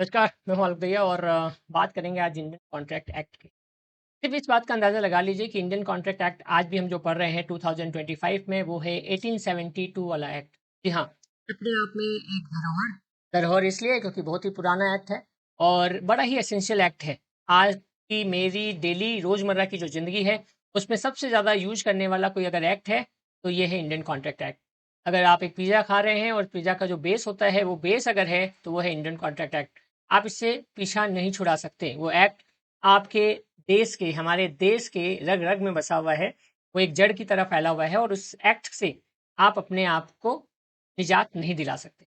नमस्कार, मैं हूँ आलोक भैया और बात करेंगे आज इंडियन कॉन्ट्रैक्ट एक्ट की। सिर्फ इस बात का अंदाज़ा लगा लीजिए कि इंडियन कॉन्ट्रैक्ट एक्ट आज भी हम जो पढ़ रहे हैं 2025 में, वो है 1872 वाला एक्ट। जी हाँ, अपने आप में एक धरोहर धरोहर इसलिए क्योंकि बहुत ही पुराना एक्ट है और बड़ा ही एसेंशियल एक्ट है। आज की मेरी डेली रोज़मर्रा की जो ज़िंदगी है, उसमें सबसे ज़्यादा यूज़ करने वाला कोई अगर एक्ट है, तो ये है इंडियन कॉन्ट्रैक्ट एक्ट। अगर आप एक पिज़्ज़ा खा रहे हैं और पिज़्ज़ा का जो बेस होता है, वो बेस अगर है, तो वो है इंडियन कॉन्ट्रैक्ट एक्ट। आप इससे पीछा नहीं छुड़ा सकते। वो एक्ट आपके देश के, हमारे देश के रग-रग में बसा हुआ है। वो एक जड़ की तरह फैला हुआ है और उस एक्ट से आप अपने आप को निजात नहीं दिला सकते।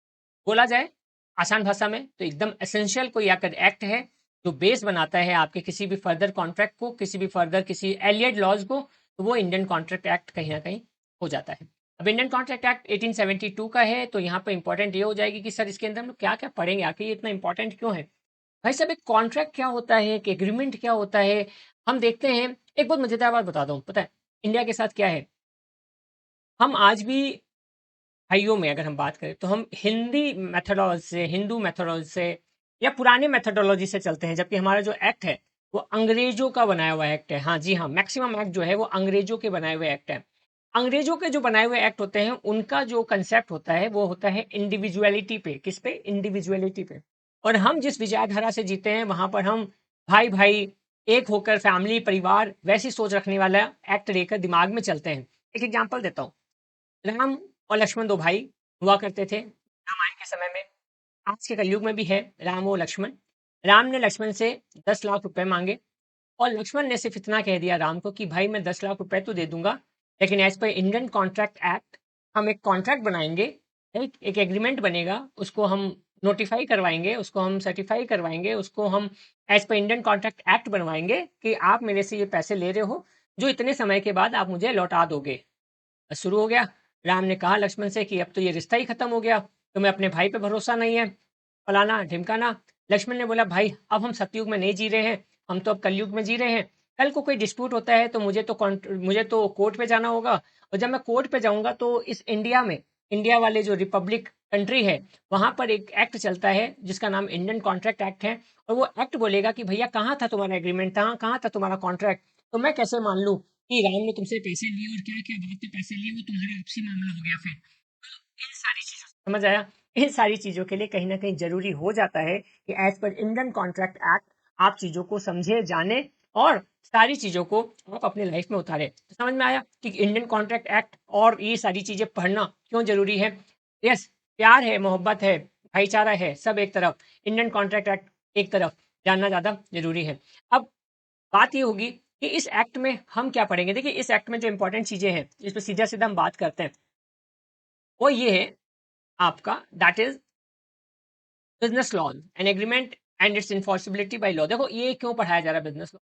बोला जाए आसान भाषा में तो एकदम एसेंशियल कोई अगर एक्ट है, जो बेस बनाता है आपके किसी भी फर्दर कॉन्ट्रैक्ट को, किसी भी फर्दर किसी एलियड लॉज़ को, तो वो इंडियन कॉन्ट्रैक्ट एक्ट कहीं न कहीं हो जाता है। अब इंडियन कॉन्ट्रैक्ट एक्ट 1872 का है, तो यहाँ पे इम्पोर्टेंट ये हो जाएगी कि सर इसके अंदर हम लोग क्या-क्या पढ़ेंगे? आखिर ये इतना इम्पोर्टेंट क्यों है? भाई साहब, एक कॉन्ट्रैक्ट क्या होता है? एक एग्रीमेंट क्या होता है? हम देखते हैं। एक बहुत मज़ेदार बात बताता हूँ, पता है इंडिया के साथ क्या है? हम आज भी भाइयों में अगर हम बात करें, तो हम हिंदू मेथोडोलॉजी से या पुराने मेथोडोलॉजी से चलते हैं, जबकि हमारा जो एक्ट है, वो अंग्रेज़ों का बनाया हुआ एक्ट है। हाँ जी हाँ, मैक्सिमम एक्ट जो है, वो अंग्रेज़ों के बनाए हुए एक्ट है। अंग्रेज़ों के जो बनाए हुए एक्ट होते हैं, उनका जो कांसेप्ट होता है, वो होता है इंडिविजुअलिटी पे। किस पे? इंडिविजुअलिटी पे। और हम जिस विचारधारा से जीते हैं, वहाँ पर हम भाई-भाई, एक होकर फैमिली, परिवार, वैसी सोच रखने वाला एक्ट लेकर दिमाग में चलते हैं। एक एग्ज़ाम्पल देता हूँ। राम और लक्ष्मण 2 भाई हुआ करते थे रामायण के समय में। आज के कलयुग में भी है राम और लक्ष्मण। राम ने लक्ष्मण से 10 लाख रुपए माँगे और लक्ष्मण ने सिर्फ़ इतना कह दिया राम को कि भाई मैं 10 लाख रुपए तो दे दूँगा, लेकिन as per Indian contract act हम एक कॉन्ट्रैक्ट बनाएँगे, राइट? एक एग्रीमेंट बनेगा, उसको हम नोटिफ़ाई करवाएँगे, उसको हम सर्टिफ़ाई करवाएँगे, उसको हम as per Indian contract act बनवाएँगे कि आप मेरे से ये पैसे ले रहे हो, जो इतने समय के बाद आप मुझे लौटा दोगे। शुरू हो गया। राम ने कहा लक्ष्मण से कि अब तो ये रिश्ता ही खत्म हो गया, तुम्हें अपने भाई पे भरोसा नहीं है, फलाना ढिमकाना। लक्ष्मण ने बोला भाई अब हम सतयुग में नहीं जी रहे हैं, हम तो अब कलयुग में जी रहे हैं। कल को कोई डिस्प्यूट होता है तो मुझे तो कोर्ट पे जाना होगा, और जब मैं कोर्ट पे जाऊंगा तो इस इंडिया में, इंडिया वाले जो रिपब्लिक कंट्री है, वहां पर एक एक्ट चलता है जिसका नाम इंडियन कॉन्ट्रैक्ट एक्ट है। और वो एक्ट बोलेगा कि भैया कहाँ था तुम्हारा एग्रीमेंट, कहाँ था तुम्हारा कॉन्ट्रैक्ट? तो मैं कैसे मान लूँ कि राम ने तुमसे पैसे लिए और क्या-क्या बात पे पैसे लिए, वो तुम्हारा आपसी मामला हो गया फिर। तो इन सारी चीज़ों से समझ आया? इन सारी चीज़ों के लिए कहीं न कहीं ज़रूरी हो जाता है कि as per Indian contract act आप चीज़ों को समझे, जानें और सारी चीज़ों को आप अपनी लाइफ़ में उतारें। तो समझ में आया कि इंडियन कॉन्ट्रैक्ट एक्ट और ये सारी चीज़ें पढ़ना क्यों ज़रूरी है? यस, प्यार है, मोहब्बत है, भाईचारा है, सब एक तरफ, इंडियन कॉन्ट्रैक्ट एक्ट एक तरफ, जानना ज़्यादा ज़रूरी है। अब बात ये होगी कि इस एक्ट में हम क्या पढ़ेंगे? देखिए, इस एक्ट में जो इम्पोर्टेंट चीज़ें हैं, जिस पे सीधा-सीधा हम बात करते हैं, वो ये है आपका that is business law, an agreement and it's enforceability by law. देखो, ये क्यों पढ़ाया जा रहा है बिज़नेस लॉ?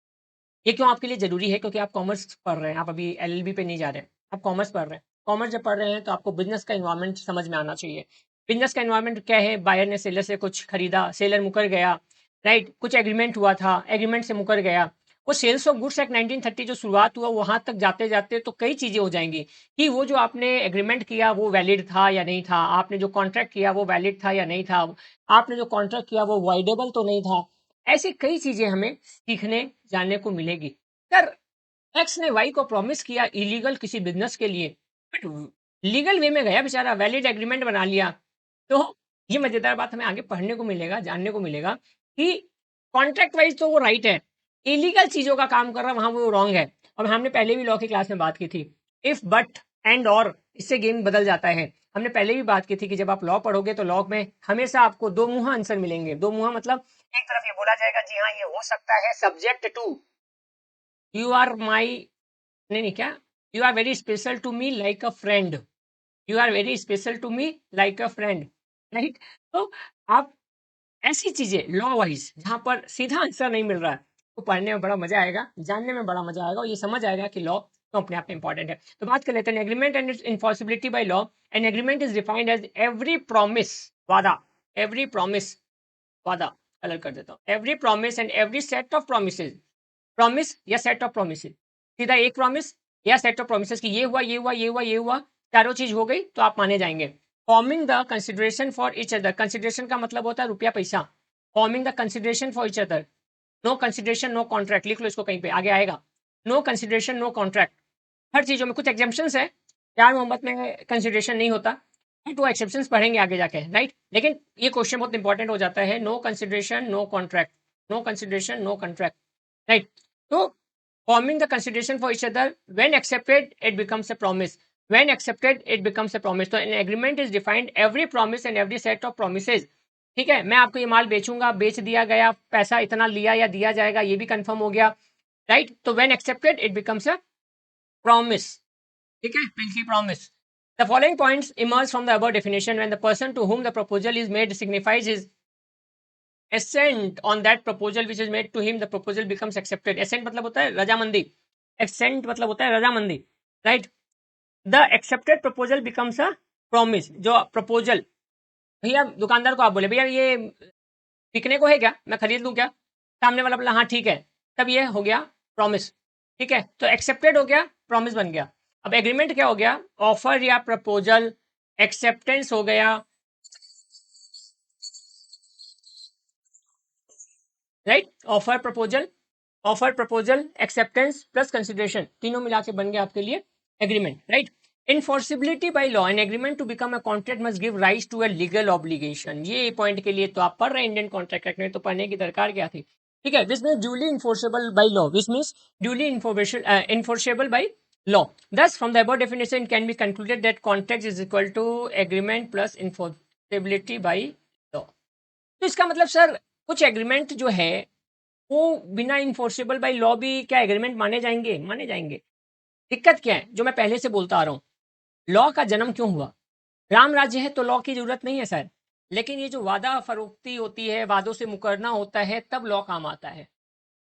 ये क्यों आपके लिए ज़रूरी है? क्योंकि आप कॉमर्स पढ़ रहे हैं, आप अभी एलएलबी पे नहीं जा रहे हैं, आप कॉमर्स पढ़ रहे हैं। कॉमर्स जब पढ़ रहे हैं, तो आपको बिज़नेस का एनवायरनमेंट समझ में आना चाहिए। बिज़नेस का एनवायरनमेंट क्या है? बायर ने सेलर से कुछ खरीदा, सेलर मुकर गया, राइट? कुछ एग्रीमेंट हुआ था, एग्रीमेंट से मुकर गया। वो सेल्स ऑफ गुड्स एक्ट 1930 जो शुरुआत हुआ, वहाँ तक जाते-जाते तो कई चीज़ें हो जाएँगी कि वो जो आपने एग्रीमेंट किया, वो वैलिड था या नहीं था? आपने जो कॉन्ट्रैक्ट किया, वो वैलिड था या नहीं था? आपने जो कॉन्ट्रैक्ट किया, वो वॉइडेबल तो नहीं था? ऐसी कई चीज़ें हमें सीखने, जानने को मिलेगी। सर, एक्स ने वाई को प्रॉमिस किया इलीगल किसी बिज़नेस के लिए, बट लीगल वे में गया बेचारा, वैलिड एग्रीमेंट बना लिया। तो ये मज़ेदार बात हमें आगे पढ़ने को मिलेगा, जानने को मिलेगा कि कॉन्ट्रैक्ट वाइज़ तो वो राइट है, इलीगल चीज़ों का काम कर रहा है, वहाँ वो रॉन्ग है। और हमने पहले भी लॉ की क्लास में बात की थी, इफ, बट, एंड, और, इससे गेम बदल जाता है। हमने पहले भी बात की थी कि जब आप लॉ पढ़ोगे तो लॉ में हमेशा आपको दो मुँहा आंसर मिलेंगे। दो मुँहा मतलब एक तरफ ये बोला जाएगा जी हाँ, ये हो सकता है, subject to you are my, नहीं नहीं, क्या, you are very special to me like a friend, you are very special to me like a friend, right? तो आप ऐसी चीजें लॉ वाइज जहां पर सीधा आंसर नहीं मिल रहा है, तो पढ़ने में बड़ा मजा आएगा, जानने में बड़ा मजा आएगा और ये समझ आएगा कि लॉ तो अपने आप में इंपॉर्टेंट है। तो बात कर लेते हैं agreement and its enforceability by law. An agreement is defined as every promise, वादा, एवरी प्रॉमिस, वादा, कलर कर देता हूँ, every promise and every set of promises, promise या सेट ऑफ प्रोमिसेस, सीधा एक प्रॉमिस या सेट ऑफ प्रोमिसेस कि ये हुआ, ये हुआ, ये हुआ, ये हुआ, चारों चीज हो गई तो आप माने जाएंगे। Forming the consideration for each other, consideration का मतलब होता है रुपया पैसा, forming the consideration for each other, no consideration no contract, लिख लो इसको कहीं पे, आगे आएगा नो कंसिडरेशन नो कॉन्ट्रैक्ट। हर चीज़ों में कुछ एग्जाम्पन्स है, प्यार मोहब्बत में कंसिडरेशन नहीं होता, बट वो एक्सेप्शंस पढ़ेंगे आगे जाके, राइट। लेकिन ये क्वेश्चन बहुत इंपॉर्टेंट हो जाता है, no consideration no contract, no consideration no contract, right. तो forming the consideration for each other, when accepted it becomes a promise, when accepted it becomes a promise. तो an agreement is defined every promise and every set of promises, ठीक है। मैं आपको ये माल बेचूंगा, बेच दिया गया, पैसा इतना लिया या दिया जाएगा, ये भी कंफर्म हो गया, राइट। तो when accepted it becomes a promise, ठीक है, pinky promise. The following points emerge from the above definition when the person to whom the proposal is made signifies his assent on that proposal which is made to him, the proposal becomes accepted. Assent मतलब होता है रजामंदी, assent मतलब होता है रजामंदी, right. The accepted proposal becomes a promise. जो proposal, भैया दुकानदार को आप बोले भैया ये बिकने को है क्या, मैं खरीद लूं क्या, सामने वाला बोला हाँ ठीक है, तब ये हो गया प्रॉमिस, ठीक है। तो एक्सेप्टेड हो गया, प्रॉमिस बन गया। अब एग्रीमेंट क्या हो गया, ऑफर या प्रपोजल, एक्सेप्टेंस हो गया, right. Offer proposal acceptance plus consideration, तीनों मिला के बन गया आपके लिए agreement, right. Enforceability by law, an agreement to become a contract must give rise to a legal obligation. ये पॉइंट के लिए तो आप पढ़ रहे हैं इंडियन कॉन्ट्रैक्ट एक्ट में, तो पढ़ने की दरकार क्या थी, ठीक है। Which means duly enforceable by law, which means duly enforceable by law. Thus, from the above definition, it can be concluded that contract is equal to agreement plus enforceability by law. तो इसका मतलब sir कुछ agreement जो है वो बिना enforceable by law भी क्या एग्रीमेंट माने जाएंगे, माने जाएंगे। दिक्कत क्या है, जो मैं पहले से बोलता आ रहा हूँ, लॉ का जन्म क्यों हुआ, राम राज्य है तो लॉ की जरूरत नहीं है सर, लेकिन ये जो वादा फरोख्ती होती है, वादों से मुकरना होता है, तब लॉ काम आता है,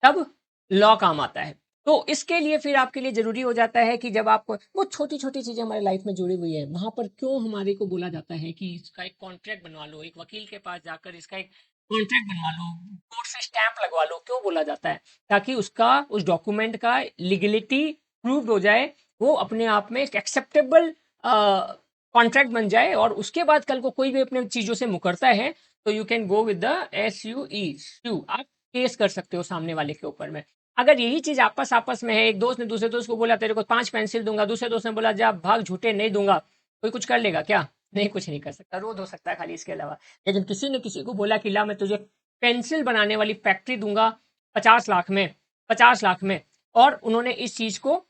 तब लॉ काम आता है। तो इसके लिए फिर आपके लिए ज़रूरी हो जाता है कि जब आप वो छोटी-छोटी चीज़ें हमारी लाइफ में जुड़ी हुई है, वहाँ पर क्यों हमारे को बोला जाता है कि इसका एक कॉन्ट्रैक्ट बनवा लो, एक वकील के पास जाकर इसका एक कॉन्ट्रैक्ट बनवा लो, कोर्ट से स्टैम्प लगवा लो, क्यों बोला जाता है, ताकि उसका उस डॉक्यूमेंट का लीगलिटी प्रूव्ड हो जाए, वो अपने आप में एक एक्सेप्टेबल कॉन्ट्रैक्ट बन जाए, और उसके बाद कल को कोई भी अपने चीज़ों से मुकरता है तो you can go with the SUE, SUE, आप केस कर सकते हो सामने वाले के ऊपर में। अगर यही चीज आपस आपस में है, एक दोस्त ने दूसरे दोस्त को बोला तेरे को 5 पेंसिल दूंगा, दूसरे दोस्त ने बोला जा भाग झूठे नहीं दूंगा, कोई कुछ कर लेगा क्या, नहीं, कुछ नहीं कर सकता, रोध हो सकता है खाली, इसके अलावा। लेकिन किसी ने किसी को बोला कि ला मैं तुझे पेंसिल बनाने वाली फैक्ट्री दूंगा 50 लाख में, 50 लाख में, और उन्होंने इस चीज को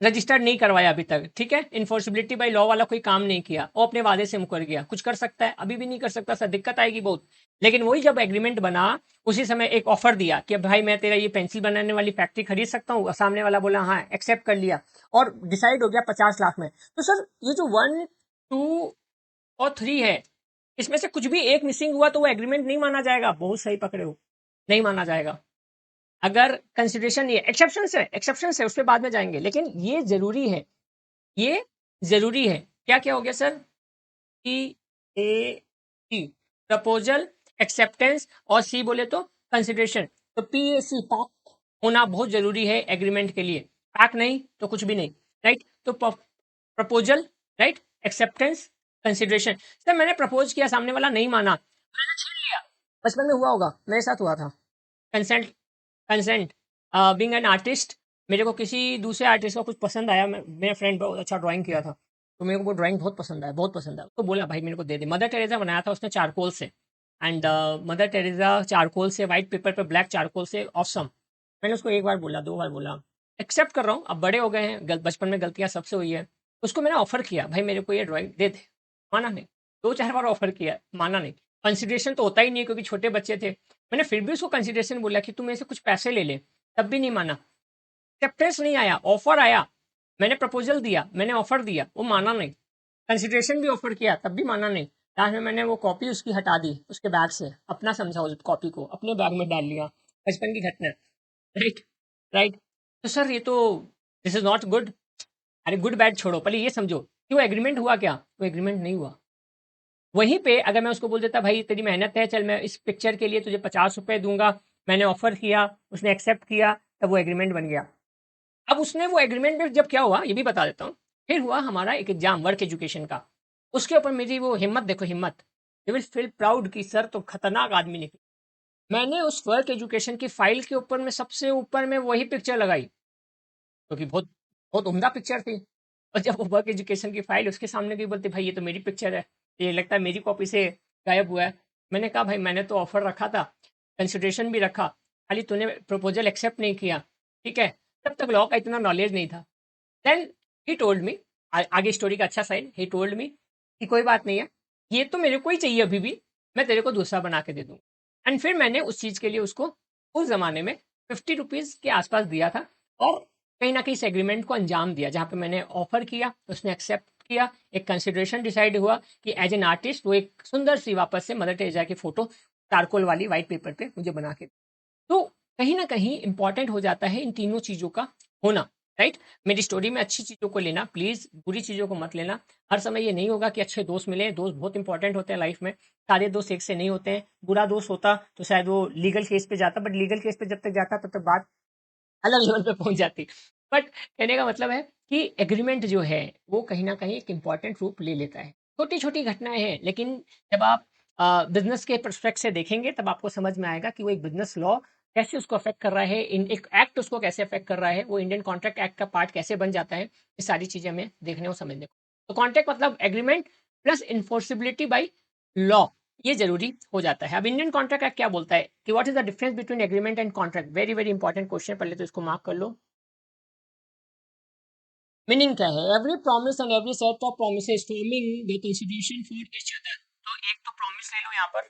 रजिस्टर्ड नहीं करवाया अभी तक, ठीक है, इन्फोर्सिबिलिटी बाई लॉ वाला कोई काम नहीं किया, वो अपने वादे से मुकर गया, कुछ कर सकता है, अभी भी नहीं कर सकता सर, दिक्कत आएगी बहुत। लेकिन वही जब एग्रीमेंट बना, उसी समय एक ऑफर दिया कि भाई मैं तेरा ये पेंसिल बनाने वाली फैक्ट्री खरीद सकता हूँ, सामने वाला बोला हाँ, एक्सेप्ट कर लिया, और डिसाइड हो गया 50 लाख में। तो सर ये जो 1, 2 और 3 है, इसमें से कुछ भी एक मिसिंग हुआ तो वो एग्रीमेंट नहीं माना जाएगा, बहुत सही पकड़े हो, नहीं माना जाएगा। अगर कंसिडरेशन, ये एक्सेप्शन है, उस पर बाद में जाएंगे, लेकिन ये जरूरी है, ये जरूरी है। क्या क्या हो गया सर, PAC प्रपोजल, एक्सेप्टेंस, और C बोले तो कंसिडरेशन। तो PAC पैक होना बहुत जरूरी है एग्रीमेंट के लिए, पैक नहीं तो कुछ भी नहीं, राइट। तो proposal, right, acceptance, consideration. Sir मैंने प्रपोज किया, सामने वाला नहीं माना, मैंने छीन लिया, बचपन में हुआ होगा, मेरे साथ हुआ था। Consent, consent, being an artist, मेरे को किसी दूसरे आर्टिस्ट का कुछ पसंद आया, मेरा फ्रेंड बहुत अच्छा ड्राइंग किया था, तो मेरे को वो ड्राइंग बहुत पसंद आया, बहुत पसंद आया, तो बोला भाई मेरे को दे दे। मदर टेरेसा बनाया था उसने चारकोल से, एंड मदर टेरेसा चारकोल से, वाइट पेपर पे ब्लैक चारकोल से, ऑसम। मैंने उसको एक बार बोला, 2 बार बोला, एक्सेप्ट कर रहा हूँ, अब बड़े हो गए हैं, बचपन में गलतियाँ सबसे हुई है। उसको मैंने ऑफर किया, भाई मेरे को ये ड्राइंग दे दे, माना नहीं, 2-4 बार ऑफर किया, माना नहीं। कंसिडरेशन तो होता ही नहीं है क्योंकि छोटे बच्चे थे, मैंने फिर भी उसको कंसिडरेशन बोला कि तू मेरे से कुछ पैसे ले ले, तब भी नहीं माना। एक्सेप्टेंस नहीं आया, ऑफर आया, मैंने प्रपोजल दिया, मैंने ऑफर दिया, वो माना नहीं। कंसिडरेशन भी ऑफर किया, तब भी माना नहीं। लास्ट में मैंने वो कॉपी उसकी हटा दी उसके बैग से, अपना समझा उस कॉपी को, अपने बैग में डाल लिया, बचपन की घटना, राइट, राइट। तो सर ये तो दिस इज नॉट गुड। अरे गुड बैड छोड़ो, पहले ये समझो कि वो एग्रीमेंट हुआ क्या, वो एग्रीमेंट नहीं हुआ। वहीं पे अगर मैं उसको बोल देता भाई तेरी मेहनत है, चल मैं इस पिक्चर के लिए तुझे 50 रुपए दूंगा, मैंने ऑफर किया, उसने एक्सेप्ट किया, तब वो एग्रीमेंट बन गया। अब उसने वो एग्रीमेंट में जब क्या हुआ ये भी बता देता हूँ, फिर हुआ हमारा एक एग्जाम वर्क एजुकेशन का, उसके ऊपर मेरी वो हिम्मत देखो, हिम्मत, यू विल फील प्राउड कि सर तो खतरनाक आदमी निकले। मैंने उस वर्क एजुकेशन की फाइल के ऊपर में सबसे ऊपर में वही पिक्चर लगाई, क्योंकि बहुत बहुत उम्दा पिक्चर थी। और जब वो वर्क एजुकेशन की फाइल उसके सामने गई, बोलती भाई ये तो मेरी पिक्चर है, ये लगता है मेरी कॉपी से गायब हुआ है। मैंने कहा भाई मैंने तो ऑफर रखा था, कंसिडरेशन भी रखा, खाली तूने प्रपोजल एक्सेप्ट नहीं किया, ठीक है। तब तक लॉ का इतना नॉलेज नहीं था। देन ही टोल्ड मी, आगे स्टोरी का अच्छा साइड, ही टोल्ड मी कि कोई बात नहीं है, ये तो मेरे को ही चाहिए अभी भी, मैं तेरे को दूसरा बना के दे दूंगा। एंड फिर मैंने उस चीज़ के लिए उसको उस ज़माने में 50 रुपीज़ के आसपास दिया था, और कहीं ना कहीं इस एग्रीमेंट को अंजाम दिया, जहाँ पे मैंने ऑफर किया, उसने एक्सेप्ट किया, एक कंसिडरेशन डिसाइड हुआ कि एज एन आर्टिस्ट वो एक सुंदर सी वापस से मदर टेरेसा की फोटो चारकोल वाली वाइट पेपर पे मुझे बना के। तो कहीं न कहीं इम्पोर्टेंट हो जाता है इन तीनों चीज़ों का होना, राइट? मेरी स्टोरी में अच्छी चीज़ों को लेना, प्लीज़ बुरी चीज़ों को मत लेना। हर समय ये नहीं होगा कि अच्छे दोस्त मिलें, दोस्त बहुत इम्पोर्टेंट होते हैं लाइफ में। सारे दोस्त एक से नहीं होते हैं। बुरा दोस्त होता तो शायद वो लीगल केस पे जाता, बट लीगल केस पे जब तक जाता तब तक बात अलग लेवल पे पहुँच जाती। बट कहने का मतलब है कि एग्रीमेंट जो है, वो कहीं न कहीं एक इम्पोर्टेंट रूप ले लेता है। छोटी-छोटी घटनाएँ हैं, लेकिन जब आप बिज़नेस के पर्सपेक्ट से देखेंगे, तब आपको समझ में आएगा कि वो एक बिज़नेस लॉ कैसे उसको अफ़ेक्ट कर रहा है, इन एक एक्ट उसको कैसे अफ़ेक्ट कर रहा है, वो इंडियन कॉन्ट्रैक्ट एक्ट का पार्ट कैसे बन जाता है, ये सारी चीज़ें हमें देखने और समझने को। तो कॉन्ट्रैक्ट मतलब agreement plus enforceability by law, ये ज़रूरी हो जाता है। अब इंडियन कॉन्ट्रैक्ट एक्ट क्या बोलता है कि what is the difference between agreement and contract? Very, very important question, पहले तो इसको मार्क कर लो। मीनिंग क्या है? Every promise and every set of promises forming the consideration for each other. तो एक तो प्रॉमिस ले लो यहाँ पर,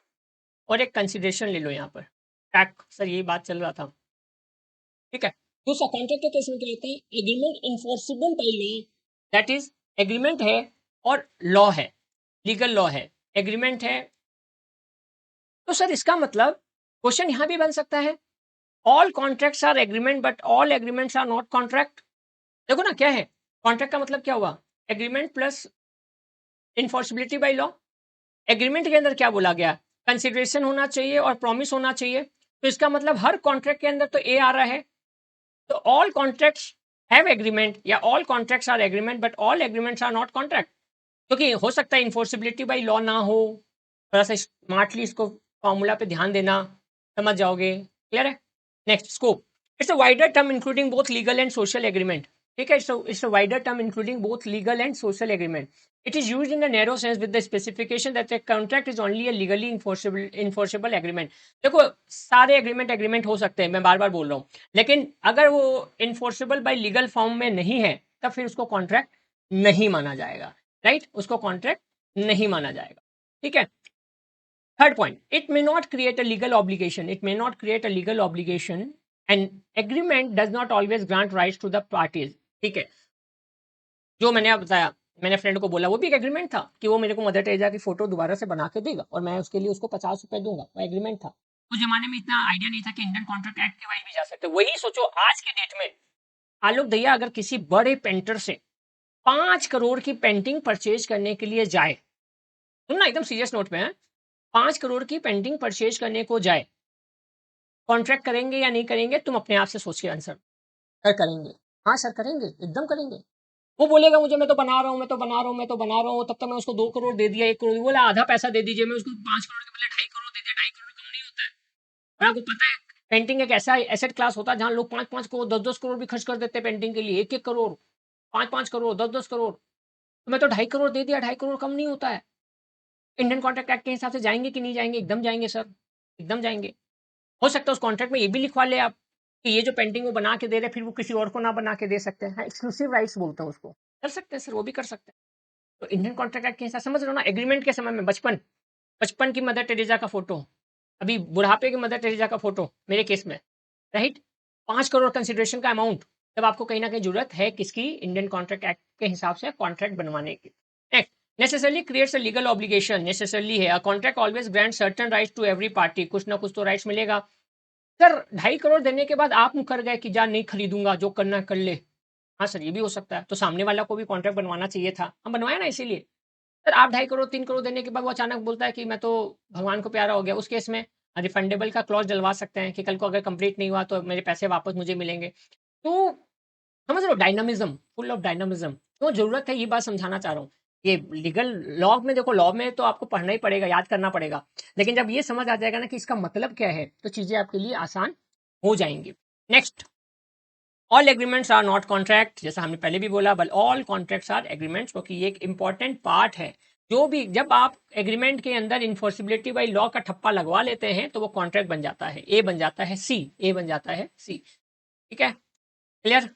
और एक कंसिडरेशन ले लो यहाँ पर। टैक सर यही बात चल रहा था, ठीक है। दूसरा कॉन्ट्रैक्ट के केस में क्या होता है? Agreement enforceable by law, that is agreement है और लॉ है, लीगल लॉ है, एग्रीमेंट है। तो सर इसका मतलब क्वेश्चन यहाँ भी बन सकता है, all contracts are agreement but all agreements are not contract. देखो ना क्या है, कॉन्ट्रैक्ट का मतलब क्या हुआ? Agreement plus enforceability by law. Agreement के अंदर क्या बोला गया? कंसिडरेशन होना चाहिए और प्रॉमिस होना चाहिए। तो इसका मतलब हर कॉन्ट्रैक्ट के अंदर तो ए आ रहा है। तो ऑल कॉन्ट्रैक्ट्स हैव एग्रीमेंट या all contracts are agreement but all agreements are not contract. क्योंकि हो सकता है इन्फोर्सिबिलिटी बाई लॉ ना हो। थोड़ा सा स्मार्टली इसको फॉर्मूला पे ध्यान देना, समझ जाओगे। क्लियर है? Next, scope. It's a wider term including both legal and social agreement. ठीक है, it's a wider term including both legal and social agreement. It is used in a narrow sense with the specification that a contract is only a legally enforceable agreement. देखो सारे agreement agreement हो सकते हैं, मैं बार बार बोल रहा हूँ, लेकिन अगर वो इन्फोर्सेबल बाय लीगल फॉर्म में नहीं है, तब फिर उसको कॉन्ट्रैक्ट नहीं माना जाएगा, राइट? उसको कॉन्ट्रैक्ट नहीं माना जाएगा, ठीक है। Third point, it may not create a legal obligation, it may not create a legal obligation and agreement does not always grant rights to the parties. ठीक है, जो मैंने आप बताया, मैंने फ्रेंड को बोला, वो भी एक एग्रीमेंट था कि वो मेरे को मदर टेरेसा की फोटो दोबारा से बना के देगा और मैं उसके लिए उसको 50 रुपए दूंगा, वो एग्रीमेंट था। उस जमाने में इतना आइडिया नहीं था कि इंडियन कॉन्ट्रैक्ट एक्ट के वाइज भी जा सकते। वही सोचो आज के डेट में आलोक भैया अगर किसी बड़े पेंटर से 5 करोड़ की पेंटिंग परचेज करने के लिए जाए, सुनना एकदम सीरियस नोट पे है, 5 करोड़ की पेंटिंग परचेज करने को जाए, कॉन्ट्रैक्ट करेंगे या नहीं करेंगे? तुम अपने आप से सोच के आंसर। सर करेंगे। हाँ सर करेंगे, एकदम करेंगे। वो बोलेगा मुझे, मैं तो बना रहा हूँ, मैं तो बना रहा हूँ, मैं तो बना रहा हूँ, तब तक मैं उसको 2 करोड़ दे दिया, 1 करोड़ बोला, आधा पैसा दे दीजिए, मैं उसको 5 करोड़ के बदले 2.5 करोड़ दे दिया, 2.5 करोड़ कम नहीं होता है। और आपको पता है पेंटिंग एक ऐसा एसेट क्लास होता है जहाँ लोग 5-5 करोड़ 10-10 करोड़ भी खर्च कर देते हैं पेंटिंग के लिए, 1-1 करोड़, 5-5 करोड़, 10-10 करोड़। तो मैं तो 2.5 करोड़ दे दिया, 2.5 करोड़ कम नहीं होता है। इंडियन कॉन्ट्रैक्ट एक्ट के हिसाब से जाएंगे कि नहीं जाएंगे? एकदम जाएंगे सर, एकदम जाएंगे। हो सकता है उस कॉन्ट्रैक्ट में ये भी लिखवा ले आप कि ये जो पेंटिंग वो बना के दे रहे, फिर वो किसी और को ना बना के दे सकते हैं, एक्सक्लूसिव राइट्स बोलते हैं उसको। कर सकते हैं सर, वो भी कर सकते हैं। तो इंडियन कॉन्ट्रैक्ट एक्ट के हिसाब समझ रहे हो ना? एग्रीमेंट के समय में बचपन बचपन की मदर टेरेसा का फोटो, अभी बुढ़ापे की मदर टेरेसा का फोटो मेरे केस में, राइट? 5 करोड़ कंसिडरेशन का अमाउंट, तब आपको कहीं ना कहीं जरूरत है किसकी? इंडियन कॉन्ट्रैक्ट एक्ट के हिसाब से कॉन्ट्रैक्ट बनवाने की। Next, necessarily creates a legal obligation. Necessarily है, a contract always grant certain rights to every party. कुछ ना कुछ तो राइट्स मिलेगा। सर 2.5 करोड़ देने के बाद आप मुकर गए कि जा नहीं खरीदूंगा, जो करना कर ले। हाँ सर, ये भी हो सकता है। तो सामने वाला को भी कॉन्ट्रैक्ट बनवाना चाहिए था, हम बनवाया ना इसीलिए। सर आप 2.5 करोड़ 3 करोड़ देने के बाद वो अचानक बोलता है कि मैं तो भगवान को प्यारा हो गया, उस केस में रिफंडेबल का क्लॉज डलवा सकते हैं कि कल को अगर कंप्लीट नहीं हुआ तो मेरे पैसे वापस मुझे मिलेंगे। तो समझ रहे हो, डायनामिज्म, फुल ऑफ डायनामिज्म। तो जरूरत है, ये बात समझाना चाह रहा हूँ। ये लीगल लॉ में देखो, लॉ में तो आपको पढ़ना ही पड़ेगा, याद करना पड़ेगा, लेकिन जब ये समझ आ जाएगा ना कि इसका मतलब क्या है तो चीजें आपके लिए आसान हो जाएंगी। Next, all agreements are not contract, जैसा हमने पहले भी बोला, but all contracts are agreements, क्योंकि ये एक इंपॉर्टेंट पार्ट है। जो भी जब आप एग्रीमेंट के अंदर इन्फोर्सिबिलिटी बाई लॉ का ठप्पा लगवा लेते हैं तो वो कॉन्ट्रैक्ट बन जाता है, ए बन जाता है सी, ए बन जाता है सी। ठीक है, clear?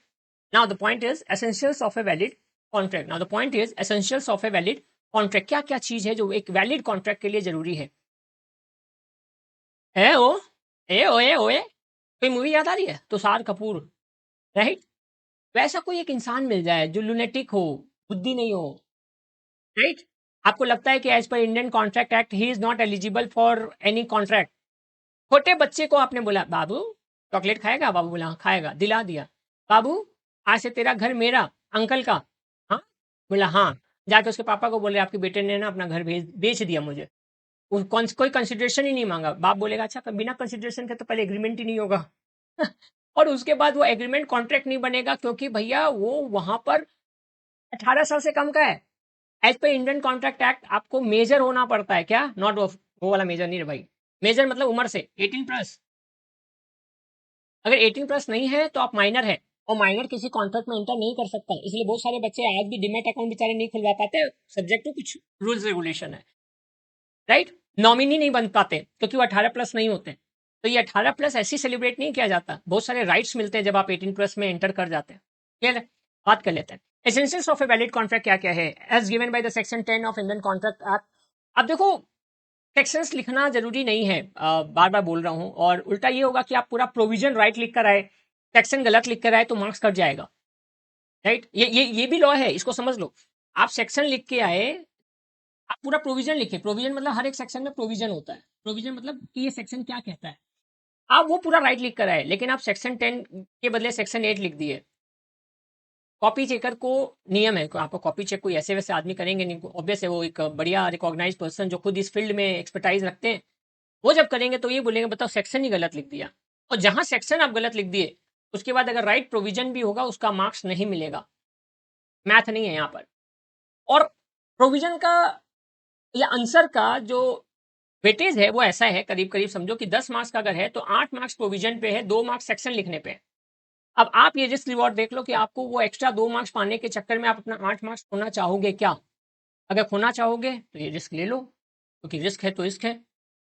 Now the point is essentials of a valid contract. Now the point is essentials of a valid contract, क्या क्या चीज है जो एक वैलिड कॉन्ट्रैक्ट के लिए जरूरी है ओ ए ओए ओए, कोई मूवी याद आ रही है? तुषार कपूर, राइट? वैसा कोई एक इंसान मिल जाए जो लुनेटिक हो, बुद्धि नहीं हो, राइट? आपको लगता है कि as per Indian contract act ही is not eligible for any contract. छोटे बच्चे को आपने बोला बाबू चॉकलेट खाएगा, बाबू बोला हाँ खाएगा, दिला दिया, बाबू आज से तेरा घर मेरा, अंकल का, हाँ, बोला हाँ, जाके उसके पापा को बोले आपके बेटे ने ना अपना घर बेच दिया मुझे, कोई कंसिडरेशन ही नहीं मांगा। बाप बोलेगा अच्छा बिना कंसिडरेशन के तो पहले एग्रीमेंट ही नहीं होगा और उसके बाद वो एग्रीमेंट कॉन्ट्रैक्ट नहीं बनेगा, क्योंकि भैया वो वहां पर 18 साल से कम का है। As per Indian contract act आपको मेजर होना पड़ता है, क्या नॉट वो वाला मेजर नहीं है भाई, मेजर मतलब उम्र से 18+। अगर 18+ नहीं है तो आप माइनर है, और माइनर किसी कॉन्ट्रैक्ट में एंटर नहीं कर सकता, इसलिए बहुत सारे बच्चे आज भी डिमेट अकाउंट बेचारे नहीं खुलवा पाते, सब्जेक्ट टू कुछ रूल्स रेगुलेशन है, राइट? नॉमिनी नहीं बन पाते क्योंकि वो 18+ नहीं होते। तो ये 18+ ऐसे सेलिब्रेट नहीं किया जाता, बहुत सारे राइट्स मिलते हैं जब आप 18+ में एंटर कर जाते हैं। क्लियर है? बात कर लेते हैं essentials of a valid contract क्या क्या है as given by the section 10 of Indian contract act. अब देखो, सेक्शंस लिखना जरूरी नहीं है, बार बार बोल रहा हूं, और उल्टा ये होगा कि आप पूरा प्रोविजन राइट लिख कर आए, सेक्शन गलत लिख कर आए तो मार्क्स कट जाएगा, राइट? ये भी लॉ है, इसको समझ लो। आप सेक्शन लिख के आए, आप पूरा प्रोविजन लिखे, प्रोविजन मतलब हर एक सेक्शन में प्रोविजन होता है, प्रोविजन मतलब कि ये सेक्शन क्या कहता है, आप वो पूरा राइट लिख कर आए, लेकिन आप सेक्शन 10 के बदले सेक्शन 8 लिख दिए। कॉपी चेकर को नियम है, आपको कॉपी चेक कोई ऐसे वैसे आदमी करेंगे नहीं, ऑब्वियस है वो एक बढ़िया रिकॉग्नाइज पर्सन जो खुद इस फील्ड में एक्सपर्टाइज रखते हैं, वो जब करेंगे तो ये बोलेंगे बताओ सेक्शन ही गलत लिख दिया, और जहां सेक्शन आप गलत लिख दिए उसके बाद अगर राइट प्रोविजन भी होगा उसका मार्क्स नहीं मिलेगा, मैथ नहीं है यहाँ पर। और प्रोविजन का या आंसर का जो वेटेज है वो ऐसा है, करीब करीब समझो कि 10 मार्क्स का अगर है तो 8 मार्क्स प्रोविजन पे है, 2 मार्क्स सेक्शन लिखने पे है। अब आप ये रिस्क रिवॉर्ड देख लो कि आपको वो एक्स्ट्रा 2 मार्क्स पाने के चक्कर में आप अपना 8 मार्क्स खोना चाहोगे क्या? अगर खोना चाहोगे तो ये रिस्क ले लो, क्योंकि रिस्क है तो रिस्क है,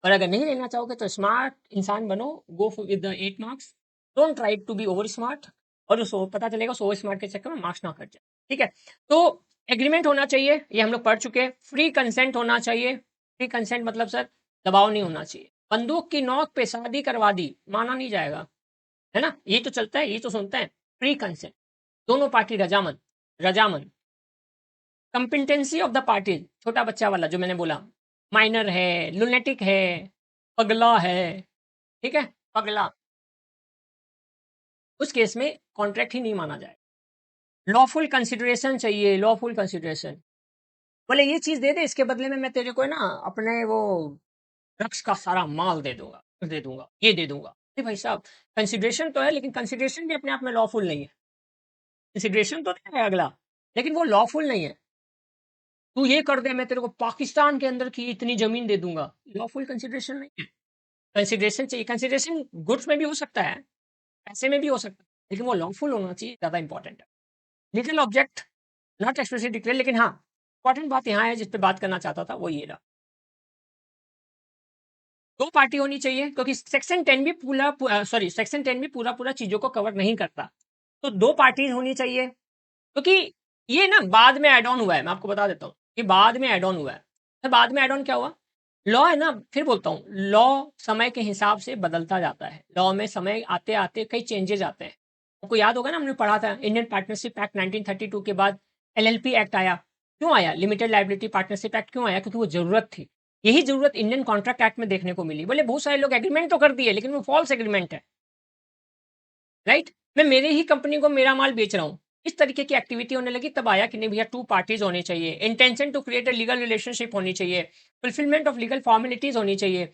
और अगर नहीं लेना चाहोगे तो स्मार्ट इंसान बनो, go with the 8 marks, don't try to be over smart, और उसको पता चलेगा उस ओवर स्मार्ट के चक्कर में मार्क्स ना कट जाए। ठीक है, तो एग्रीमेंट होना चाहिए, ये हम लोग पढ़ चुके हैं। फ्री कंसेंट होना चाहिए, फ्री कंसेंट मतलब सर दबाव नहीं होना चाहिए, बंदूक की नोक पे शादी करवा दी माना नहीं जाएगा, है ना? ये तो चलता है, ये तो सुनते हैं, फ्री कंसेंट, दोनों पार्टी रजामंद, रजामंद। कंपिटेंसी ऑफ द पार्टी, छोटा बच्चा वाला जो मैंने बोला, माइनर है, लुनेटिक है, पगला है, ठीक है, पगला, उस केस में कॉन्ट्रैक्ट ही नहीं माना जाए। लॉफुल कंसिडरेशन चाहिए, लॉफुल कंसिडरेशन, बोले ये चीज दे दे इसके बदले में मैं तेरे को ना अपने वो ड्रग्स का सारा माल दे दूंगा, ये दे दूंगा। अरे भाई साहब, कंसिडरेशन तो है लेकिन कंसिडरेशन भी अपने आप में लॉफुल नहीं है, कंसिडरेशन तो है अगला, लेकिन वो लॉफुल नहीं है। तू ये कर दे मैं तेरे को पाकिस्तान के अंदर की इतनी जमीन दे दूंगा, लॉफुल कंसिडरेशन नहीं है। कंसिडरेशन चाहिए, कंसिडरेशन गुड्स में भी हो सकता है, पैसे में भी हो सकता है, लेकिन वो लॉफुल होना चाहिए, ज्यादा इंपॉर्टेंट है। Legal object not expressly declare, लेकिन हाँ इंपॉर्टेंट बात यहाँ है जिस पे बात करना चाहता था वो ये रहा, दो पार्टी होनी चाहिए, क्योंकि सेक्शन 10 भी पूरा सॉरी सेक्शन 10 भी पूरा पूरा चीजों को कवर नहीं करता, तो दो पार्टीज होनी चाहिए, क्योंकि ये ना बाद में एड ऑन हुआ है, मैं आपको बता देता हूँ, ये बाद में एड ऑन हुआ है। तो बाद में एड ऑन क्या हुआ, लॉ है ना, फिर बोलता हूँ, लॉ समय के हिसाब से बदलता जाता है, लॉ में समय आते आते कई चेंजेस आते हैं। आपको याद होगा ना, हमने पढ़ा था इंडियन पार्टनरशिप एक्ट 1932 के बाद एलएलपी एक्ट आया, क्यों आया? लिमिटेड लाइबिलिटी पार्टनरशिप एक्ट क्यों आया? क्योंकि वो जरूरत थी, यही जरूरत इंडियन कॉन्ट्रैक्ट एक्ट में देखने को मिली। बोले बहुत सारे लोग एग्रीमेंट तो कर दिए लेकिन वो फॉल्स एग्रीमेंट है, राइट? मैं मेरे ही कंपनी को मेरा माल बेच रहा हूँ, इस तरीके की एक्टिविटी होने लगी, तब आया कि नहीं भैया टू पार्टीज होनी चाहिए, intention to create a legal relationship होनी चाहिए, फुलफिलमेंट ऑफ लीगल फॉर्मेलिटीज होनी चाहिए,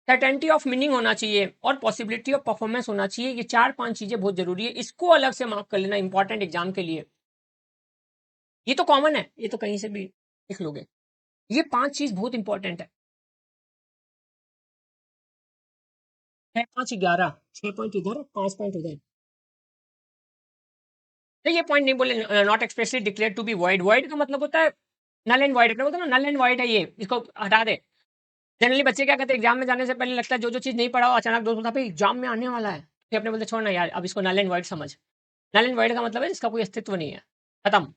सर्टेनिटी ऑफ मीनिंग होना चाहिए, और पॉसिबिलिटी ऑफ परफॉर्मेंस होना चाहिए। ये 4-5 चीजें बहुत जरूरी है, इसको अलग से मार्क कर लेना इंपॉर्टेंट एग्जाम के लिए। ये तो कॉमन है, ये तो कहीं से भी लिख लोगे। ये 5 चीज़ बहुत इंपॉर्टेंट है। 6, 5, 11, 6 पॉइंट इधर, 5 पॉइंट उधर। तो ये पॉइंट नहीं बोले not expressly declare to be void. Void का मतलब होता है नल एंड वॉइड, बोलते हैं ना नल एंड वॉइड है, ये इसको हटा दे। जनरली बच्चे क्या कहते हैं एग्जाम में जाने से पहले, लगता है जो जो चीज़ नहीं पढ़ा हो अचानक दोस्त बोलता है भाई एग्जाम में आने वाला है, फिर अपने बोलते छोड़ ना यार अब इसको नल एंड वॉइड समझ। नल एंड वॉइड का मतलब है इसका कोई अस्तित्व नहीं है, खत्म,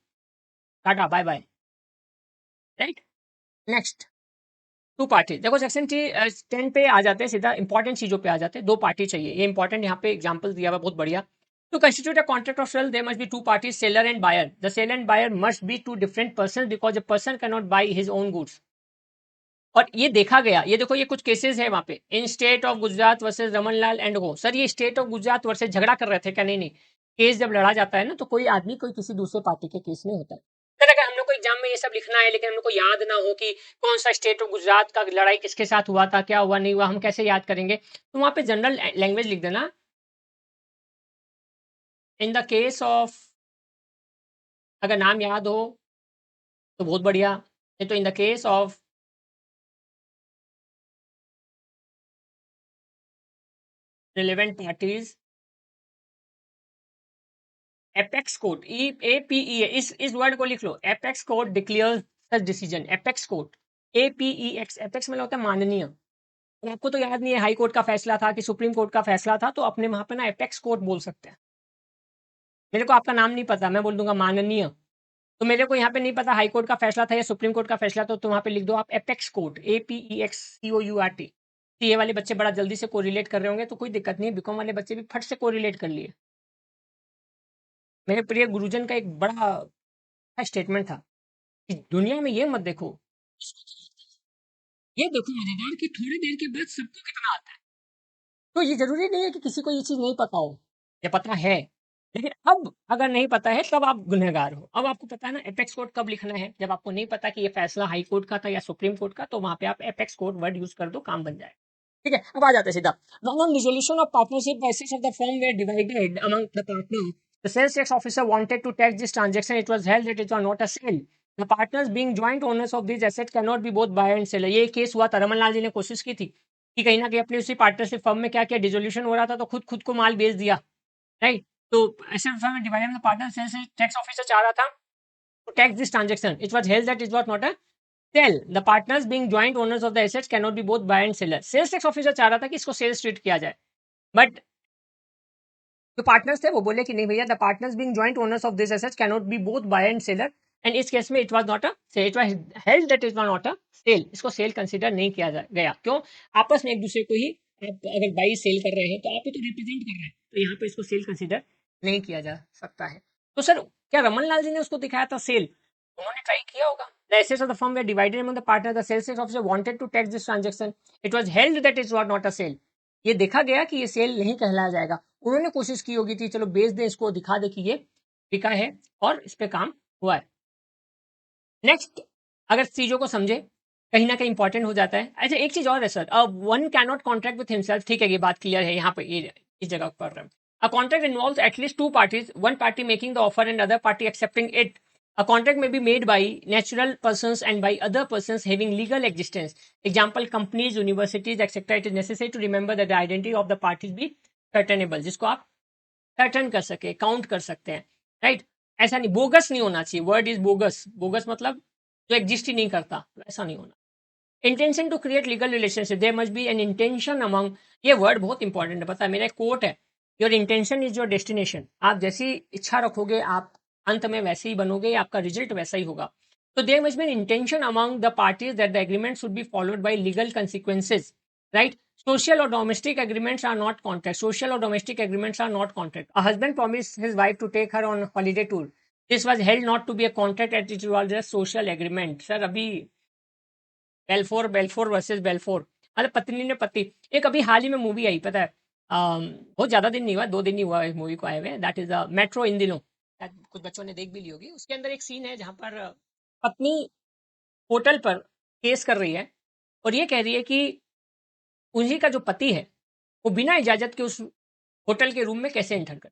tata bye bye, right. Next, two party. देखो सेक्शन 10 पे आ जाते हैं, सीधा इंपॉर्टेंट चीजों पे आ जाते हैं। दो पार्टी चाहिए, ये इंपॉर्टेंट, यहाँ पे एग्जांपल दिया हुआ बहुत बढ़िया। To constitute a contract of sale there must be two parties, seller and buyer. The seller and buyer must be two different person because a person can not buy his own goods. और ये देखा गया, ये देखो ये कुछ cases है वहां पे, इन state of Gujarat versus Raman Lal and go. Sir ये स्टेट ऑफ गुजरात वर्सेज झगड़ा कर रहे थे क्या? नहीं नहीं, केस जब लड़ा जाता है ना तो कोई आदमी कोई किसी दूसरे पार्टी के केस में होता है। सर अगर हम लोग को एग्जाम में ये सब लिखना है लेकिन हम लोग को याद ना हो कि कौन सा स्टेट ऑफ गुजरात का लड़ाई किसके साथ हुआ था, क्या हुआ नहीं हुआ, हम कैसे याद करेंगे? तो वहां पे जनरल लैंग्वेज लिख देना, इन द केस ऑफ, अगर नाम याद हो तो बहुत बढ़िया, नहीं तो in the case of relevant parties apex court, APE, इस वर्ड को लिख लो, apex court declares such decision. Apex court, APEX, apex मतलब होता है माननीय। और आपको तो याद नहीं है हाई कोर्ट का फैसला था कि सुप्रीम कोर्ट का फैसला था, तो अपने वहां पे ना एपेक्स कोर्ट बोल सकते हैं। मेरे को आपका नाम नहीं पता, मैं बोल दूंगा माननीय, तो मेरे को यहाँ पे नहीं पता हाई कोर्ट का फैसला था या सुप्रीम कोर्ट का फैसला, तो वहां पे लिख दो आप apex court, APEX COURT। CA वाले बच्चे बड़ा जल्दी से कोरिलेट कर रहे होंगे तो कोई दिक्कत नहीं है, बीकॉम वाले बच्चे भी फट से कोरिलेट कर लिए। मेरे प्रिय गुरुजन का एक बड़ा स्टेटमेंट था कि दुनिया में ये मत देखो, ये देखो मजेदार कि थोड़ी देर के बाद सबको कितना आता है। तो ये जरूरी नहीं है कि किसी को ये चीज नहीं पता हो, ये पता है, लेकिन अब अगर नहीं पता है तब आप गुनहगार हो। अब आपको पता है ना एपेक्स कोर्ट कब लिखना है, जब आपको नहीं पता कि ये फैसला हाई कोर्ट का था या सुप्रीम कोर्ट का, तो वहां पे आप एपेक्स कोर्ट वर्ड यूज कर दो, काम बन जाए। ठीक है, अब आ जाते हैं सीधा। When resolution of partnership assets of the firm were divided among the partners, the sales tax officer wanted to tax this transaction. It was held that it was not a sale. The partners being joint owners of these assets cannot be both buyer and seller. ये case हुआ था, रमन लाल जी ने कोशिश की थी कि कहीं ना कहीं अपनी उसी पार्टनरशिप फर्म में क्या किया, डिसोल्यूशन हो रहा था तो खुद खुद को माल बेच दिया, राइट। तो ऐसे फर्म में divided partner sales tax officer चाह रहा था to tax this transaction. It was held that it was not a sale. The partners being joint owners of the assets cannot be both buyer and seller. Sales tax officer चाह रहा था कि इसको sales treat किया जाए, but जो partners थे वो बोले कि नहीं भैया, the partners being joint owners of this assets can not be both buyer and seller, and इस केस में it was not a sale, it was held that it was not a sale. इसको sale consider नहीं किया गया, क्यों? आपस में एक दूसरे को ही, आप अगर बाई सेल कर रहे हैं तो आप ही तो रिप्रेजेंट कर रहे हैं, तो यहाँ पे इसको सेल कंसीडर नहीं किया जा सकता है। तो सर क्या रमन लाल जी ने उसको दिखाया था सेल? उन्होंने ट्राई किया होगा। The assets of the firm were divided among the partners. The sales tax officer wanted to tax this transaction. It was held that it was not a sale. ये देखा गया कि ये सेल नहीं कहलाया जाएगा। उन्होंने कोशिश की होगी थी चलो बेच दें इसको, दिखा दे कि ये बिका है और इस पे काम हुआ है। नेक्स्ट, अगर चीजों को समझे कहीं ना कहीं इंपॉर्टेंट हो जाता है। अच्छा एक चीज और है sir, one can not contract with himself, ठीक है ये बात क्लियर है यहाँ पे, ये इस जगह पर a contract involves at least to parties, one party making the offer and other party accepting it. A contract may be made by natural persons and by other persons having legal existence. Example, companies, universities, etc. It is necessary to remember that the identity of the parties be certainable, जिसको आप certain कर सके, count कर सकते हैं, right. ऐसा नहीं, bogus नहीं होना चाहिए, वर्ड इज बोगस, बोगस मतलब जो एग्जिस्ट ही नहीं करता, ऐसा नहीं होना। Intention to create legal relationship, there must be an intention among, ये वर्ड बहुत इंपॉर्टेंट है, पता है मेरा एक कोट है, your intention is your destination. आप जैसी इच्छा रखोगे आप अंत में वैसे ही बनोगे, आपका रिजल्ट वैसा ही होगा। तो there must be an intention among the parties that the agreement should be followed by legal consequences, right? Social or domestic agreements are not contract. Social or domestic agreements are not contract. A husband promised his wife to take her on holiday tour. This was held not to be a contract as it was a social agreement. Sir अभी Balfour, Balfour versus Balfour, मतलब पत्नी ने पति, एक अभी हाल ही में movie आई पता है, बहुत ज्यादा दिन नहीं हुआ, 2 दिन ही हुआ इस मूवी को आए हुए, दैट इज मेट्रो इन दिनों, शायद कुछ बच्चों ने देख भी ली होगी। उसके अंदर एक सीन है जहां पर पत्नी होटल पर केस कर रही है और ये कह रही है कि उन्हीं का जो पति है वो बिना इजाजत के उस होटल के रूम में कैसे एंटर कर,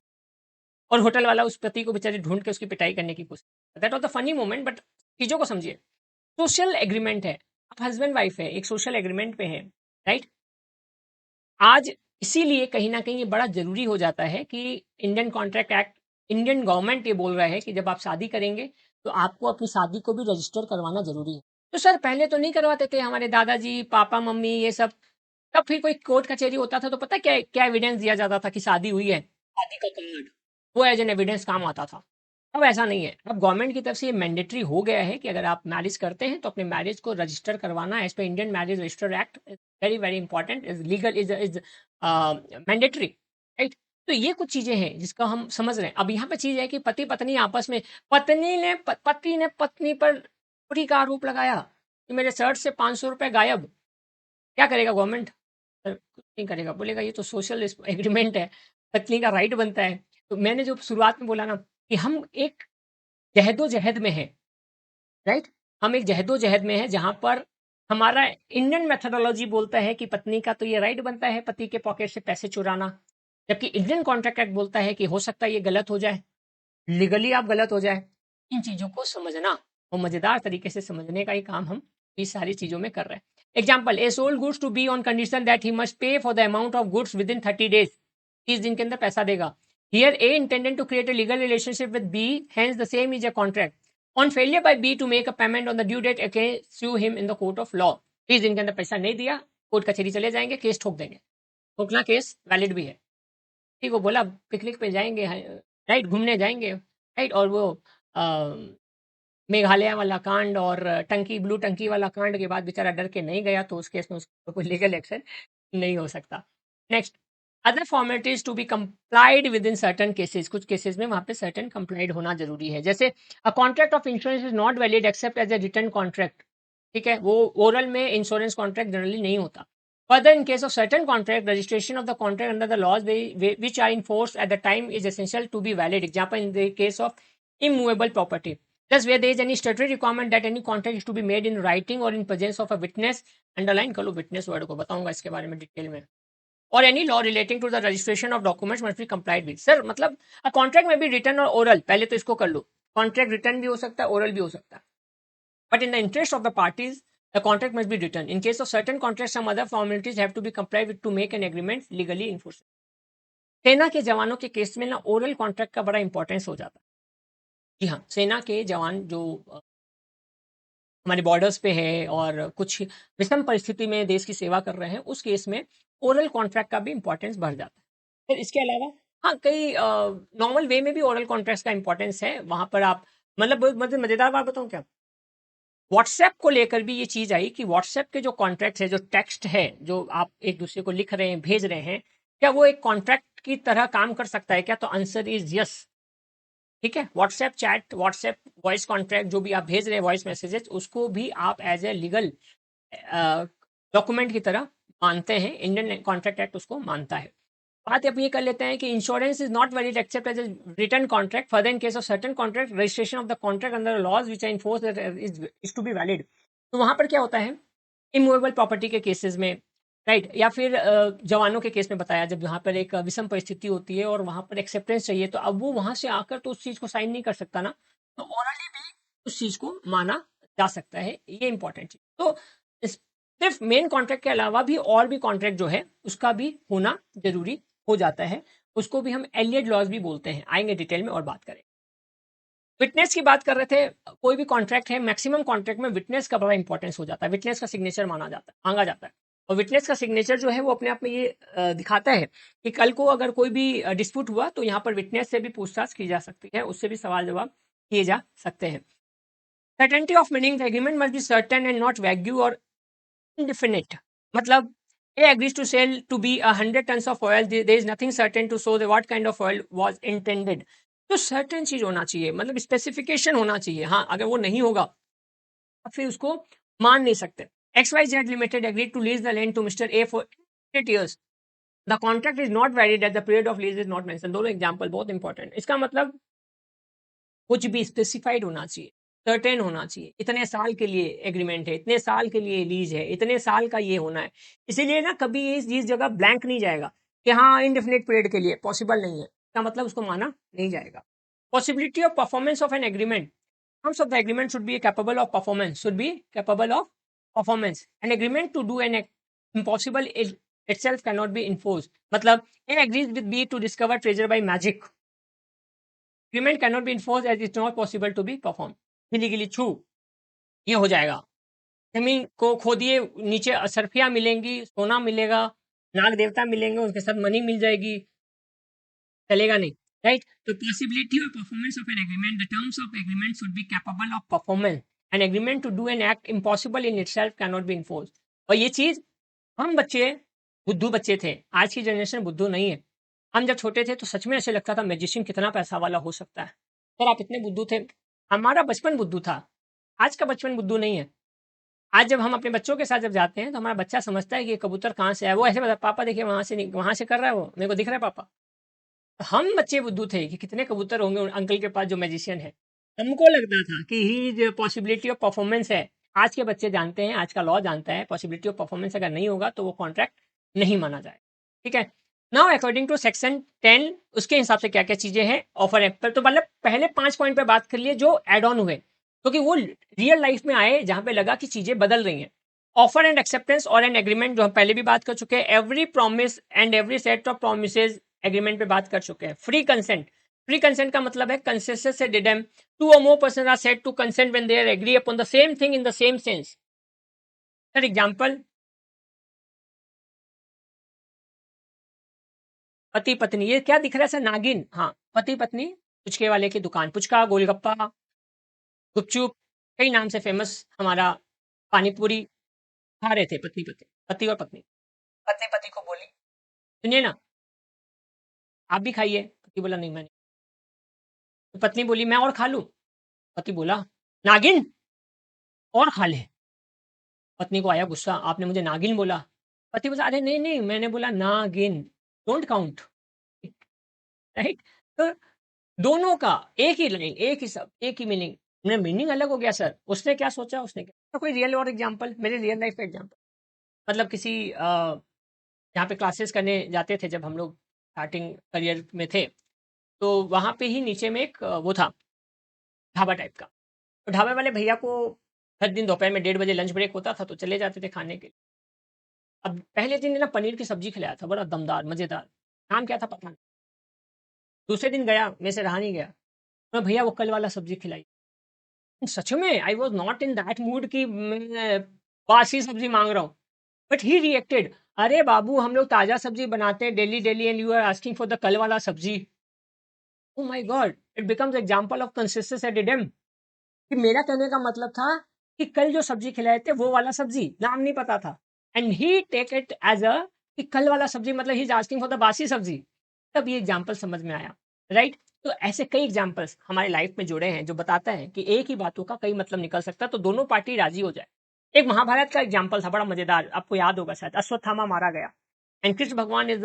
और होटल वाला उस पति को बेचारे ढूंढ के उसकी पिटाई करने की कोशिश। That was the funny moment, but चीज़ों को समझिए। सोशल एग्रीमेंट है, आप हस्बैंड वाइफ है, एक सोशल एग्रीमेंट पे है, राइट? आज इसीलिए कहीं न कहीं ये बड़ा ज़रूरी हो जाता है कि Indian contract act, Indian government ये बोल रहा है कि जब आप शादी करेंगे, तो आपको अपनी शादी को भी रजिस्टर करवाना ज़रूरी है। तो सर पहले तो नहीं करवाते थे हमारे दादाजी, पापा-मम्मी ये सब, तब फिर कोई कोर्ट कचहरी होता था तो पता है क्या क्या एविडेंस दिया जाता था कि शादी हुई है? शादी का कार्ड, वो एज़ एन एविडेंस काम आता था। अब ऐसा नहीं है, अब गवर्नमेंट की तरफ से ये मैंडेटरी हो गया है कि अगर आप मैरिज करते हैं तो अपने मैरिज को रजिस्टर करवाना as per Indian marriage register act, very, very important, is legal, is mandatory, right? तो ये कुछ चीज़ें हैं जिसका हम समझ रहे हैं। अब यहाँ पे चीज़ है कि पति-पत्नी आपस में, पति ने पत्नी पर चोरी का आरोप लगाया कि मेरे शर्ट से ₹500 गायब। क्या करेगा गवर्नमेंट? कुछ नहीं करेगा, बोलेगा ये तो सोशल एग्रीमेंट है, पत्नी का राइट बनता है। तो मैंने जो शुरुआत में बोला ना कि हम एक जहदोजहद में हैं, राइट? हम एक जहदोजहद में हैं जहाँ पर हमारा इंडियन मेथोडोलॉजी बोलता है कि पत्नी का तो ये राइट बनता है पति के पॉकेट से पैसे चुराना, जबकि इंडियन कॉन्ट्रैक्ट एक्ट बोलता है कि हो सकता है ये गलत हो जाए, लीगली आप गलत हो जाए। इन चीज़ों को समझना और मज़ेदार तरीके से समझने का ही काम हम इस सारी चीज़ों में कर रहे हैं। Example, a sold goods to be on condition that he must pay for the amount of goods within 30 days, 30 दिन के अंदर पैसा देगा। Here a intended to create a legal relationship with B, hence the same is a contract. On failure by B to make a payment on the due date, A can sue him in the court of law. 30 दिन के अंदर पैसा नहीं दिया, court कचहरी चले जाएंगे, case ठोक देंगे। ठोकना केस वैलिड भी है। किसी को बोला पिकनिक पे जाएंगे, राइट, घूमने जाएंगे, राइट, और वो अ, मेघालय वाला कांड और टंकी ब्लू टंकी वाला कांड के बाद बेचारा डर के नहीं गया, तो उस केस में उसको कोई लीगल एक्शन नहीं हो सकता। Next, other formalities to be complied with in certain cases, कुछ केसेस में वहाँ पे सर्टन कंप्लाइड होना जरूरी है, जैसे a contract of insurance is not valid except as a written contract. ठीक है, वो ओरल में इंश्योरेंस कॉन्ट्रैक्ट जनरली नहीं होता। Further, in case of certain contract, registration of the contract under the laws which are in force at the time is essential to be valid. Example, in the case of immovable property. Thus, where there is any statutory requirement that any contract is to be made in writing or in presence of a witness, underline कर लो witness word को, बताऊंगा इसके बारे में detail में। Or any law relating to the registration of documents must be complied with. Sir, मतलब a contract may be written or oral. पहले तो इसको कर लो। Contract written भी हो सकता है, oral भी हो सकता है। But in the interest of the parties, the contract must be written. In case of certain contracts, some other formalities have to be complied with to make an agreement legally enforceable. सेना के जवानों के case में ना oral contract का बड़ा importance हो जाता है। जी हाँ, सेना के जवान जो हमारे बॉर्डर्स पे है और कुछ विषम परिस्थिति में देश की सेवा कर रहे हैं, उस केस में ओरल कॉन्ट्रैक्ट का भी इंपॉर्टेंस बढ़ जाता है। फिर इसके अलावा हाँ, कई नॉर्मल वे में भी ओरल कॉन्ट्रैक्ट्स का इंपॉर्टेंस है। वहाँ पर आप मतलब मज़ेदार बात बताऊँ क्या? व्हाट्सएप को लेकर भी ये चीज़ आई कि व्हाट्सएप के जो कॉन्ट्रैक्ट है, जो टेक्स्ट है, जो आप एक दूसरे को लिख रहे हैं, भेज रहे हैं, क्या वो एक कॉन्ट्रैक्ट की तरह काम कर सकता है क्या? तो आंसर इज यस। ठीक है, WhatsApp chat, WhatsApp voice contract जो भी आप भेज रहे हैं, वॉइस मैसेजेस, उसको भी आप एज ए लीगल डॉक्यूमेंट की तरह मानते हैं। इंडियन कॉन्ट्रैक्ट एक्ट उसको मानता है। बात अब ये कर लेते हैं कि insurance is not valid except as a written contract. Further, in case of certain contract, registration of the contract under laws which are enforce is to be valid. तो वहाँ पर क्या होता है, इमूवेबल प्रॉपर्टी के केसेस में, right, या फिर जवानों के केस में बताया, जब यहाँ पर एक विषम परिस्थिति होती है और वहाँ पर एक्सेप्टेंस चाहिए, तो अब वो वहाँ से आकर तो उस चीज़ को साइन नहीं कर सकता ना, तो ओरली भी उस चीज़ को माना जा सकता है। ये इंपॉर्टेंट चीज़। तो सिर्फ मेन कॉन्ट्रैक्ट के अलावा भी और भी कॉन्ट्रैक्ट जो है उसका भी होना जरूरी हो जाता है। उसको भी हम एलियड लॉज भी बोलते हैं, आएंगे डिटेल में और बात करें। विटनेस की बात कर रहे थे, कोई भी कॉन्ट्रैक्ट है, मैक्सिमम कॉन्ट्रैक्ट में विटनेस का बड़ा इंपॉर्टेंस हो जाता है, विटनेस का सिग्नेचर मांगा जाता है। और विटनेस का सिग्नेचर जो है वो अपने आप में ये दिखाता है कि कल को अगर कोई भी डिस्प्यूट हुआ तो यहाँ पर विटनेस से भी पूछताछ की जा सकती है, उससे भी सवाल जवाब किए जा सकते हैं। Certainty of meaning, the agreement must be certain and not wagyu और indefinite. मतलब A agrees to sell to be 100 tons of oil. There is nothing certain to show what kind of oil was intended. तो certain चीज होना चाहिए, मतलब specification होना चाहिए। हाँ, अगर वो नहीं होगा तो फिर उसको मान नहीं सकते। XYZ Limited agreed to lease the land to Mr. A for 8 years. The contract is not valid as the period of lease is not mentioned. दोनों एग्जाम्पल बहुत इंपॉर्टेंट। इसका मतलब कुछ भी स्पेसिफाइड होना चाहिए, सर्टेन होना चाहिए। इतने साल के लिए एग्रीमेंट है, इतने साल के लिए लीज है, इतने साल का ये होना है। इसीलिए ना कभी इस जगह ब्लैंक नहीं जाएगा कि हाँ इनडेफिनिट पीरियड के लिए, पॉसिबल नहीं है। इसका मतलब उसको माना नहीं जाएगा। Possibility of performance of an agreement, terms of the agreement should be capable of performance, should be capable of performance. An agreement to do an impossible itself cannot be enforced. मतलब A agrees with B to discover treasure by magic. Agreement cannot be enforced as it's not possible to be performed. Illegally true. ये हो जाएगा। जमीन को खोदिए, नीचे असरफियाँ मिलेंगी, सोना मिलेगा, नाग देवता मिलेंगे, उनके साथ मनी मिल जाएगी, चलेगा नहीं, राइट? तो possibility of performance of an agreement, the terms of agreement should be capable of performance. An agreement to do an act impossible in itself can not be enforced. और ये चीज हम बच्चे बुद्धू बच्चे थे, आज की जनरेशन बुद्धू नहीं है। हम जब छोटे थे तो सच में ऐसे लगता था मैजिशियन कितना पैसा वाला हो सकता है, सर आप इतने बुद्धू थे। हमारा बचपन बुद्धू था, आज का बचपन बुद्धू नहीं है। आज जब हम अपने बच्चों के साथ जब जाते हैं तो हमारा बच्चा समझता है कि ये कबूतर कहाँ से आया, वो ऐसे बता, पापा देखिए वहां से कर रहा है, वो मेरे को दिख रहा है पापा। हम बच्चे बुद्धू थे कि कितने कबूतर होंगे उन अंकल के पास जो मैजिशियन है। हमको लगता था कि ही जो पॉसिबिलिटी ऑफ परफॉर्मेंस है। आज के बच्चे जानते हैं, आज का लॉ जानता है पॉसिबिलिटी ऑफ परफॉर्मेंस अगर नहीं होगा तो वो कॉन्ट्रैक्ट नहीं माना जाए। ठीक है, नाउ अकॉर्डिंग टू सेक्शन 10 उसके हिसाब से क्या क्या चीजें हैं ऑफर एप्पल। तो मतलब पहले 5 पॉइंट पे बात कर लिए जो एड ऑन हुए, क्योंकि वो रियल लाइफ में आए जहां पे लगा कि चीजें बदल रही हैं। ऑफर एंड एक्सेप्टेंस और एन एग्रीमेंट जो हम पहले भी बात कर चुके हैं। Every promise and every set of promises agreement पे बात कर चुके हैं। फ्री कंसेंट, फ्री कंसेंट का मतलब है consensus ad idem, two or more person are said to consent when they are agree upon the same thing in the same sense. For example, पति पत्नी, ये क्या दिख रहा है सर, नागिन? हाँ, पति पत्नी, पुचके वाले की दुकान, पुचका, गोलगप्पा, गुपचुप, कई नाम से फेमस हमारा पानी पूरी खा रहे थे पति पति, पति और पत्नी। पत्नी पति को बोली, सुनिए ना, आप भी खाइए। पति बोला नहीं मैं नहीं। तो पत्नी बोली मैं और खा लूं। पति बोला नागिन और खा ले। पत्नी को आया गुस्सा, आपने मुझे नागिन बोला। पति बोला अरे नहीं नहीं मैंने बोला नागिन, डोंट काउंट, राइट? तो दोनों का एक ही लाइन, एक ही सब, एक ही मीनिंग, मीनिंग अलग हो गया सर। उसने क्या सोचा, उसने क्या तो कोई रियल और एग्जांपल, मेरे रियल लाइफ का एग्जांपल, मतलब किसी जहाँ पे क्लासेस करने जाते थे जब हम लोग स्टार्टिंग करियर में थे, तो वहाँ पे ही नीचे में एक वो था ढाबा टाइप का। तो ढाबे वाले भैया को हर दिन दोपहर में 1:30 बजे लंच ब्रेक होता था तो चले जाते थे खाने के लिए। अब पहले दिन ना पनीर की सब्जी खिलाया था, बड़ा दमदार मज़ेदार, नाम क्या था पता नहीं। दूसरे दिन गया, मेरे से रहा नहीं गया, तो भैया वो कल वाला सब्जी खिलाई। सच में I was not in that mood कि मैं बासी सब्जी मांग रहा हूँ, बट ही रिएक्टेड, अरे बाबू हम लोग ताज़ा सब्जी बनाते हैं daily daily and you are asking for the कल वाला सब्जी। Oh my God, it becomes example of consensus ad idem. कि मेरा कहने का मतलब था कि कल जो सब्जी खिलाए थे वो वाला सब्जी, नाम नहीं पता था, and he take it as a कि कल वाला सब्जी मतलब he is asking for the बासी सब्जी। तब ये एग्जांपल समझ में आया, राइट? तो ऐसे कई एग्जांपल्स हमारे लाइफ में जुड़े हैं जो बताता है कि एक ही बातों का कई मतलब निकल सकता है तो दोनों पार्टी राजी हो जाए। एक महाभारत का एग्जाम्पल था बड़ा मजेदार, आपको याद होगा शायद, अश्वत्थामा मारा गया एंड कृष्ण भगवान is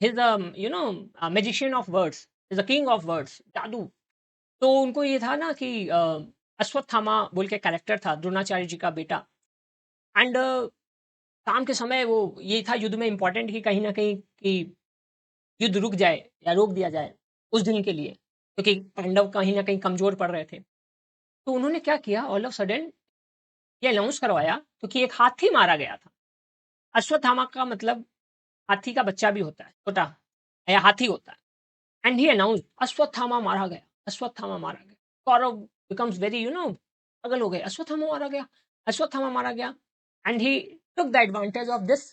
the you know magician of words, is the king of words, जादू। तो उनको ये था ना कि अश्वत्थामा बोल के कैरेक्टर था द्रोणाचार्य जी का बेटा, एंड शाम के समय वो ये था युद्ध में इंपॉर्टेंट कि कहीं ना कहीं कि युद्ध रुक जाए या रोक दिया जाए उस दिन के लिए, क्योंकि पांडव कहीं ना कहीं कमजोर पड़ रहे थे। तो उन्होंने क्या किया, ऑल ऑफ सडन ये अनाउंस करवाया क्योंकि एक हाथी मारा गया था। अश्वत्थामा का मतलब हाथी का बच्चा भी होता है, छोटा या हाथी होता है। एंड ही अनाउंस अश्वत्थामा मारा गया, अश्वत्थामा मारा गया। कौरव बिकम्स वेरी पागल हो गए, अश्वत्थामा मारा गया, अश्वत्थामा मारा गया। And he took the advantage of this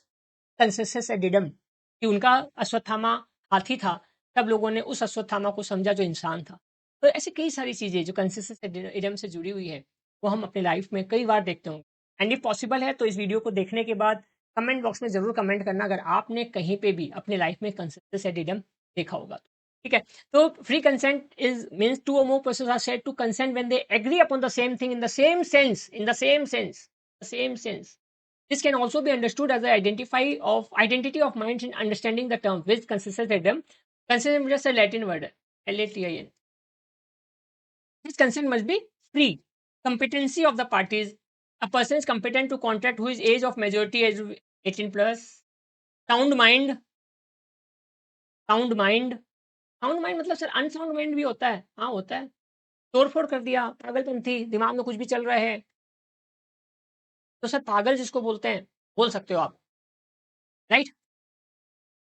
consensus ad idem कि उनका अश्वत्थामा हाथी था, तब लोगों ने उस अश्वत्थामा को समझा जो इंसान था। तो ऐसी कई सारी चीजें जो कंसिस्टेंस एडिडम से जुड़ी हुई है वो हम अपने लाइफ में कई बार देखते होंगे। एंड ये पॉसिबल है तो इस वीडियो को देखने के बाद कमेंट बॉक्स में जरूर कमेंट करना अगर आपने कहीं पे भी अपने लाइफ में कंसिस्टेंस एडिडम देखा होगा तो। ठीक है, तो free consent is means two or more persons are said to consent when they agree upon the same thing in the same sense, in the same sense, the same sense. This can also be understood as the identity of minds in understanding the term, which consists of them. Consent is just a Latin word, Latin. This consent must be free. Competency of the parties. A person is competent to contract who is age of majority age 18 plus. Sound mind. Sound mind मतलब sir unsound mind भी होता है, हाँ होता है। तोड़-फोड़ कर दिया, पागलपंथी, दिमाग में कुछ भी चल रहा है, तो सर पागल जिसको बोलते हैं, बोल सकते हो आप, right?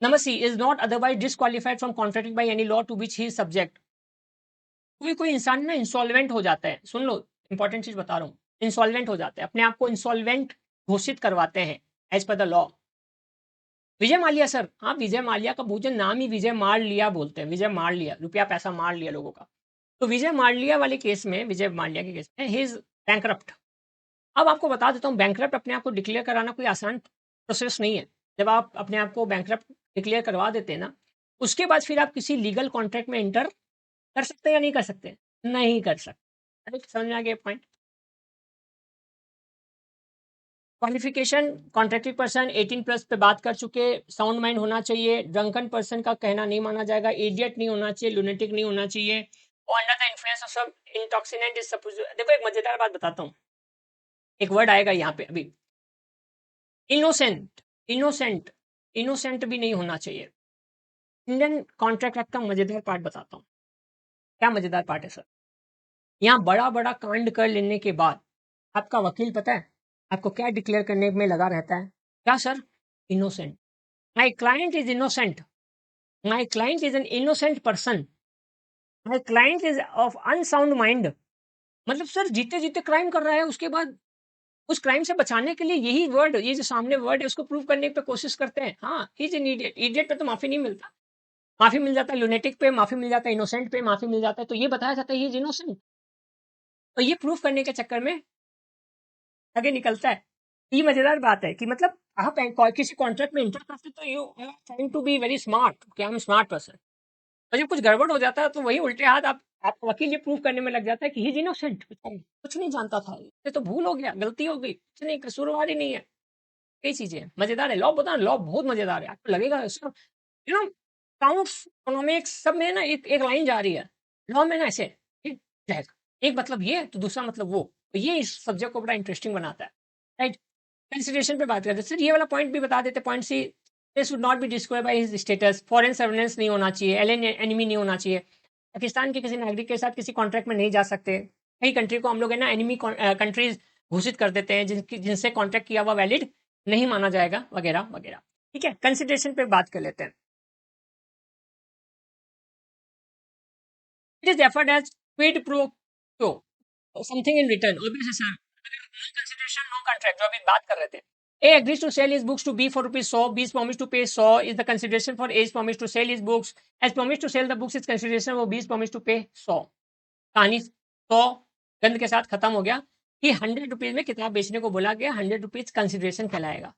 Number C is not otherwise disqualified from contracting by any law to which he is subject. कोई इंसान ना इंसॉल्वेंट हो जाता है, सुन लो इंपॉर्टेंट चीज़ बता रहा हूँ, इंसॉल्वेंट हो जाता है, अपने आप को इंसॉल्वेंट घोषित करवाते हैं as per the law. Vijay Mallya sir, हाँ, विजय माल्या का भोजन नाम ही विजय मार लिया बोलते हैं, विजय मार लिया, रुपया पैसा मार लिया लोगों का। तो विजय माल्या वाले केस में, विजय माल्या के केस में ही इज़ बैंकरप्ट। अब आपको बता देता हूँ बैंकरप्ट अपने आप को डिक्लेयर कराना कोई आसान प्रोसेस नहीं है। जब आप अपने आप को बैंकरप्ट डिक्लेयर करवा देते हैं ना, उसके बाद फिर आप किसी लीगल कॉन्ट्रैक्ट में एंटर कर सकते हैं या नहीं कर सकते? नहीं कर सकते। राइट? समझ में आ गया point? Qualification contracted person 18 plus पे बात कर चुके, साउंड माइंड होना चाहिए, ड्रंकन पर्सन का कहना नहीं माना जाएगा, इडियट नहीं होना चाहिए, लुनेटिक नहीं होना चाहिए, और under the influence of some intoxicant is suppose. देखो एक मजेदार बात बताता हूँ, एक वर्ड आएगा यहाँ पे अभी, इनोसेंट। इनोसेंट, इनोसेंट भी नहीं होना चाहिए। इंडियन कॉन्ट्रैक्ट एक्ट का मजेदार पार्ट बताता हूँ। क्या मजेदार पार्ट है सर? यहाँ बड़ा बड़ा कांड कर लेने के बाद आपका वकील पता है आपको क्या डिक्लेयर करने में लगा रहता है? क्या sir? Innocent. My client is innocent, my client is an innocent person, my client is of unsound mind. मतलब सर जीते जीते क्राइम कर रहा है, उसके बाद उस क्राइम से बचाने के लिए यही वर्ड, ये जो सामने वर्ड है उसको प्रूव करने पे कोशिश करते हैं। हाँ, he is an idiot. Idiot पे तो माफी नहीं मिलता, माफी मिल जाता है लुनेटिक पे, माफी मिल जाता है इनोसेंट पे, माफी मिल जाता है, तो ये बताया जाता है ही इज इनोसेंट। तो ये प्रूफ करने के चक्कर में आगे निकलता है। ये मजेदार बात है कि मतलब आप किसी कॉन्ट्रैक्ट में एंटर करते तो you are trying to be very smart कि आई एम स्मार्ट पर्सन, और जब कुछ गड़बड़ हो जाता है तो वही उल्टे हाथ आपका वकील ये प्रूव करने में लग जाता है कि ही इज इनोसेंट, कुछ नहीं जानता था, ये तो भूल हो गया, गलती हो गई, कुछ नहीं, कसूरवार ही नहीं है। कई चीजें मजेदार है, लॉ बता, लॉ बहुत मजेदार है, आपको लगेगा sir you know counts economics सब में ना एक एक लाइन जा रही है, लॉ में ना ऐसे ठीक जाएगा, एक मतलब ये तो दूसरा मतलब वो, तो ये इस सब्जेक्ट को बड़ा इंटरेस्टिंग बनाता है, राइट? कंसिडरेशन पे बात करते हैं सर, ये वाला पॉइंट भी बता देते, point C, this would not be describe by his status, foreign surveillance नहीं होना चाहिए, एलियन एनिमी नहीं होना चाहिए, पाकिस्तान के किसी नागरिक के साथ किसी कॉन्ट्रैक्ट में नहीं जा सकते, कई कंट्री को हम लोग है ना एनिमी कंट्रीज घोषित कर देते हैं जिनसे कॉन्ट्रैक्ट किया हुआ वैलिड नहीं माना जाएगा, वगैरह वगैरह। ठीक है, कंसिडरेशन पे बात कर लेते हैं। It is offered as quid pro quo, something in return, obviously sir, no consideration no contract, जो अभी बात कर रहे थे। A agrees to sell his books to B for rupees 100. B is promised to pay 100 is the consideration for A is promised to sell his books. As promised to sell the books is consideration for B is promised to pay 100. कहानी 100 गंध के साथ खत्म हो गया कि 100 rupees में किताब बेचने को बोला गया, 100 रुपीज कंसिडरेशन कहलाएगा।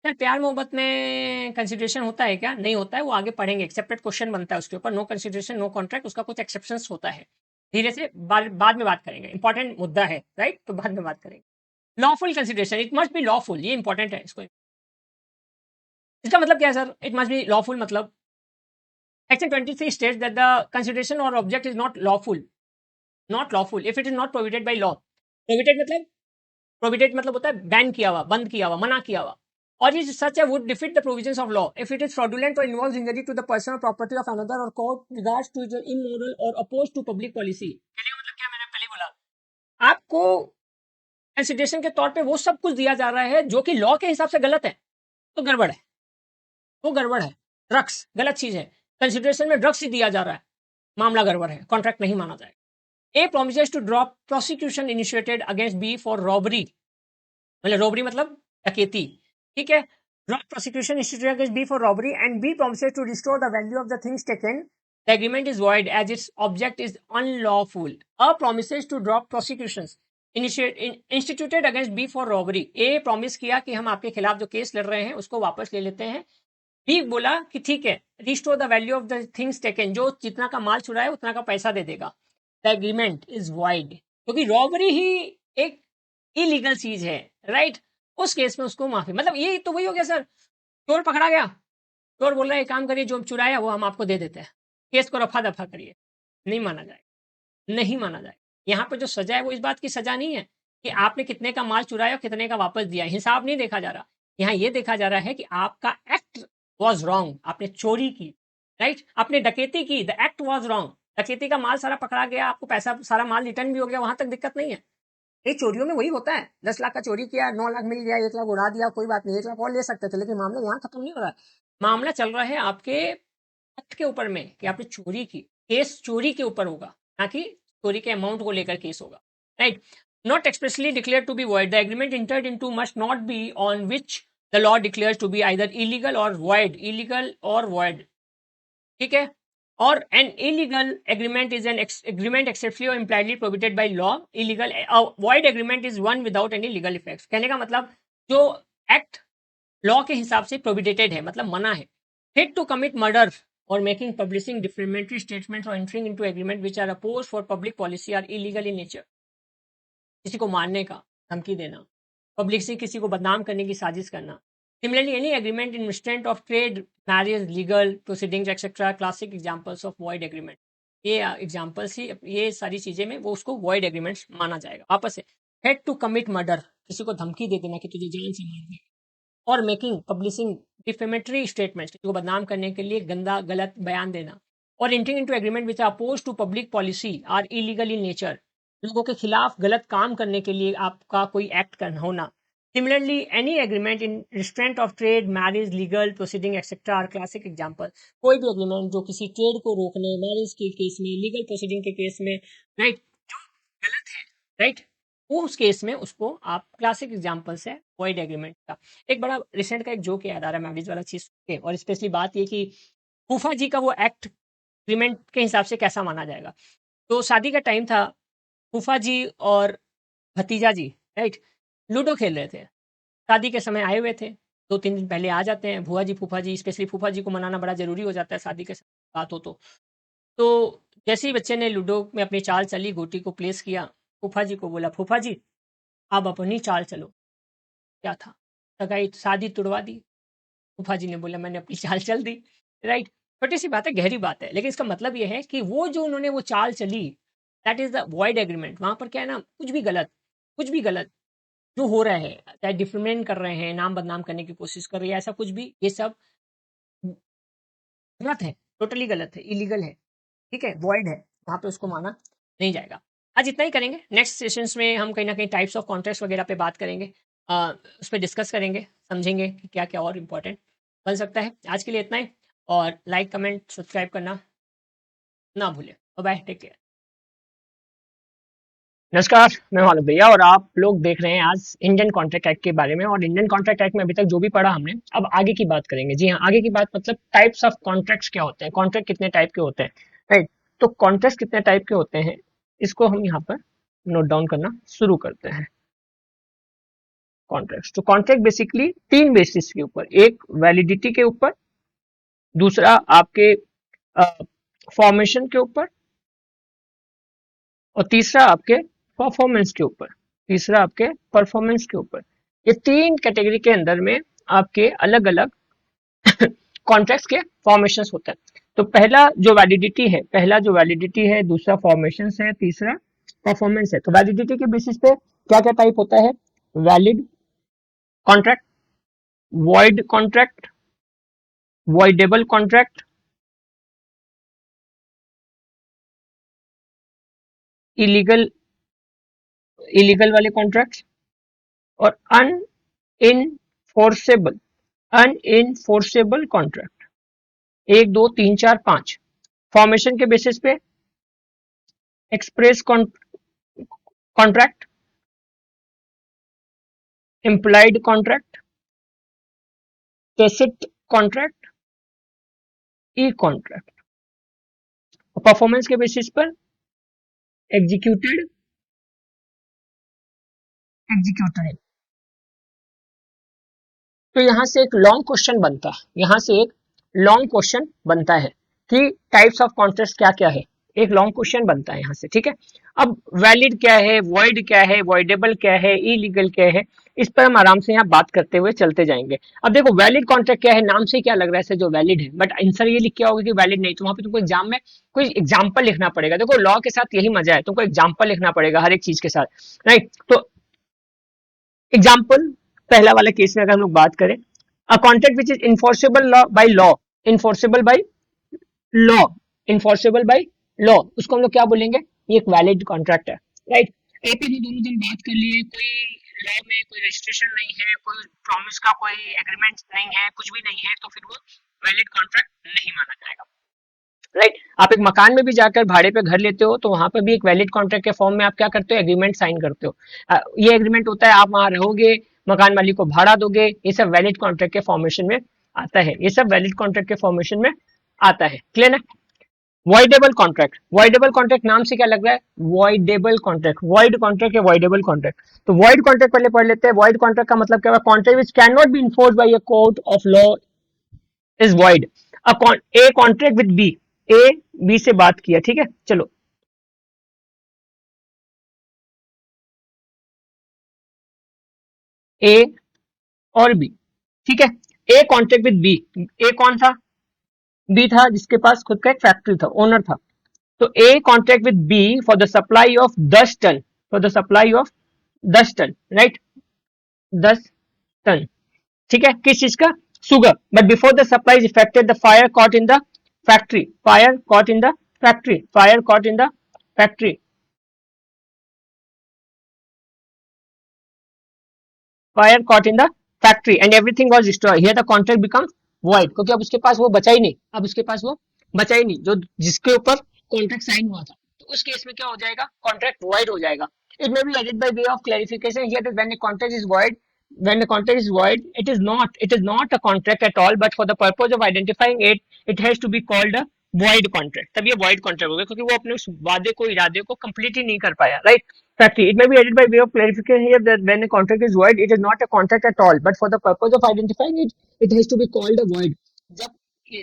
सर प्यार मोहब्बत में कंसिडरेशन होता है क्या? नहीं होता है, वो आगे पढ़ेंगे, एक्सेप्टेड क्वेश्चन बनता है उसके ऊपर, नो कंसिडरेशन नो कॉन्ट्रैक्ट, उसका कुछ एक्सेप्शन होता है, धीरे से बाद में बात करेंगे, इंपॉर्टेंट मुद्दा है, राइट? तो बाद में बात करेंगे। Lawful consideration, it must B lawful, ये इंपॉर्टेंट है, इसको, इसका मतलब क्या है sir? It must B lawful मतलब section 23 states that the consideration or object is not lawful, not lawful if it is not prohibited by law. prohibited मतलब होता है बैन किया हुआ, बंद किया हुआ, मना किया हुआ, or is such a would defeat the provisions of law if it is fraudulent or involves injury to the personal property of another or court regards to is immoral or oppose to public policy. मतलब क्या, मैंने पहले बोला आपको consideration के तौर पे वो सब कुछ दिया जा रहा है जो कि लॉ के हिसाब से गलत है, तो गड़बड़ है, वो गड़बड़ है। ड्रग्स गलत चीज है, कंसिडरेशन में ड्रग्स ही दिया जा रहा है, मामला गड़बड़ है, कॉन्ट्रैक्ट नहीं माना जाएगा। A promises to drop prosecution initiated against B for robbery, मतलब रॉबरी मतलब डकैती, ठीक है, drop prosecution initiated against B for robbery and B promises to restore the value of the things taken, the agreement is void as its object is unlawful. A promises to drop prosecutions instituted against B for robbery, a promise किया कि हम आपके खिलाफ जो case लड़ रहे हैं उसको वापस ले लेते हैं, बी बोला कि ठीक है restore the value of the things taken, जो जितना का माल चुराया उतना का पैसा दे देगा, द एग्रीमेंट इज वाइड, क्योंकि रॉबरी ही एक इलीगल चीज है, राइट? उस केस में उसको माफी, मतलब ये तो वही हो गया सर, चोर पकड़ा गया, चोर बोल रहा है काम करिए, जो चुराया वो हम आपको दे देते हैं, केस को रफा दफा करिए, नहीं माना जाएगा, नहीं माना जाएगा। यहाँ पे जो सजा है वो इस बात की सजा नहीं है कि आपने कितने का माल चुराया कितने का वापस दिया, हिसाब नहीं देखा जा रहा, यहाँ ये देखा जा रहा है कि आपका एक्ट वॉज रॉन्ग, आपने चोरी की, राइट। आपने डकैती की, द एक्ट वाज रॉन्ग, डकैती का माल सारा पकड़ा गया, आपको पैसा सारा माल रिटर्न भी हो गया, वहां तक दिक्कत नहीं है। ये चोरियों में वही होता है, 10 लाख का चोरी किया, 9 लाख मिल गया, 1 लाख उड़ा दिया, कोई बात नहीं, 1 लाख और ले सकते थे, लेकिन मामला यहाँ खत्म नहीं हो रहा है। मामला चल रहा है आपके एक्ट के ऊपर में कि आपने चोरी की, केस चोरी के ऊपर होगा, ना कि चोरी के अमाउंट को लेकर केस होगा, right. Not expressly declare to be void, the agreement entered into must not be on which the law declares to be either illegal or void, illegal or void, ठीक है। और an illegal agreement is an agreement expressly or impliedly prohibited by law, illegal void agreement is one without any legal effects. कहने का मतलब जो act law के हिसाब से प्रोहिबिटेड है, मतलब मना है, हिट टू कमिट मर्डर और मेकिंग पब्लिशिंग डिफेमेटरी स्टेटमेंट्स और entering into agreement which are opposed for public policy or illegal in nature. किसी को मारने का, धमकी देना, पब्लिक से किसी को बदनाम करने की साजिश करना। Similarly any agreement in restraint of trade, marriage, legal proceedings etcetera, classic examples of void agreement. ये एग्जांपल्स ही, ये सारी चीजें में वो उसको वॉइड एग्रीमेंट्स माना जाएगा। वापस से, हेड टू कमिट मर्डर, किसी को धमकी दे देना कि तुझे जान से मार देंगे, और मेकिंग पब्लिशिंग डिफेमेटरी स्टेटमेंट्स, किसी को बदनाम करने के लिए गंदा गलत बयान देना, और entering into agreement which are oppose to public policy or illegal in nature, लोगों के खिलाफ गलत काम करने के लिए आपका कोई एक्ट करना होना। Similarly any agreement in restraint of trade, marriage, legal proceeding etcetera are classic example. कोई भी एग्रीमेंट जो किसी ट्रेड को रोकने, मैरिज के केस में, लीगल प्रोसीडिंग के केस में, राइट, जो गलत है, राइट, वो उस केस में उसको आप क्लासिक एग्जांपल्स है वॉइड एग्रीमेंट का। एक बड़ा रिसेंट का एक जोक याद आ रहा है मैरिज वाला चीज के, और स्पेशली बात ये कि फूफा जी का वो एक्ट एग्रीमेंट के हिसाब से कैसा माना जाएगा। तो शादी का टाइम था, फूफा जी और भतीजा जी, राइट, लूडो खेल रहे थे, शादी के समय आए हुए थे, 2-3 दिन पहले आ जाते हैं बुआ जी फूफा जी, स्पेशली फूफा जी को मनाना बड़ा जरूरी हो जाता है शादी के समय बात हो तो जैसे ही बच्चे ने लूडो में अपनी चाल चली, गोटी को प्लेस किया, फूफा जी को बोला, फूफा जी आप अपनी चाल चलो। क्या था, सगाई शादी तुड़वा दी। फूफा जी ने बोला मैंने अपनी चाल चल दी, राइट। छोटी सी बात है, गहरी बात है, लेकिन इसका मतलब ये है कि वो जो उन्होंने वो चाल चली, that is the void agreement. वहां पर क्या है ना, कुछ भी गलत, कुछ भी गलत जो हो रहा है, चाहे डिफेमेंट कर रहे हैं, नाम बदनाम करने की कोशिश कर रही है, ऐसा कुछ भी, ये सब गलत है, टोटली गलत है, इलीगल है, ठीक है, वॉइड है, वहां पे उसको माना नहीं जाएगा। आज इतना ही करेंगे, नेक्स्ट सेशंस में हम कहीं ना कहीं टाइप्स ऑफ कॉन्ट्रैक्ट्स वगैरह पे बात करेंगे, उस पर डिस्कस करेंगे, समझेंगे कि क्या क्या और इम्पोर्टेंट बन सकता है। आज के लिए इतना ही, और लाइक कमेंट सब्सक्राइब करना ना भूलें। Bye, take care. नमस्कार, मैं हूं आलोक भैया और आप लोग देख रहे हैं आज इंडियन कॉन्ट्रैक्ट एक्ट के बारे में। और इंडियन कॉन्ट्रैक्ट एक्ट में अभी तक जो भी पढ़ा हमने, अब आगे की बात करेंगे। जी हाँ, आगे की बात मतलब टाइप्स ऑफ कॉन्ट्रैक्ट्स क्या होते हैं, कॉन्ट्रैक्ट कितने टाइप के होते हैं, राइट। तो कॉन्ट्रैक्ट कितने टाइप के होते हैं, इसको हम यहाँ पर नोट डाउन करना शुरू करते हैं। कॉन्ट्रैक्ट, तो कॉन्ट्रैक्ट बेसिकली 3 बेसिस के ऊपर, एक वैलिडिटी के ऊपर, दूसरा आपके फॉर्मेशन के ऊपर, और तीसरा आपके परफॉर्मेंस के ऊपर, तीसरा आपके परफॉर्मेंस के ऊपर। ये 3 कैटेगरी के अंदर में आपके अलग अलग कॉन्ट्रैक्ट्स के फॉर्मेशंस होते हैं। तो पहला जो वैलिडिटी है, दूसरा फॉर्मेशन है, तीसरा परफॉर्मेंस है। तो वैलिडिटी के बेसिस पे क्या क्या टाइप होता है, valid contract, void contract, voidable contract, illegal illegal वाले कॉन्ट्रैक्ट, और अनइनफोर्सेबल अनइनफोर्सेबल कॉन्ट्रैक्ट। 1 2 3 4 5। फॉर्मेशन के बेसिस पे express contract, implied contract, tacit contract, e contract. Performance के बेसिस पर एग्जीक्यूटेड एग्जीक्यूटेड। तो यहां से एक लॉन्ग क्वेश्चन बनता है, यहां से एक लॉन्ग क्वेश्चन बनता है कि टाइप्स ऑफ कॉन्ट्रैक्ट क्या क्या है। एक लॉन्ग क्वेश्चन बनता है यहाँ से, ठीक है। अब वैलिड क्या है, वॉइड क्या है, वॉइडेबल क्या है, इलीगल क्या है, इस पर हम आराम से यहाँ बात करते हुए चलते जाएंगे। अब देखो वैलिड कॉन्ट्रैक्ट क्या है, नाम से क्या लग रहा है जो वैलिड है, बट आंसर ये लिख के आओगे कि वैलिड नहीं, तो वहां पे तुमको एग्जाम में कोई एग्जाम्पल लिखना पड़ेगा। देखो लॉ के साथ यही मजा है, तुमको एग्जाम्पल लिखना पड़ेगा हर एक चीज के साथ, राइट। तो एग्जाम्पल, पहला वाला केस में अगर हम लोग बात करें, a contract which is enforceable by law, enforceable by law, enforceable by law, उसको हम लोग क्या बोलेंगे, ये एक वैलिड कॉन्ट्रैक्ट है, राइट। एपी ने दोनों जन बात कर लिए, कोई लॉ में कोई रजिस्ट्रेशन नहीं है, कोई प्रॉमिस का कोई एग्रीमेंट नहीं है, कुछ भी नहीं है, तो फिर वो वैलिड कॉन्ट्रैक्ट नहीं माना जाएगा, राइट। आप एक मकान में भी जाकर भाड़े पे घर लेते हो तो वहां पर भी एक वैलिड कॉन्ट्रैक्ट के फॉर्म में आप क्या करते हो, एग्रीमेंट साइन करते हो। ये एग्रीमेंट होता है, आप वहां रहोगे, मकान मालिक को भाड़ा दोगे, ये सब वैलिड कॉन्ट्रैक्ट के फॉर्मेशन में आता है, ये सब वैलिड कॉन्ट्रैक्ट के फॉर्मेशन में आता है, क्लियर है। वॉइडेबल कॉन्ट्रैक्ट, वॉइडेबल कॉन्ट्रैक्ट नाम से क्या लग रहा है, वॉइडेबल कॉन्ट्रैक्ट, वॉइड कॉन्ट्रैक्ट या वॉइडेबल कॉन्ट्रैक्ट। तो वॉइड कॉन्ट्रैक्ट पहले पढ़ लेते हैं। वॉइड कॉन्ट्रैक्ट का मतलब क्या है, contract which can not be enforced by a court of law is void. A contract with B, A B से बात किया, ठीक है, चलो ए और बी, ठीक है। ए कॉन्ट्रैक्ट विद बी, ए कौन था, बी था जिसके पास खुद का एक फैक्ट्री था, ओनर था। तो A contract with B for the supply of 10 ton, for the supply of 10 ton, right, 10 ton, ठीक है, किस चीज का, sugar. But before the supply is effected the fire caught in the factory, fire caught in the factory, fire caught in the factory, fire caught in the factory and everything was destroyed, here the contract becomes void, क्योंकि अब उसके पास वो बचा ही नहीं, अब उसके पास वो बचा ही नहीं जो जिसके ऊपर कॉन्ट्रैक्ट साइन हुआ था। तो उस केस में क्या हो जाएगा, कॉन्ट्रैक्ट वॉइड हो जाएगा। It may be added by way of clarification here that when a contract is void, when the contract is void, it is not a contract at all, but for the purpose of identifying it has to be called a void contract, तब ये void contract हो गया, क्योंकि वो अपने उस वादे को, इरादे को कंप्लीट ही नहीं कर पाया, right. Factory. It may be added by way of clarification here that when a contract is void, it is not a contract at all, but for the purpose of identifying it, it has to be called a void. जब ये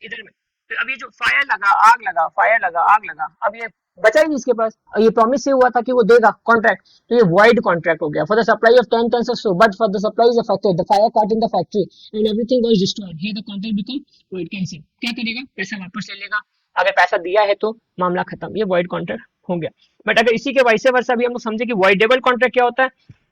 इधर में, तो अब ये जो fire लगा, आग लगा, फायर लगा, आग लगा, अब ये बचा ही नहीं इसके पास, और ये प्रॉमिस से हुआ था कि वो देगा कॉन्ट्रैक्ट, तो ये void कॉन्ट्रैक्ट हो गया। For the supply of 10 tons of so, but for the supply is affected, the fire caught in the factory and everything was destroyed. Here the contract become void, cancel। क्या करेगा, पैसा वापस ले लेगा, अगर पैसा दिया है तो मामला खत्म, ये void कॉन्ट्रैक्ट हो गया। बट अगर इसी के वाइस वर्सा भी हम लोग समझे कि voidable कॉन्ट्रैक्ट क्या होता है,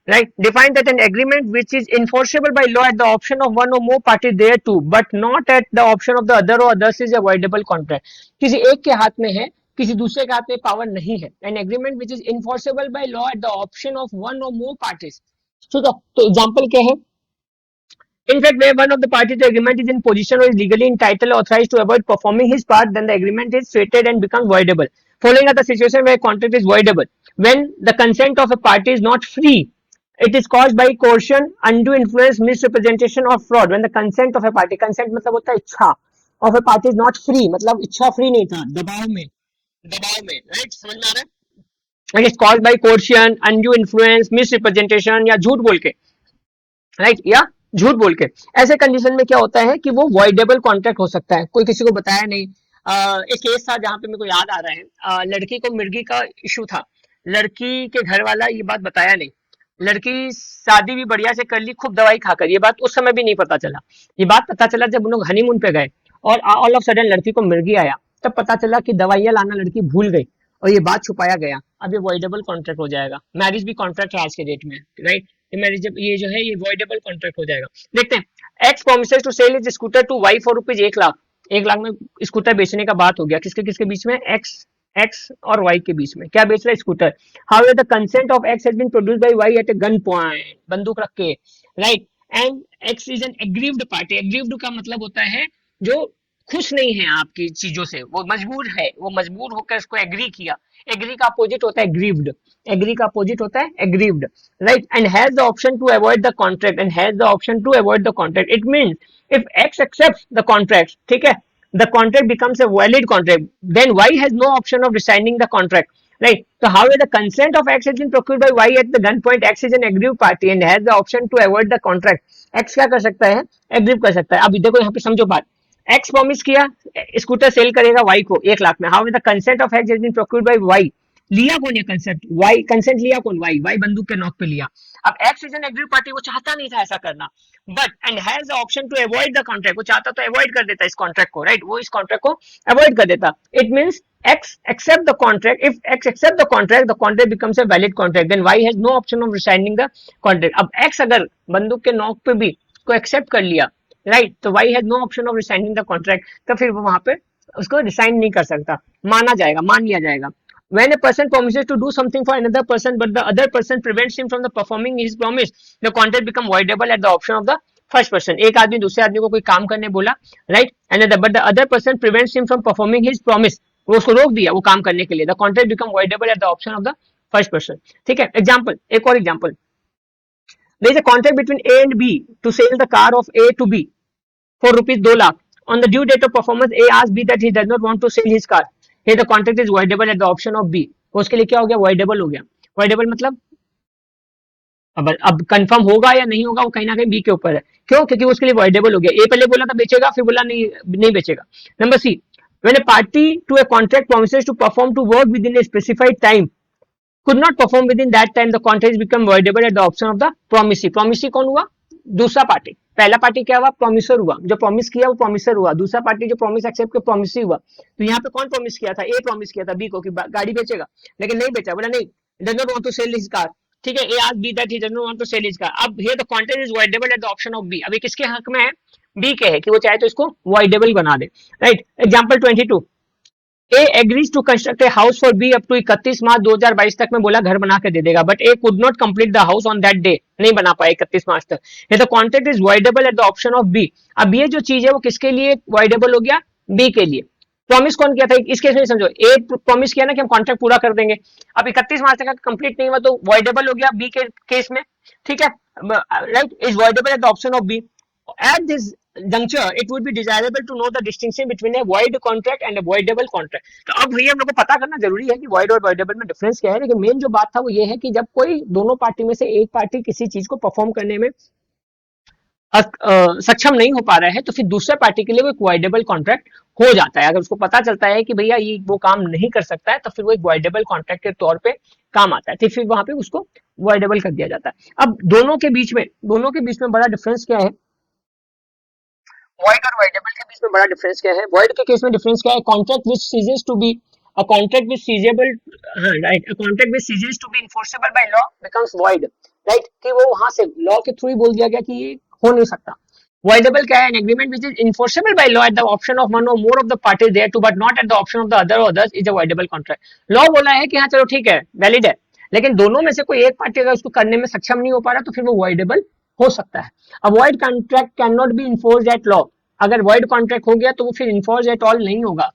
right, define that an agreement which is enforceable by law at the option of one or more parties thereto but not at the option of the other or others is a voidable contract। किसी एक के हाथ में है, किसी दूसरे के हाथ में पावर नहीं है। an agreement which is enforceable by law at the option of one or more parties, तो एग्जांपल क्या है, in fact, where one of the parties to the agreement is in position or is legally entitled or authorized to avoid performing his part, then the agreement is fated and becomes voidable. Following are the situation where contract is voidable. When the consent of a party is not free, it is caused by coercion, undue influence, misrepresentation or fraud. When the consent of a party, consent मतलब होता है इच्छा, of a party is not free, मतलब इच्छा free नहीं था, दबाव में, right, समझ में आ रहा है? It is caused by coercion, undue influence, misrepresentation या झूठ बोल के, राइट, या झूठ बोल के, ऐसे कंडीशन में क्या होता है कि वो वॉइडेबल कॉन्ट्रैक्ट हो सकता है। कोई किसी को बताया नहीं, एक केस था जहां पे मेरे को याद आ रहा है, लड़की को मिर्गी का इशू था, लड़की के घर वाला ये बात बताया नहीं, लड़की शादी भी बढ़िया से कर ली खूब दवाई खाकर, ये बात उस समय भी नहीं पता चला, ये बात पता चला जब उन लोग हनीमून पे गए और ऑल ऑफ सडन लड़की को मिर्गी आया, तब पता चला कि दवाइयां लाना लड़की भूल गई और ये बात छुपाया गया। अब ये वॉइडेबल कॉन्ट्रैक्ट हो जाएगा। मैरिज भी कॉन्ट्रैक्ट है आज के डेट में, राइट, मैरिज जब ये जो है ये वॉइडेबल कॉन्ट्रैक्ट हो जाएगा। देखते हैं, X promises to sell his scooter to Y for rupees 1 lakh, 1 lakh में स्कूटर बेचने का बात हो गया, किसके किसके बीच में, एक्स और वाई के बीच में, क्या बेच रहा है, scooter. How the consent of X has been produced by Y at a gun point, बंदूक रख के, right, and X is an aggrieved party. Aggrieved का मतलब होता है जो खुश नहीं है आपकी चीजों से, वो मजबूर है, वो मजबूर होकर इसको एग्री किया। एग्री का अपोजिट होता है ग्रीव्ड, एग्री का अपोजिट होता है aggrieved, right, and has the option to avoid the contract, and has the option to avoid the contract. It means if X accepts the contract, ठीक है, the contract becomes a valid contract, then y has no option of resigning the contract, right? So however the consent of x has been procured by y at the gunpoint, x is an aggrieved party and has the option to avoid the contract। x क्या कर सकता है, aggrieve कर सकता है। अब देखो यहाँ पे समझो बात, x प्रॉमिस किया स्कूटर सेल करेगा y को 1 लाख में, how the consent of x has been procured by y, लिया कौन है कंसेंट, y, कंसेंट लिया कौन, y बंदूक के नॉक पे लिया। अब x is an agree party, वो चाहता नहीं था ऐसा करना, but and has the option to avoid the contract, वो चाहता तो अवॉइड कर देता इस कॉन्ट्रैक्ट को, राइट, वो इस कॉन्ट्रैक्ट को अवॉइड कर देता। It means x accept the contract, if x accept the contract becomes a valid contract, then y has no option of resigning the contract। अब x अगर बंदूक के नॉक पे भी को एक्सेप्ट कर लिया, राइट, तो y has no option of resigning the contract, तो फिर वो वहां पे उसको रिसाइन नहीं कर सकता, माना जाएगा, मान लिया जाएगा। When a person promises to do something for another person but the other person prevents him from the performing his promise, the contract become voidable at the option of the first person. एक आदमी दूसरे आदमी को कोई काम करने बोला, right, and but the other person prevents him from performing his promise, वो उसको रोक दिया वो काम करने के लिए, the contract become voidable at the option of the first person. ठीक है, एग्जाम्पल, एक और example, there is a contract between A and B to sell the car of A to B for rupees 2 lakh. On the due date of performance, A asks B that he does not want to sell his car. Here the contract is voidable at the option of B. उसके लिए क्या हो गया, voidable हो गया। voidable मतलब अब confirm होगा या नहीं होगा वो कहीं ना कहीं बी के ऊपर है, क्यों, क्योंकि उसके लिए voidable हो गया। ए पहले बोला था बेचेगा, फिर बोला नहीं बेचेगा। Number C, when a party to a contract promises to perform to work within a specified time could not perform within that time, the contract become voidable at the option of the promisee. promisee कौन हुआ, दूसरा party. पहला party क्या हुआ, promisor हुआ, जो promise किया वो प्रोमिसर हुआ। दूसरा पार्टी जो प्रॉमिस एक्सेप्ट किया प्रोमिसी हुआ। तो यहाँ पे कौन प्रॉमिस किया था, ए प्रॉमिस किया था बी को कि गाड़ी बेचेगा, लेकिन नहीं बेचा, बोला नहीं, does not want to sell his car. ठीक है, A asked B that he does not want to sell his car. अब here the contract is voidable at the option of B. अभी किसके हक में है, बी के है, कि वो चाहे तो इसको वॉइडेबल बना दे, right. Example 22, A agrees to construct a house for B up to 31 March 2022 तक में बोला घर बना के दे देगा, but A could not complete the house on that day, नहीं बना पाए 31 मार्च तक। ये तो contract is voidable at the option of B. अब ये जो चीज है वो किसके लिए वॉइडेबल हो गया, बी के लिए। प्रॉमिस कौन किया था इस केस में, समझो, ए प्रॉमिस किया ना कि हम कॉन्ट्रैक्ट पूरा कर देंगे, अब 31 मार्च तक कंप्लीट नहीं हुआ तो वॉइडेबल हो गया बी के केस में। ठीक है, right, is voidable at the option of B. At this juncture, it would be desirable to know the distinction between a void contract and a voidable contract. तो अब ये हम लोग को पता करना जरूरी है कि void और voidable में डिफरेंस क्या है, लेकिन मेन जो बात था वो ये है कि जब कोई दोनों पार्टी में से एक पार्टी किसी चीज को परफॉर्म करने में सक्षम नहीं हो पा रहा है तो फिर दूसरे पार्टी के लिए वो एक voidable contract हो जाता है। अगर उसको पता चलता है कि भैया ये वो काम नहीं कर सकता है तो फिर वो एक voidable contract के तौर पे काम आता है, तो फिर वहां पे उसको voidable कर दिया जाता है। अब दोनों के बीच में बड़ा डिफरेंस क्या है, void और voidable के बीच में बड़ा डिफरेंस क्या है। void के केस में डिफरेंस क्या है, contract which ceases to be a contract which seizable, right, a contract which ceases to be enforceable by law becomes void, right, कि वो वहां से लॉ के थ्रू ही बोल दिया गया कि ये हो नहीं सकता। voidable क्या है, an agreement which is enforceable by law at the option of one or more of the parties thereto but not at the option of the other or others is a voidable contract। Law बोला है कि हाँ चलो ठीक है valid है, लेकिन दोनों में से कोई एक पार्टी अगर उसको करने में सक्षम नहीं हो पा रहा तो फिर वो voidable हो सकता है। अब void contract cannot be enforced at law, अगर void contract हो गया तो वो फिर enforced at all नहीं होगा।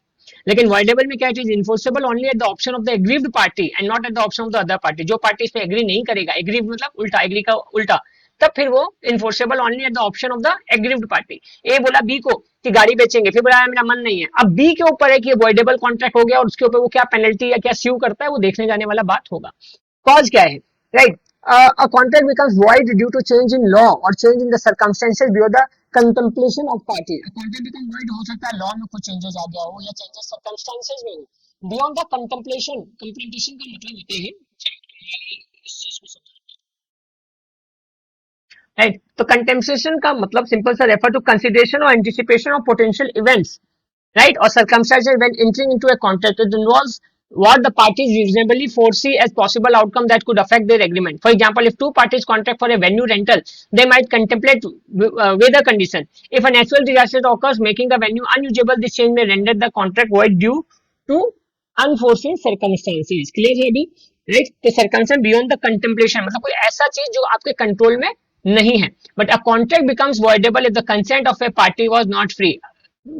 लेकिन voidable में क्या चीज, enforceable only at the option of the aggrieved party and not at the option of the other party। जो पार्टी इसमें एग्री नहीं करेगा, aggrieved मतलब उल्टा, एग्री का उल्टा, तब फिर वो enforceable only at the option of the aggrieved party। ए बोला बी को कि गाड़ी बेचेंगे, फिर बोला मेरा मन नहीं है, अब बी के ऊपर है कि voidable contract हो गया और उसके ऊपर वो क्या पेनल्टी या क्या स्यू करता है वो देखने जाने वाला बात होगा। कॉज क्या है, right, a contract becomes void due to change in law or change in the circumstances beyond the contemplation of party। A contract becomes void हो सकता है लॉ में कुछ चेंजेस आ गया हो या चेंजेस सर्कमस्टेंसेस में हो, बियॉन्ड द कंटेम्पलेशन। कंटेम्पलेशन का मतलब होते हैं राइट, तो कंटेम्पलेशन का मतलब सिंपल सा रेफर टू कंसिडरेशन और anticipation of potential events, right, or circumstances when entering into a contract. It involves what the parties reasonably foresee as possible outcome that could affect their agreement. For example, if two parties contract for a venue rental, they might contemplate weather condition. If a natural disaster occurs making the venue unusable, this change may render the contract void due to unforeseen circumstances। Clear है अभी, right? तो circumstance beyond the contemplation मतलब कोई ऐसा चीज जो आपके control में नहीं है। But a contract becomes voidable if the consent of a party was not free,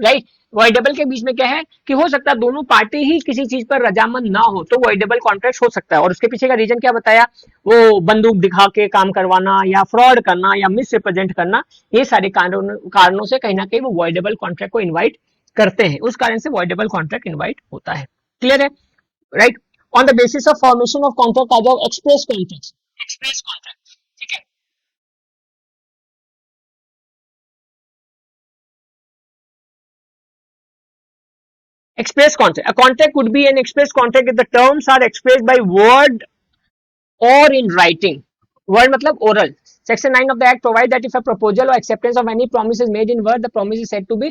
right? Voidable के बीच में क्या है कि हो सकता है दोनों पार्टी ही किसी चीज पर रजामंद ना हो तो वॉइडेबल कॉन्ट्रैक्ट हो सकता है। और उसके पीछे का रीजन क्या बताया, वो बंदूक दिखा के काम करवाना या फ्रॉड करना या मिस रिप्रेजेंट करना, ये सारे कारणों से कहीं ना कहीं वो वॉइडेबल कॉन्ट्रैक्ट को इनवाइट करते हैं, उस कारण से वॉइडेबल कॉन्ट्रैक्ट इनवाइट होता है। क्लियर है, right. On the basis of formation of contract आ जाओ एक्सप्रेस कॉन्ट्रैक्ट। एक्सप्रेस कॉन्ट्रैक्ट, ठीक है, express contract, a contract could be an express contract if the terms are expressed by word or in writing। word मतलब oral। section 9 of the act provide that if a proposal or acceptance of any promise is made in word, the promise is said to be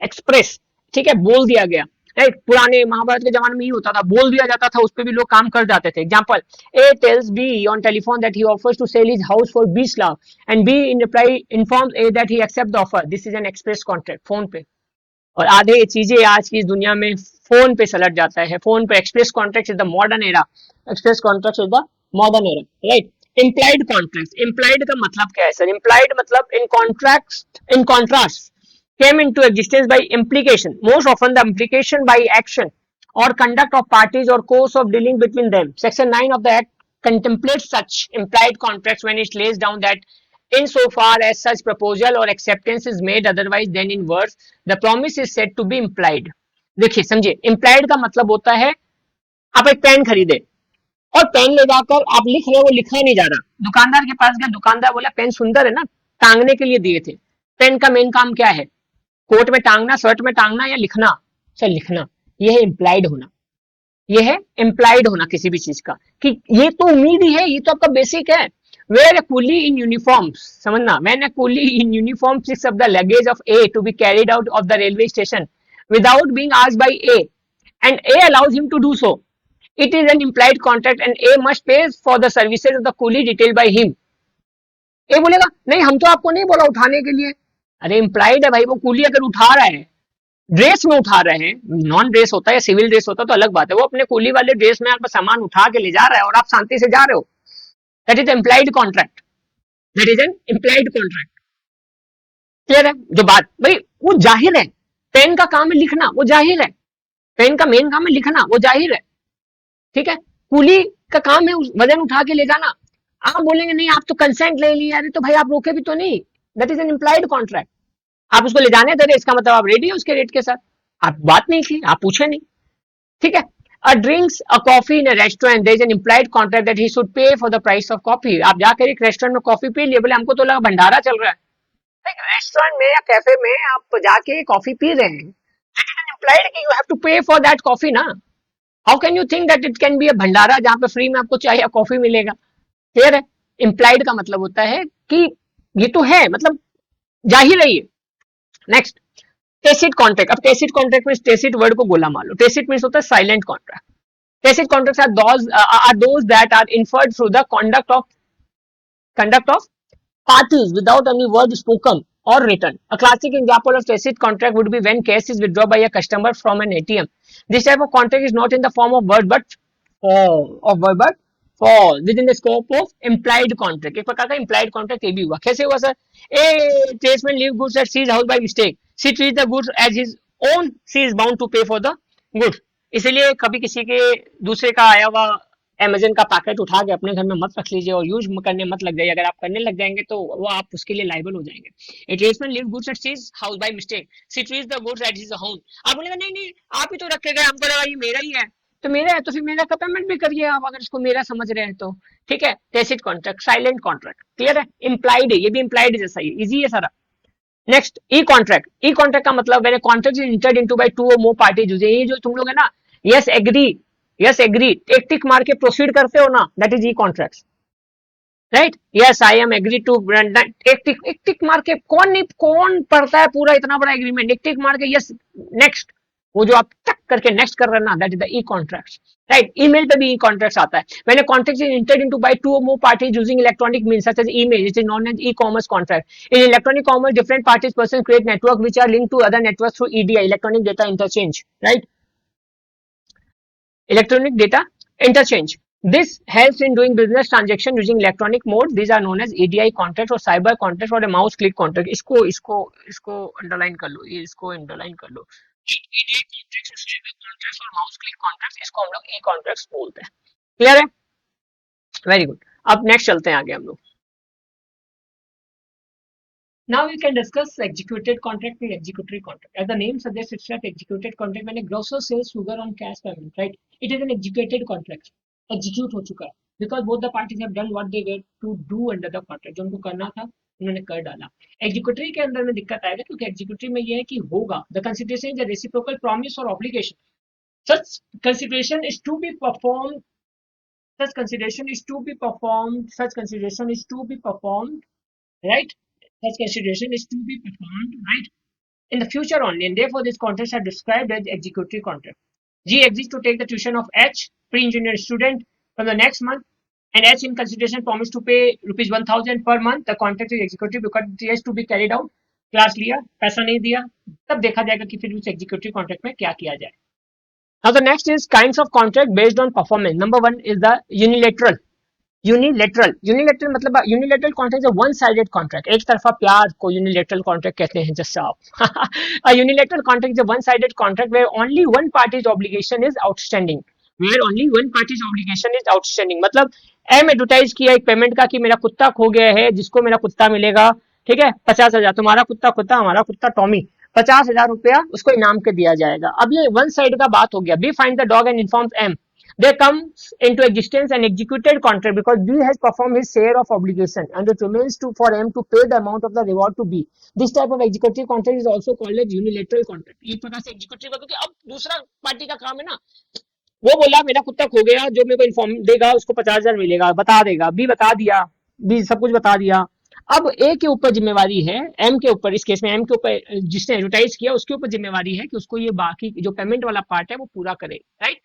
express। ठीक है, बोल दिया गया, right. पुराने महाभारत के जमाने में ही होता था, बोल दिया जाता था, उस पर भी लोग काम कर जाते थे। Example, A tells B on telephone that he offers to sell his house for 20 lakh and B in reply informs A that he accept the offer, this is an express contract. Phone पे और आधे चीजें आज की दुनिया में phone पे सलट जाता है, फोन पे। Express contract is the modern era, express contract is the modern era, right. Implied contract, implied का मतलब क्या है सर? इम्प्लाइड मतलब इन contract, in contrast came into existence by implication, most often the implication by action or conduct of parties or course of dealing between them. Section 9 of the Act contemplates such implied contracts when it lays down that insofar as such proposal or acceptance is made otherwise than in words, the promise is said to be implied. देखिए समझिए, implied का मतलब होता है आप एक pen खरीदे और पेन ले जाकर आप लिख रहे हो, वो लिखा नहीं जा रहा, दुकानदार के पास गया, दुकानदार बोला पेन सुंदर है ना, टांगने के लिए दिए थे। पेन का मेन काम क्या है? कोट में टांगना, शर्ट में टांगना या लिखना? सर लिखना। यह है इम्प्लाइड होना, यह है इम्प्लाइड होना किसी भी चीज का, कि ये तो उम्मीद ही है, ये तो आपका बेसिक है। Where a coolie in uniform, समझना, when a coolie in uniform picks up the luggage of A to be carried out of the railway station without being asked by A and A allows him to do so, it is an implied contract and A must pay for the services of the coolie detailed by him. ए बोलेगा नहीं हम तो आपको नहीं बोला उठाने के लिए। अरे इम्प्लाइड है भाई, वो कूली अगर उठा रहा है, ड्रेस में उठा रहे हैं, नॉन ड्रेस होता है या सिविल ड्रेस होता है तो अलग बात है, वो अपने कूली वाले ड्रेस में आपका सामान उठा के ले जा रहा है और आप शांति से जा रहे हो, that is implied contract, that is an implied contract. Clear है जो बात? भाई वो जाहिर है, पेन का काम है लिखना, वो जाहिर है, पेन का मेन काम है लिखना, वो जाहिर है, ठीक है। कूली का काम है वजन उठा के ले जाना। आप बोलेंगे नहीं आप तो कंसेंट ले लिए, अरे तो भाई आप रोके भी तो नहीं, that is an implied contract. आप उसको ले जाने दे रहे, इसका मतलब आप रेडी हो उसके रेट के साथ, आप बात नहीं की, आप पूछे नहीं, ठीक है। A drinks a coffee in a restaurant, there is an implied contract that he should pay for the price of coffee. आप जाकर एक रेस्टोरेंट में कॉफी पी लिए, बोले हमको तो लगा भंडारा चल रहा है, रेस्टोरेंट में या कैफे में आप जाके कॉफी पी रहे हैं, that is an implied कि you have to pay for that coffee ना। How can you think that it can be a भंडारा जहां पे फ्री में आपको चाय या कॉफी मिलेगा? क्लियर है? इम्प्लाइड का मतलब होता है कि ये तो है, मतलब जाहिर है ये। Next, tacit contract. अब टेसिट कॉन्ट्रैक्ट में टेसिट वर्ड को गोला मान लो, टेसिट मींस होता है silent contract. Tacit contracts are those that are inferred through the conduct of parties without any word spoken or written. A classic example of tacit contract would be when cash is withdrawn by a customer from an ATM. This type of contract is not in the form of word but fall within the scope of implied contract. एक प्रकार का implied contract ये भी हुआ। कैसे हुआ sir? A tradesman leave goods at C's house by mistake. C treats the goods as his own. C is bound to pay for the goods. इसलिए कभी किसी के दूसरे का आया हुआ अमेजन का पैकेट उठा के अपने घर में मत रख लीजिए और यूज करने मत लग जाइए। अगर आप करने लग जाएंगे तो वो आप उसके लिए लाइबल हो जाएंगे। A tradesman leave goods at C's house by mistake, C treats the goods at his home. आप बोलेगा नहीं नहीं आप ही तो रख के गए, हमको लगा ये मेरा ही है, तो मेरा है तो फिर मेरा का पेमेंट भी करिए आप, अगर इसको मेरा समझ रहे हैं तो, ठीक है। Tacit contract, silent contract, clear है? इम्प्लाइड है, ये भी इम्प्लाइड जैसा ही, इजी है सारा। नेक्स्ट, ई कॉन्ट्रैक्ट। ई कॉन्ट्रैक्ट का मतलब when a contract is entered into by two or more parties, ये जो तुम लोग है ना, यस एग्री, यस एग्री, एक टिक मार के प्रोसीड करते हो ना, that is e contract, right. Yes I am agree to, एक टिक मार के, कौन पढ़ता है पूरा इतना बड़ा एग्रीमेंट, एक टिक मार के यस नेक्स्ट, वो जो आप टक करके नेक्स्ट कर रहे हैं ना, that is the e contract, right. Email पे भी ई कॉन्ट्रैक्ट आता है। When a contract is entered into by two or more parties using electronic means such as email, it is known as e commerce contract. In electronic commerce different parties person create network which are linked to other networks through EDI, electronic data interchange, right, electronic data interchange. This helps in doing business transaction using electronic mode. These are known as EDI contract और cyber contract और mouse click contract. इसको underline कर लो, ये इसको underline कर लो। EDI contracts, cyber contracts और mouse click contracts, इसको हम लोग ई कॉन्ट्रैक्ट्स बोलते हैं। क्लियर है? Very good. अब नेक्स्ट चलते हैं आगे हम लोग। Now we can discuss executed contract and executory contract. As the name suggests, it's like executed contract when a grocer sells sugar on cash payment, right? It is an executed contract. Execute हो चुका है because both the parties have done what they were to do under the contract. जो उनको करना था उन्होंने कर डाला। Executory के अंदर में दिक्कत आएगा क्योंकि executory में ये है कि होगा। The consideration is a reciprocal promise or obligation. Such consideration is to be performed. Such consideration is to be performed. Such consideration is to be performed, right? Such consideration is to be performed, right, in the future only, and therefore these contracts are described as executory contract. G agrees to take the tuition of H, pre-engineer student, from the next month, and H in consideration promised to pay rupees 1000 per month. The contract is executive because it has to be carried out class लिया, पैसा नहीं दिया, तब देखा जाएगा कि फिर उस एग्जीक्यूटिव कॉन्ट्रैक्ट में क्या किया जाए। Now the next is kinds of contract based on performance. Number one is the unilateral. Unilateral मतलब unilateral contract is one sided contract, एक तरफा प्यार को यूनिलेटरल कॉन्ट्रैक्ट कहते हैं जस्ट आप। a unilateral contract is a one sided contract where only one party's obligation is outstanding, where only one party's obligation is outstanding। मतलब M advertise किया एक पेमेंट का कि मेरा कुत्ता खो गया है, जिसको मेरा कुत्ता मिलेगा, ठीक है, 50,000, तुम्हारा कुत्ता कुत्ता, हमारा कुत्ता टॉमी, 50,000 रुपया उसको इनाम के दिया जाएगा। अब ये वन साइड का बात हो गया। B find the dog and informs him, there comes into existence an executed contract because B has performed his share of obligation and it remains for M to pay the amount of the reward to B. This type of executive contract is also called as unilateral contract। एक प्रकार से executive, क्योंकि अब दूसरा party का काम है ना, वो बोला मेरा कुत्ता खो गया, जो मेरे को इन्फॉर्म देगा उसको 50,000 मिलेगा, बता देगा, बी बता दिया, बी सब कुछ बता दिया। अब ए के ऊपर जिम्मेवारी है, एम के ऊपर, इस केस में एम के ऊपर जिसने एडवर्टाइज किया उसके ऊपर जिम्मेवारी है कि उसको ये बाकी जो पेमेंट वाला पार्ट है वो पूरा करे, राइट।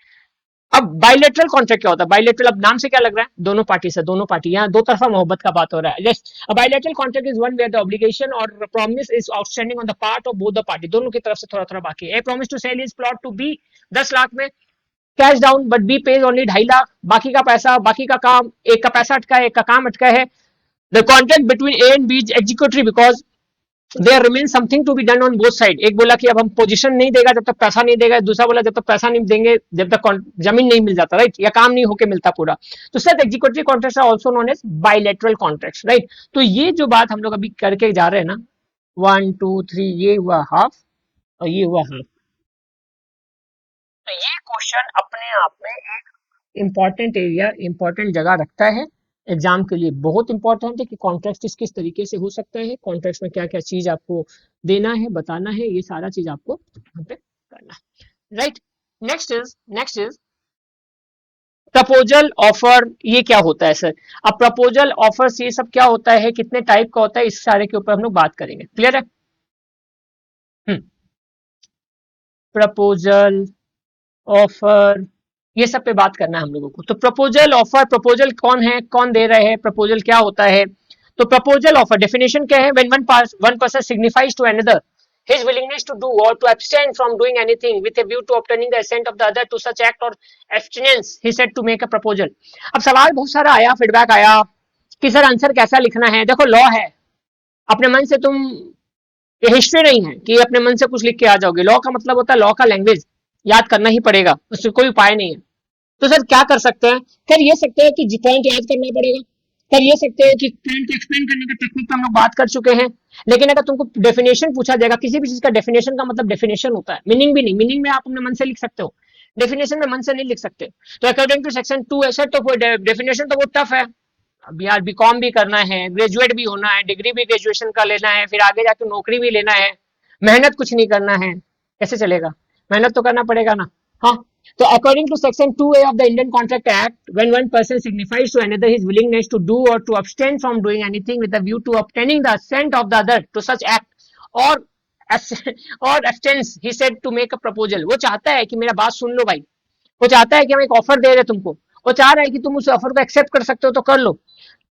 अब बायलेटरल कॉन्ट्रैक्ट क्या होता है? बायलेटरल, अब नाम से क्या लग रहा है, दोनों पार्टी से, दोनों पार्टी, यहाँ दो तरफा मोहब्बत का बात हो रहा है। Yes, a bilateral contract is one where the obligation और promise is outstanding on the part of both the party, दोनों की तरफ से थोड़ा थोड़ा बाकी है। A promise to sell is plot to be 10 lakh में cash down, but B pays only 2.5 lakh, बाकी का पैसा, बाकी का काम, एक का पैसा अटका है, एक का काम अटका है। The contract between A and B is executory because there remain something to be done on both side. एक बोला कि अब हम पोजीशन नहीं देगा जब तक पैसा नहीं देगा, दूसरा बोला जब तक पैसा नहीं देंगे जब तक जमीन नहीं मिल जाता, राइट, या काम नहीं होके मिलता पूरा। तो sir executive contracts are also known as bilateral contracts, right. तो ये जो बात हम लोग अभी करके जा रहे हैं ना, 1 2 3, ये हुआ हाफ और ये हुआ हाफ। तो ये क्वेश्चन अपने आप में एक इंपॉर्टेंट एरिया, इंपॉर्टेंट जगह रखता है एग्जाम के लिए। बहुत इंपॉर्टेंट है कि कॉन्ट्रैक्ट किस तरीके से हो सकता है, कॉन्ट्रैक्ट में क्या क्या चीज आपको देना है, बताना है, ये सारा चीज आपको यहाँ पे करना है, right. Next is proposal offer. ये क्या होता है सर? अब प्रपोजल ऑफर ये सब क्या होता है, कितने टाइप का होता है, इस सारे के ऊपर हम लोग बात करेंगे। क्लियर है? प्रपोजल ऑफर ये सब पे बात करना है हम लोगों को। तो प्रपोजल ऑफर, प्रपोजल कौन है, कौन दे रहे हैं, प्रपोजल क्या होता है? तो प्रपोजल ऑफर डेफिनेशन क्या है? When one person signifies to another his willingness to do or to abstain from doing anything with a view to obtaining the assent of the other to such act or abstinence, he said to make a proposal। अब सवाल बहुत सारा आया, feedback आया कि sir answer कैसा लिखना है। देखो लॉ है, अपने मन से तुम, ये हिस्ट्री नहीं है कि अपने मन से कुछ लिख के आ जाओगे। लॉ का मतलब होता है लॉ का लैंग्वेज याद करना ही पड़ेगा, उससे कोई उपाय नहीं है। तो सर क्या कर सकते हैं? फिर ये सकते हैं कि पॉइंट याद करना पड़ेगा, फिर ये सकते हैं कि पॉइंट को एक्सप्लेन करने का टेक्निक हम लोग बात कर चुके हैं। लेकिन अगर तुमको डेफिनेशन पूछा जाएगा, किसी भी चीज का डेफिनेशन का मतलब डेफिनेशन होता है, मीनिंग भी नहीं। मीनिंग में आप अपने मन से लिख सकते हो, डेफिनेशन में मन से नहीं लिख सकते। तो अकॉर्डिंग टू सेक्शन 2 ऐसा, तो डेफिनेशन तो वो टफ है। अब यार बीकॉम भी करना है, ग्रेजुएट भी होना है, डिग्री भी ग्रेजुएशन का लेना है, फिर आगे जाके नौकरी भी लेना है, मेहनत कुछ नहीं करना है, कैसे चलेगा? मेहनत तो करना पड़ेगा ना। हाँ, तो according to section 2A of the Indian Contract Act, when one person signifies to another his willingness to do or to abstain from doing anything with a view to obtaining the assent of the other to such act or abstains, he said to make a proposal। वो चाहता है कि मेरा बात सुन लो भाई, वो चाहता है कि हम एक ऑफर दे रहे तुमको, वो चाह रहा है कि तुम उस ऑफर को एक्सेप्ट कर सकते हो तो कर लो।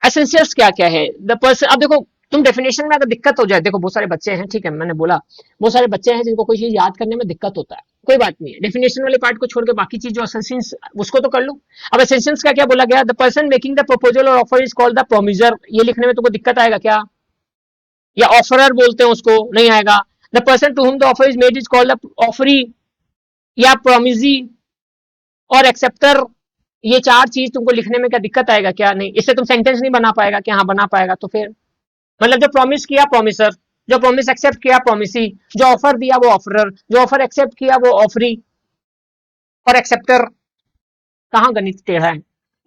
एसेंशियल्स क्या क्या है? द पर्सन, अब देखो तुम डेफिनेशन में अगर दिक्कत हो जाए, देखो बहुत सारे बच्चे हैं, ठीक है, मैंने बोला बहुत सारे बच्चे हैं जिनको कोई चीज याद करने में दिक्कत होता है, कोई बात नहीं है, डेफिनेशन वाले पार्ट को छोड़ के बाकी चीज जो एसेंशियल्स उसको तो कर लो। अब एसेंशियल्स का क्या बोला गया? The person making the proposal और ऑफर इज कॉल्ड द प्रोमिजर। ये लिखने में तुमको दिक्कत आएगा क्या? या ऑफरर बोलते हैं उसको, नहीं आएगा। The person to whom the offer is made is called the offeree या प्रोमिजी और एक्सेप्टर। ये चार चीज तुमको लिखने में क्या दिक्कत आएगा क्या? नहीं, इससे तुम सेंटेंस नहीं बना पाएगा क्या? हाँ बना पाएगा। तो फिर मतलब जो प्रॉमिस किया प्रोमिसर, जो प्रॉमिस एक्सेप्ट किया प्रोमिसी, जो ऑफर दिया वो ऑफरर, जो ऑफर एक्सेप्ट किया वो ऑफरी और एक्सेप्टर। कहाँ गणित टेढ़ा है?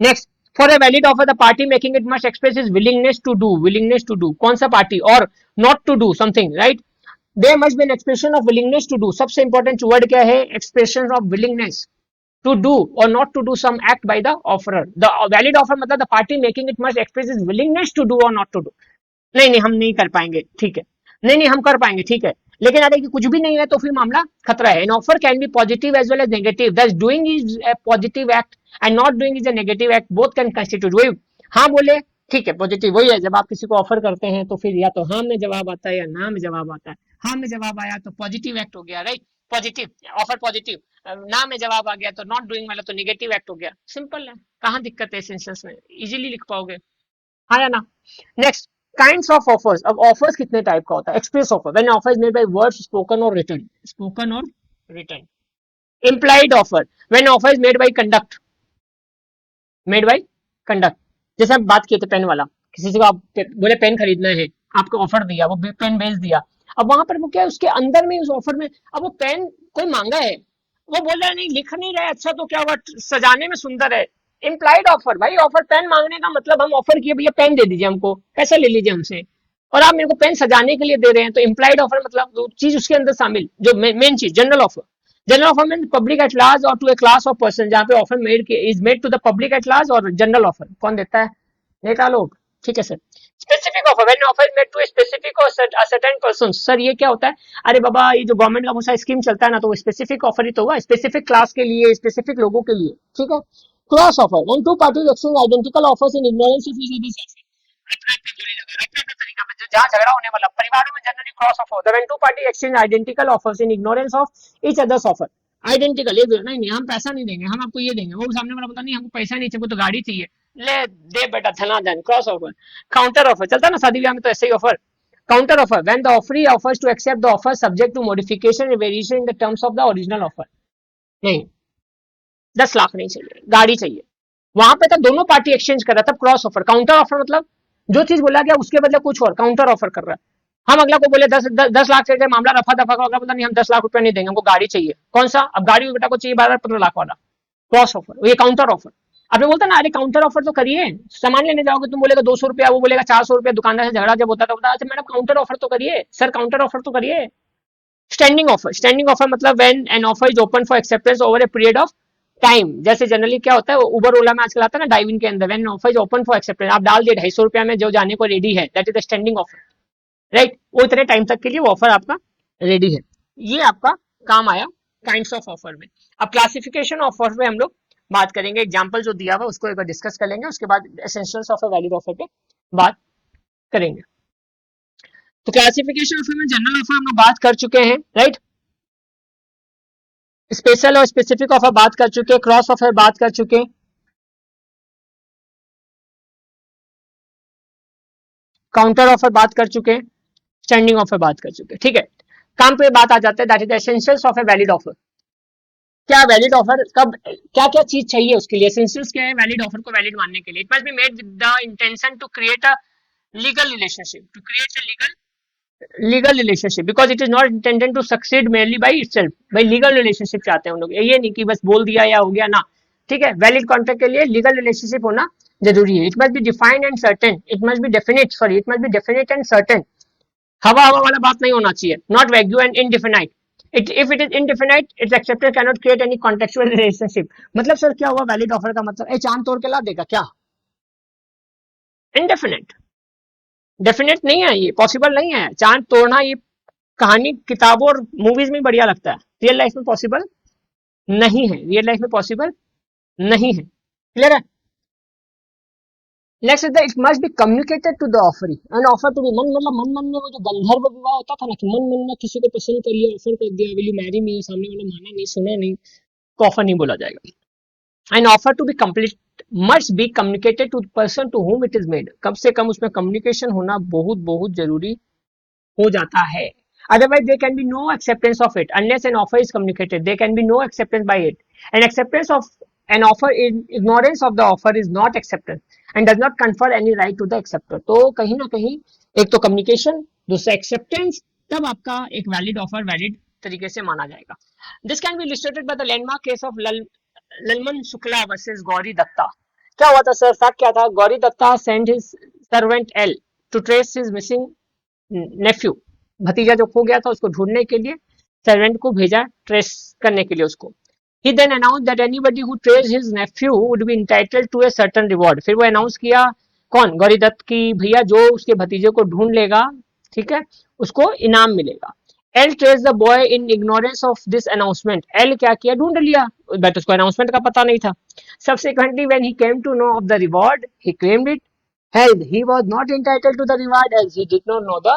Next, for a valid offer the party making it must express is willingness to do. Willingness to do, कौन सा पार्टी? और not to do something, right. There must be an expression of willingness to do. सबसे important word क्या है? Expression of willingness to do or not to do some act by the offerer। the valid offer मतलब the party making it must express its willingness to do or not to do। नहीं नहीं हम नहीं कर पाएंगे, ठीक है, नहीं नहीं हम कर पाएंगे, ठीक है, लेकिन अगर कि कुछ भी नहीं है तो फिर मामला खतरा है। An offer can be positive as well as negative, that doing is a positive act and not doing is a negative act, both can constitute. वही हाँ बोले ठीक है, पॉजिटिव वही है, जब आप किसी को ऑफर करते हैं तो फिर या तो हाँ में जवाब आता है या ना में जवाब आता है। हाँ में जवाब आया तो पॉजिटिव एक्ट हो गया, राइट, पॉजिटिव, ऑफर पॉजिटिव। ना में जवाब आ गया तो नॉट डूइंग वाला तो निगेटिव एक्ट हो गया, सिंपल है, कहाँ दिक्कत है इस इंस्टेंस में, इजीली लिख पाओगे, हाँ या ना। Next, kinds of offers. अब ऑफर्स कितने टाइप का होता है? Express offer, when offer is made by words spoken और रिटन, स्पोकन और written. Implied offer, when offer is made by conduct, made by conduct. जैसे हम बात किए थे पेन वाला, किसी से आप बोले पेन खरीदना है, आपको ऑफर दिया, वो पेन भेज दिया, अब वहां पर वो क्या है, उसके अंदर में उस ऑफर में, अब वो पेन कोई मांगा है, वो बोल रहा है नहीं लिख नहीं रहा है, अच्छा तो क्या हुआ, सजाने में सुंदर है। इम्प्लाइड ऑफर, भाई ऑफर पेन मांगने का मतलब हम ऑफर किए भैया पेन दे दीजिए हमको, पैसा ले लीजिए हमसे, और आप मेरे को पेन सजाने के लिए दे रहे हैं, तो इम्प्लाइड ऑफर मतलब वो चीज उसके अंदर शामिल, जो मेन चीज, general offer. General offer mean public at large और to a class of person, जहाँ पे offer made is made to the public at large, और जनरल ऑफर कौन देता है, नेता लोग, ठीक है sir. Specific offer, when offer made to a specific और सर्टेन पर्सन, सर ये क्या होता है, अरे बाबा ये जो गवर्नमेंट का बहुत सारा स्कीम चलता है ना, तो वो स्पेसिफिक ऑफर ही तो होगा, स्पेसिफिक क्लास के लिए, स्पेसिफिक लोगों के लिए, ठीक है। Cross offer, when two parties exchange identical offers in ignorance of each other's offer, अपने तरीका पे जहाँ झगड़ा होने वाला, परिवारों में जनरली क्रॉस ऑफर होता है, when two party exchange identical offers in ignorance of each other's offer. Identical, ये नहीं नहीं हम पैसा नहीं देंगे, हम आपको ये देंगे, वो सामने वाला पता नहीं हमको पैसा नहीं चाहिए, तो गाड़ी चाहिए, ले दे बेटा धनाधन, क्रॉस ऑफर। काउंटर ऑफर, चलता है ना शादी ब्याह में तो ऐसे ही offer. Counter offer, when the offeree offers to accept the offer subject to modification and variation in the terms of the original offer. नहीं, 10 लाख नहीं चाहिए, गाड़ी चाहिए, वहां पे तब दोनों पार्टी एक्सचेंज कर रहा, तब क्रॉस ऑफर। काउंटर ऑफर मतलब जो चीज बोला गया उसके बदले कुछ और, काउंटर ऑफर कर रहा है। हम अगला को बोले 10 लाख से मामला रफा दफा का, पता नहीं हम 10 लाख रुपया नहीं देंगे, हमको गाड़ी चाहिए, कौन सा, अब गाड़ी बेटा को चाहिए 12-15 लाख वाला, क्रॉस ऑफर, ये काउंटर ऑफर। आपने बोलता ना, अरे काउंटर ऑफर तो करिए, सामान लेने जाओगे तुम बोलेगा 200 रुपया, वो बोलेगा 400 रुपया, दुकानदार से झगड़ा जब होता था, अच्छा मैडम काउंटर ऑफर तो करिए, सर काउंटर ऑफर तो करिए। स्टैंडिंग ऑफर, स्टैंडिंग ऑफर मतलब when an offer is open for acceptance over a period of time, जैसे जनरली क्या होता है, उबर ओला में आजकल आता है ना, डाइविंग के अंदर, when offer is open for acceptance, आप डाल दिए 250 रुपया में, जो जाने को रेडी है, that is the standing offer, right, वो इतने टाइम तक के लिए वो ऑफर आपका रेडी है, ये आपका काम आया काइंड्स ऑफ ऑफर में। अब क्लासिफिकेशन ऑफर में हम लोग बात करेंगे, एग्जांपल जो दिया हुआ उसको एक बार डिस्कस कर लेंगे, उसके बाद essentials of a valid offer पे बात करेंगे। तो क्लासिफिकेशन ऑफर में जनरल ऑफर हम लोग बात कर चुके हैं, राइट, स्पेशल और स्पेसिफिक ऑफर बात कर चुके, क्रॉस ऑफर बात कर चुके, काउंटर ऑफर बात कर चुके, स्टैंडिंग ऑफर बात कर चुके, ठीक है। काम पे बात आ जाता है, that is the essentials of a valid offer. क्या वैलिड ऑफर कब, क्या क्या चीज चाहिए उसके लिए, एसेंशियल्स क्या है वैलिड ऑफर को वैलिड मानने के लिए, it must be made with the intention to create a legal relationship, to create a legal relationship, because it is not intended to succeed merely by itself, भाई legal relationship चाहते हैं हम लोग, ये नहीं कि बस बोल दिया या हो गया ना, ठीक है। वैलिड कॉन्ट्रैक्ट के लिए लीगल रिलेशनशिप होना जरूरी है, it must be defined and certain, it must be definite, sorry it must be definite and certain, हवा हवा वाला बात नहीं होना चाहिए, not vague and indefinite. If it is indefinite its accepted cannot create any contractual relationship. मतलब sir क्या हुआ, वैलिड ऑफर का मतलब चांद तोड़ के ला देगा क्या, इनडेफिनेट, डेफिनेट नहीं है, ये पॉसिबल नहीं है चांद तोड़ना, ये कहानी किताबों और मूवीज में बढ़िया लगता है, रियल लाइफ में पॉसिबल नहीं है, रियल लाइफ में पॉसिबल नहीं है, क्लियर है। Next is it must be communicated to the offeree, an offer to be, मन मतलब मन मन में वो जो गंधर्व विवाह होता था ना, कि मन मन में किसी को पसंद कर लिया, ऑफर कर दिया, विल यू मैरी मी, सामने वाला माना नहीं, सुना नहीं, तो ऑफर नहीं बोला जाएगा। An offer to be complete must be communicated to person to whom it is made, कम से कम उसमें कम्युनिकेशन होना बहुत बहुत जरूरी हो जाता है, otherwise there can be no acceptance of it unless an offer is communicated, there can be no acceptance by it, and acceptance of an offer in ignorance of the offer is not acceptance and does not confer any right to the acceptor। तो कहीं ना कहीं एक तो communication, दूसरा acceptance, तब आपका एक वैलिड ऑफर वैलिड तरीके से माना जाएगा। This can be illustrated by the landmark case of Lalman Shukla versus Gauri Datta. क्या हुआ था सर, फैक्ट क्या था, Gauri Datta send his servant L to trace his missing nephew, भतीजा जो खो गया था उसको ढूंढने के लिए सर्वेंट को भेजा ट्रेस करने के लिए उसको। He then announced that anybody who traced his nephew would be entitled to a certain reward। फिर वो अनाउंस किया कौन, गौरीदत्त की भैया, जो उसके भतीजे को ढूंढ लेगा, ठीक है, उसको इनाम मिलेगा। L trace the boy in ignorance of this announcement, L क्या किया, ढूंढ लिया, बट उसको अनाउंसमेंट का पता नहीं था। Subsequently when he came to know of the reward he claimed it, held. He was not entitled to the reward as he did not know the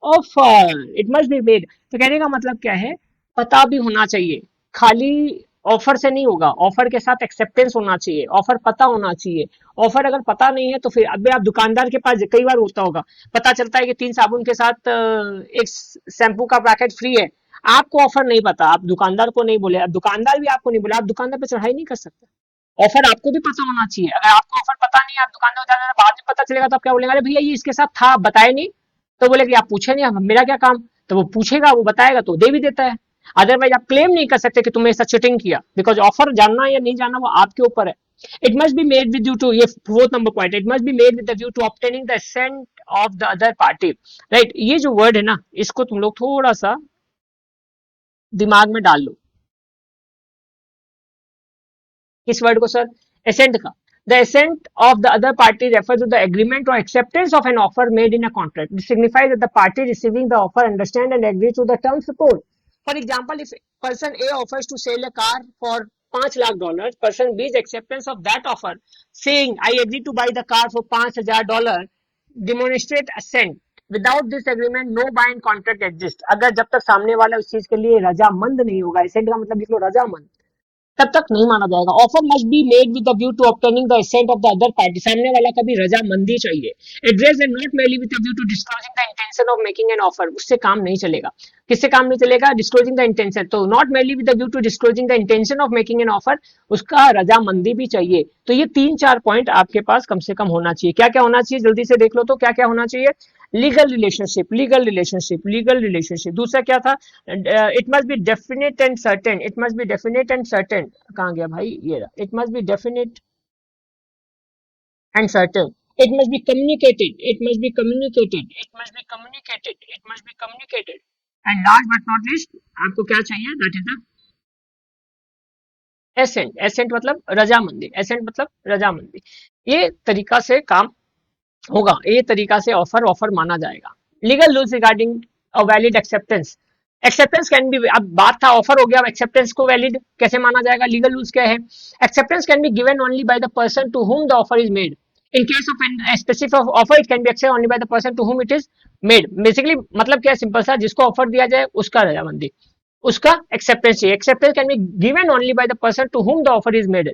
offer. It must be made. तो कहने का मतलब क्या है, पता भी होना चाहिए, खाली ऑफर से नहीं होगा, ऑफर के साथ एक्सेप्टेंस होना चाहिए, ऑफर पता होना चाहिए। ऑफर अगर पता नहीं है तो फिर अभी आप दुकानदार के पास कई बार होता होगा, पता चलता है कि 3 साबुन के साथ एक शैम्पू का पैकेट फ्री है, आपको ऑफर नहीं पता, आप दुकानदार को नहीं बोले, अब दुकानदार भी आपको नहीं बोले, आप दुकानदार पे चढ़ाई नहीं कर सकते। ऑफर आपको भी पता होना चाहिए, अगर आपको ऑफर पता नहीं है, आप दुकान में उतार देना, बाद में पता चलेगा तो आप क्या बोलेंगे, अरे भैया ये इसके साथ था, आप बताए नहीं, तो बोले कि आप पूछे नहीं, अब मेरा क्या काम। तो वो पूछेगा, वो बताएगा तो दे भी देता है। अदरवाइज आप क्लेम नहीं कर सकते कि तुमने ऐसा चीटिंग किया, बिकॉज ऑफर जानना या नहीं जानना वो आपके ऊपर है। It must be made with you to, ये fourth number point, it must be made with the view to obtaining the assent of the other party. Right, ये जो वर्ड है ना, इसको तुम लोग थोड़ा सा दिमाग में डाल लो। किस वर्ड को सर? एसेंट का। The assent of the other party refer to the agreement और acceptance of an offer made in a contract. This signifies that the party receiving the offer understand and agree to the terms support. For example, if person A offers to sell a car for $5 lakh, person B's acceptance of that offer, saying I agree to buy the car for $5,000, demonstrate assent. Without this agreement, no buying contract exists. अगर जब तक सामने वाला उस चीज के लिए रजामंद नहीं होगा, एसेंट का मतलब लिख लो रजामंद, तब तक नहीं माना जाएगा। Offer must be made with the view to obtaining the assent of the other party. सामने वाला का भी रजामंदी चाहिए। Address and not merely with the view to disclosing the intention of making an offer. उससे काम नहीं चलेगा। किससे काम नहीं चलेगा? Disclosing the intention. तो not merely with the view to disclosing the intention of making an offer, उसका रजामंदी भी चाहिए। तो ये 3-4 पॉइंट आपके पास कम से कम होना चाहिए। क्या क्या होना चाहिए जल्दी से देख लो तो, क्या क्या होना चाहिए? Legal relationship, legal relationship, legal relationship. दूसरा क्या था? It must be definite and certain, it must be definite and certain. कहाँ गया भाई ये? It must be definite and certain. It must be communicated, it must be communicated, it must be communicated, it must be communicated. And last but not least, आपको क्या चाहिए? That is the assent. Assent मतलब रजामंदी, accent मतलब रजामंदी। ये तरीका से काम होगा, ये तरीका से ऑफर ऑफर माना जाएगा। Legal rules regarding a valid acceptance. Acceptance can B, अब बात था ऑफर हो गया, अब एक्सेप्टेंस को वैलिड कैसे माना जाएगा? लीगल रूल्स क्या है? Acceptance can be given only by the person to whom the offer is made. In case of an specific offer, it can be accepted only by the person to whom it is made. Basically मतलब क्या है? Simple सा, जिसको offer दिया जाए उसका रजामंदी, उसका एक्सेप्टेंस चाहिए। Acceptance can be given only by the person to whom the offer is made.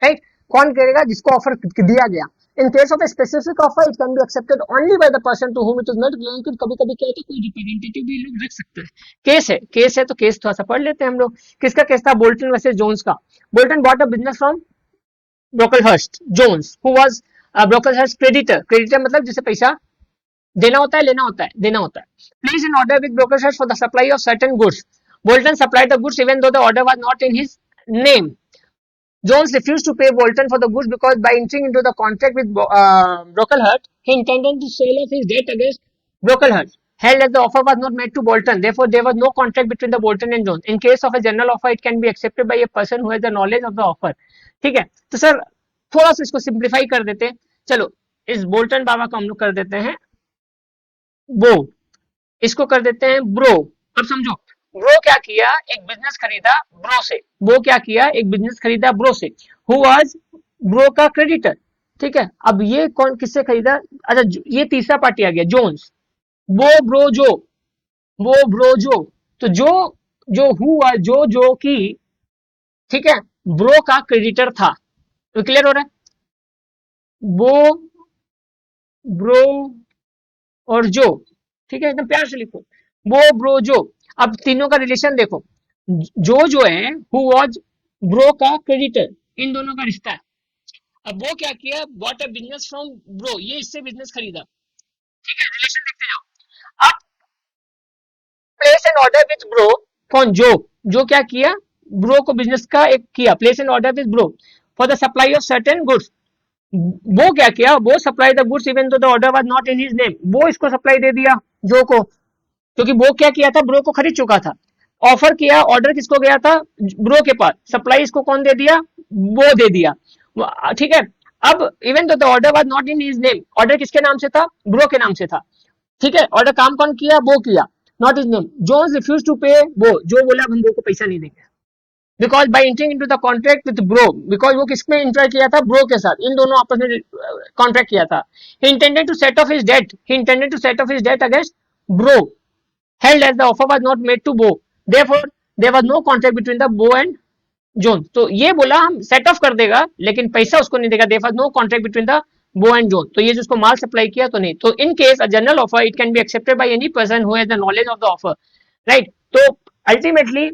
Right, कौन करेगा? जिसको ऑफर दिया गया। In case of a specific offer, it can be accepted only by the person to whom it is made. लेकिन कभी कभी क्या होता है, कोई रिप्रेजेंटेटिव भी लोग रख सकते हैं। केस है तो केस थोड़ा सा पढ़ लेते हैं हम लोग। किसका केस था? बोल्टन वर्सेस जोन्स का। Bolton bought a business from Brocklehurst Jones, who was Brocklehurst creditor. Creditor मतलब जिसे पैसा देना होता है, लेना होता है, देना होता है। Place in order with Brocklehurst for the supply of certain goods. Bolton supplied the goods even though the order was not in his name. Jones refused to pay Bolton for the goods because by entering into the contract with Brocklehurst, he intended to sell off his debt against Brocklehurst. Held as the offer was not made to Bolton, therefore there was no contract between the Bolton and Jones. In case of a general offer, it can be accepted by a person who has the knowledge of the offer. ठीक है, तो sir थोड़ा सा इसको simplify कर देते हैं। चलो, इस बोल्टन बाबा को हम लोग कर देते हैं बो, इसको कर देते हैं ब्रो। अब समझो, ब्रो क्या किया? एक बिजनेस खरीदा ब्रो से। वो क्या किया? एक बिजनेस खरीदा ब्रो से। हु वाज ब्रो का क्रेडिटर। ठीक है, अब ये कौन किससे खरीदा? अच्छा, ये तीसरा पार्टी आ गया, जोन्स। वो ब्रो जो, वो ब्रो जो, तो जो जो हुआ जो की, ठीक है, ब्रो का क्रेडिटर था। तो क्लियर हो रहा है? वो ब्रो और जो, ठीक है, एकदम प्यार से लिखो, वो ब्रो जो। अब तीनों का रिलेशन देखो, जो है हु वाज ब्रो का क्रेडिटर, इन दोनों का रिश्ता है। अब वो क्या किया? Bot a business from bro, ये इससे बिजनेस खरीदा। ठीक है, रिलेशन देखते जाओ। अब place N order with bro for जो क्या किया? ब्रो को बिजनेस का एक किया, place N order with bro for the supply of certain goods. वो क्या किया? वो supply the goods even though the order was not in his name. वो इसको सप्लाई दे दिया जो को, क्योंकि वो क्या किया था? ब्रो को खरीद चुका था। ऑफर किया, ऑर्डर किसको गया था? ब्रो के पास। सप्लाई इसको कौन दे दिया? वो दे दिया। ठीक है, अब इवन तो the order was not in his name, order किसके नाम से था? ब्रो के नाम से था। ठीक है, ऑर्डर काम कौन किया? वो किया, not his name. Jones refuse to pay, वो जो बोला हम ब्रो को पैसा नहीं देंगे। Because by entering into the contract with bro, because वो किसमें एंटर किया था, ब्रो के साथ, इन दोनों आपस में कॉन्ट्रैक्ट किया था. He intended to set off his debt, he intended to set off his debt against Bro, held as the offer was not made to Bo. Therefore, there was no contract between the Bo and zone. तो ये बोला हम set of कर देगा लेकिन पैसा उसको नहीं देगा. There was no contract between the Bo and Jones. तो ये जो उसको माल सप्लाई किया तो नहीं. तो in case a general offer it can be accepted by any person who has the knowledge of the offer, right. तो अल्टीमेटली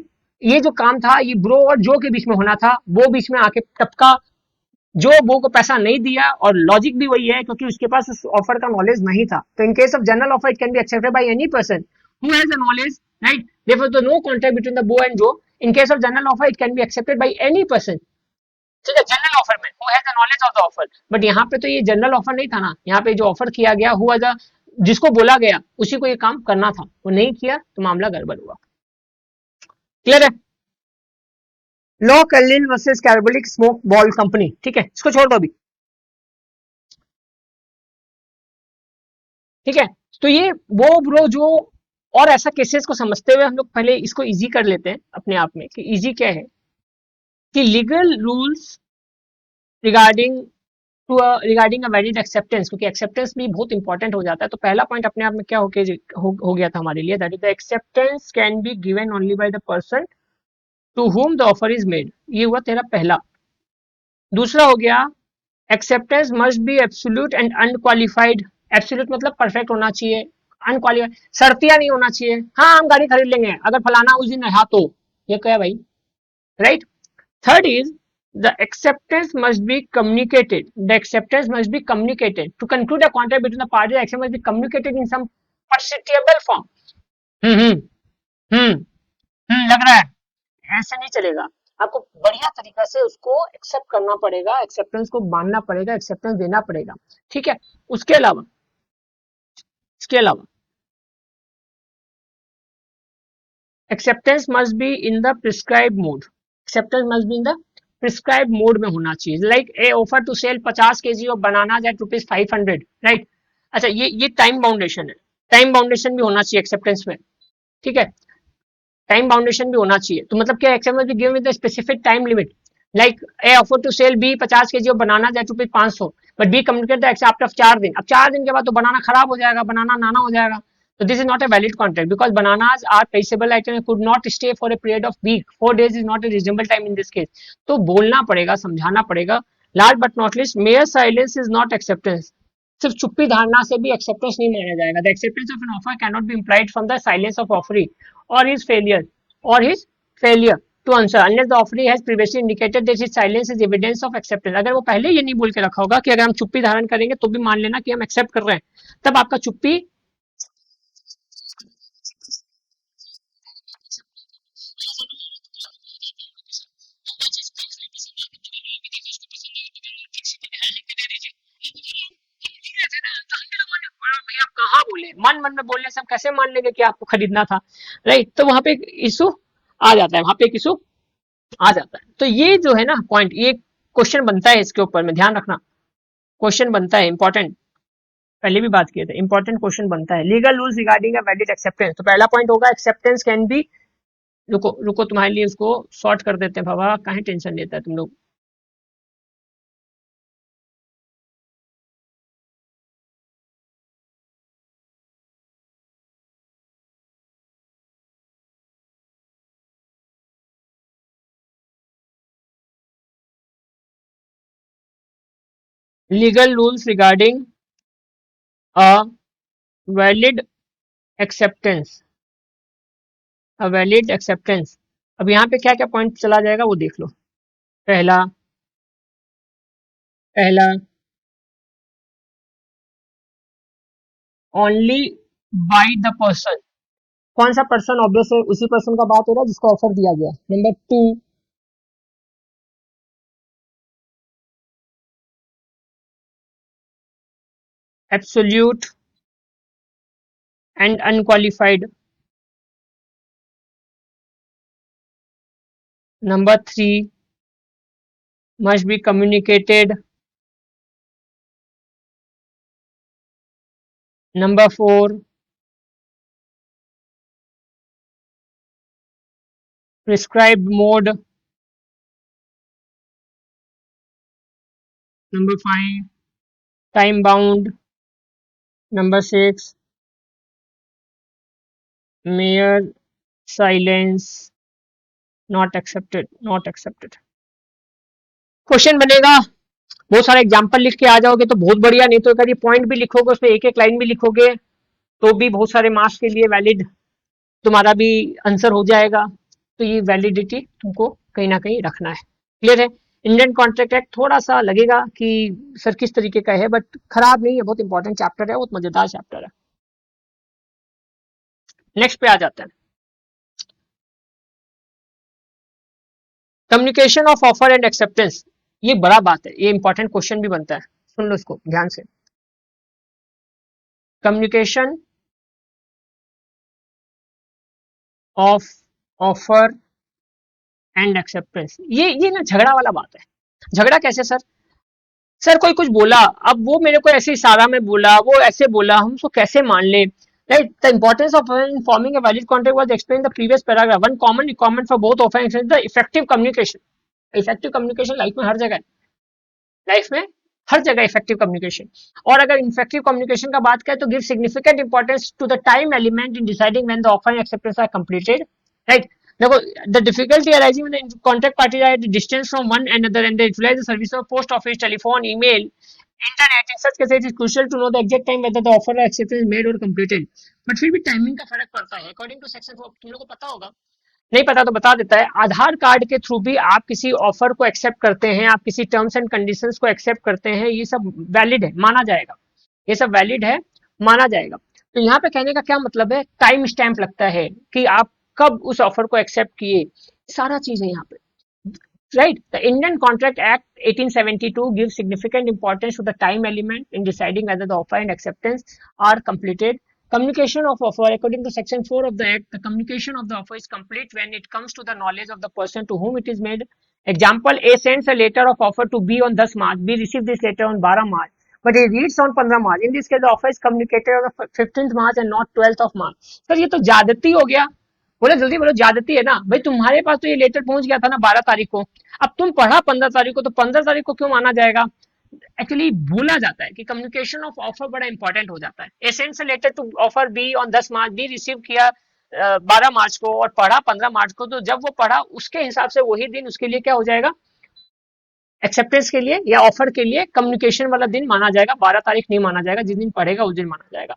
ये जो काम था ये ब्रो और जो के बीच में होना था, वो बीच में आके टपका. जो बो को पैसा नहीं दिया, और लॉजिक भी वही है क्योंकि उसके पास उस ऑफर का नॉलेज नहीं था. तो in case of general offer it can be accepted by any person who has the knowledge, right. Therefore the no contract between the Bo and Jo. In case of general offer it can be accepted by any person, ठीक है, general offer में who has the knowledge of the offer. But यहाँ पे तो ये general offer नहीं था ना. यहाँ पे जो ऑफर किया गया हुआ था, जिसको बोला गया उसी को ये काम करना था, वो नहीं किया तो मामला गड़बड़ हुआ. क्लियर है. Law Carlill versus Carbolic Smoke Ball Company. ठीक है, इसको छोड़ दो अभी. ठीक है, तो ये वो ब्रो जो, और ऐसा केसेस को समझते हुए हम लोग पहले इसको इजी कर लेते हैं अपने आप में कि इजी क्या है. कि legal rules regarding regarding a valid acceptance, क्योंकि एक्सेप्टेंस भी बहुत इंपॉर्टेंट हो जाता है. तो पहला पॉइंट अपने आप में क्या हो गया था हमारे लिए, that is the acceptance can be given only by the person to whom the offer is made. ये हुआ तेरा पहला. दूसरा हो गया, acceptance must be absolute and unqualified. Absolute मतलब परफेक्ट होना चाहिए, अनक्वालिफाइड शर्तिया नहीं होना चाहिए. हाँ हम गाड़ी खरीद लेंगे अगर फलाना उस दिन है तो. ये क्या है भाई, right. Third is the acceptance must be communicated. The acceptance must be communicated. To conclude a contract between the parties, the acceptance must be communicated in some perceptible form. हम्म हम्म लग रहा है ऐसे नहीं चलेगा. आपको बढ़िया तरीका से उसको एक्सेप्ट करना पड़ेगा, एक्सेप्टेंस को मानना पड़ेगा, एक्सेप्टेंस देना पड़ेगा. ठीक है. उसके अलावा इसके अलावा acceptance must be in the prescribe mode. Acceptance must be in the prescribe mode में होना चाहिए. Like a offer to sell 50 kg of banana at ₹500, right. अच्छा, ये टाइम बाउंडेशन है. टाइम बाउंडेशन भी होना चाहिए एक्सेप्टेंस में. ठीक है, टाइम बाउंडेशन भी होना चाहिए. तो मतलब क्या, acceptance be given with specific time limit. Like a offer to sell B 50 kg of banana at ₹500, but B communicate the after 4 दिन. अब 4 दिन के बाद तो बनाना खराब हो जाएगा, बनाना नाना हो जाएगा. So this is not a valid contract because bananas are perishable item and could not stay for a period of week. 4 days is not a reasonable time in this case. तो बोलना पड़ेगा, समझाना पड़ेगा. Last but not least, mere silence is not acceptance. सिर्फ चुप्पी धारणा से भी एक्सेप्टेंस नहीं माना जाएगा. The acceptance of an offer cannot be implied from the silence of offeree or his failure to answer unless the offeree has previously indicated that his silence is evidence of acceptance. अगर वो पहले ये नहीं बोल के रखा होगा कि अगर हम चुप्पी धारण करेंगे तो भी मान लेना कि हम एक्सेप्ट कर रहे हैं, तब आपका चुप्पी भैया कहाँ बोले, मन मन में बोलने से हम कैसे मान लेंगे कि आपको खरीदना था, राइट. तो वहां पे इशू आ जाता है, वहां पे एक इशू आ जाता है. तो ये जो है ना पॉइंट, ये क्वेश्चन बनता है इसके ऊपर में, ध्यान रखना. क्वेश्चन बनता है इंपॉर्टेंट, पहले भी बात किए थे, इंपॉर्टेंट क्वेश्चन बनता है. Legal rules regarding a valid acceptance. तो पहला पॉइंट होगा एक्सेप्टेंस कैन बी, रुको रुको तुम्हारे लिए उसको शॉर्ट कर देते हैं बाबा, कहीं टेंशन लेता है तुम लोग. Legal rules regarding a valid acceptance, a valid acceptance. अब यहाँ पे क्या क्या पॉइंट चला जाएगा वो देख लो. पहला पहला ओनली बाय द पर्सन. कौन सा पर्सन, ऑब्वियस है उसी पर्सन का बात हो रहा है जिसको ऑफर दिया गया. Number 2, absolute and unqualified. Number 3, must be communicated. Number 4, prescribed mode. Number 5, time bound. Number 6, mere silence, not accepted, not accepted. Question बनेगा, बहुत सारे एग्जाम्पल लिख के आ जाओगे तो बहुत बढ़िया, नहीं तो कभी पॉइंट भी लिखोगे उसमें एक एक लाइन भी लिखोगे तो भी बहुत सारे मार्क्स के लिए वैलिड तुम्हारा भी आंसर हो जाएगा। तो ये वैलिडिटी तुमको कहीं ना कहीं रखना है। क्लियर है? इंडियन कॉन्ट्रैक्ट एक्ट थोड़ा सा लगेगा कि सर किस तरीके का है, बट खराब नहीं है, बहुत इंपॉर्टेंट चैप्टर है, बहुत मजेदार चैप्टर है। नेक्स्ट पे आ जाते हैं, communication of offer and acceptance. ये बड़ा बात है, ये इंपॉर्टेंट क्वेश्चन भी बनता है, सुन लो इसको ध्यान से। Communication of offer and acceptance, ये ना झगड़ा वाला बात है। झगड़ा कैसे सर? सर कोई कुछ बोला, अब वो मेरे को ऐसे इशारा में बोला, वो ऐसे बोला, हम उसको कैसे मान ले? Right, the importance of forming a valid contract was explain the previous paragraph. One common requirement for both offer and the effective communication. Effective communication life में हर जगह है, लाइफ में हर जगह इफेक्टिव कम्युनिकेशन। और अगर इफेक्टिव कम्युनिकेशन का बात करें तो give significant importance to the time element in deciding when the offer and acceptance are completed. Right, देखो, the difficulty arising when the contract parties are at distance from one another and they utilize the service of post office, telephone, email, internet. In such cases it is crucial to know the exact time whether the offer और acceptance is made और completed. But फिर भी timing का फर्क पड़ता है according to section 4। तुम लोगों को पता होगा, नहीं पता तो बता देता है। आधार कार्ड के थ्रू भी आप किसी ऑफर को एक्सेप्ट करते हैं, आप किसी टर्म्स एंड कंडीशंस को एक्सेप्ट करते हैं, ये सब वैलिड है, माना जाएगा, ये सब वैलिड है, माना जाएगा। तो यहाँ पे कहने का क्या मतलब है, टाइम स्टैंप लगता है कि आप कब उस ऑफर को एक्सेप्ट किए, सारा चीज है यहाँ पे। Right, the Indian Contract Act 1872 gives significant importance to the time element in deciding whether the offer and acceptance are completed. Communication of offer, according to section 4 of the act, the communication of the offer is complete when it comes to the knowledge of the person to whom it is made. Example, A sends a letter of offer to B on 10 March, B receives this letter on 12 March, but he reads on 15 March. In this case, the offer is communicated on the 15th March and not 12th of March. Sir ये तो ज्यादती हो गया। बोले जल्दी बोलो, ज्यादती है ना भाई, तुम्हारे पास तो ये लेटर पहुंच गया था ना 12 तारीख को, अब तुम पढ़ा 15 तारीख को, तो 15 तारीख को क्यों माना जाएगा? एक्चुअली भूला जाता है कि कम्युनिकेशन ऑफ ऑफर बड़ा इंपॉर्टेंट हो जाता है। A sends letter to offer B on 10 March, B receive किया 12 मार्च को और पढ़ा 15 मार्च को, तो जब वो पढ़ा उसके हिसाब से वही दिन उसके लिए क्या हो जाएगा, एक्सेप्टेंस के लिए या ऑफर के लिए कम्युनिकेशन वाला दिन माना जाएगा, 12 तारीख नहीं माना जाएगा, जिस दिन पढ़ेगा उस दिन माना जाएगा।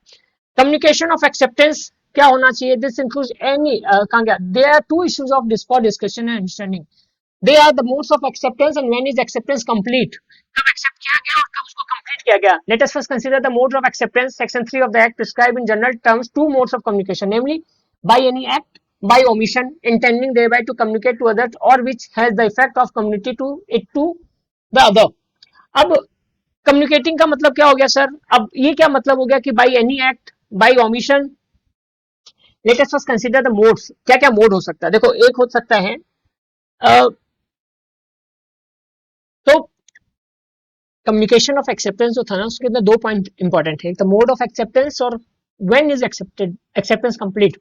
कम्युनिकेशन ऑफ एक्सेप्टेंस क्या होना चाहिए? दिस इंक्लूड्स एनी, कहां गया, there are two issues of for discussion and understanding. They are the modes of acceptance and when is acceptance complete, कब एक्सेप्ट किया गया और कब उसको कंप्लीट किया गया। Let us first consider the modes of acceptance. Section 3 of the act prescribe in general terms two modes of communication, namely by any act, by omission, intending thereby to communicate to others, or which has the effect of community to it to the other। अब communicating का मतलब क्या हो गया sir? अब ये क्या मतलब हो गया कि by any act, by omission. Let us first consider the modes. क्या क्या मोड हो सकता है? देखो, एक हो सकता है तो कम्युनिकेशन ऑफ एक्सेप्टेंस जो था ना, उसके अंदर दो पॉइंट इंपॉर्टेंट है, द मोड ऑफ एक्सेप्टेंस और when is accepted acceptance complete.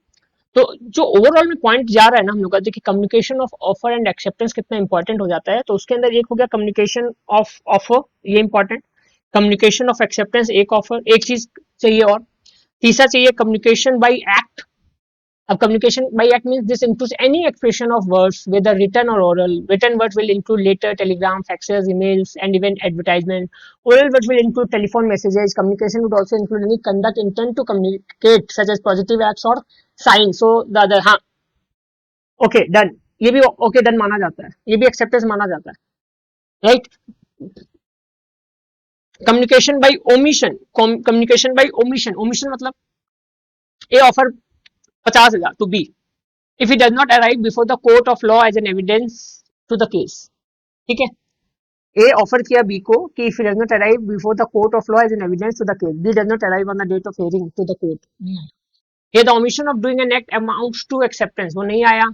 तो जो ओवरऑल में पॉइंट जा रहा है ना हम लोग का, देखिए communication of offer and acceptance कितना इंपॉर्टेंट हो जाता है, तो उसके अंदर एक हो गया कम्युनिकेशन ऑफ ऑफर, ये इंपॉर्टेंट, कम्युनिकेशन ऑफ एक्सेप्टेंस एक ऑफर, एक चीज चाहिए, और तीसरा चाहिए कम्युनिकेशन बाय एक्ट। अब communication by act means this includes any expression of words, whether written or oral. Written words will include letter, telegram, faxes, emails, and even advertisement. Oral words will include telephone messages. Communication would also include any conduct intent to communicate, such as positive acts or signs. So the other, हाँ, okay, done. ये भी okay done माना जाता है, ये भी acceptance माना जाता है, right? Communication by omission. Communication by omission. Omission मतलब A offer 50,000 to B if it does not arrive before the court of law as an evidence to the case। ठीक है, A ऑफर किया B को कि if it does not arrive before the court of law as an evidence to the case, B does not arrive on the date of hearing to the court, नहीं आया। Here the omission of doing an act amounts to acceptance, वो नहीं आया,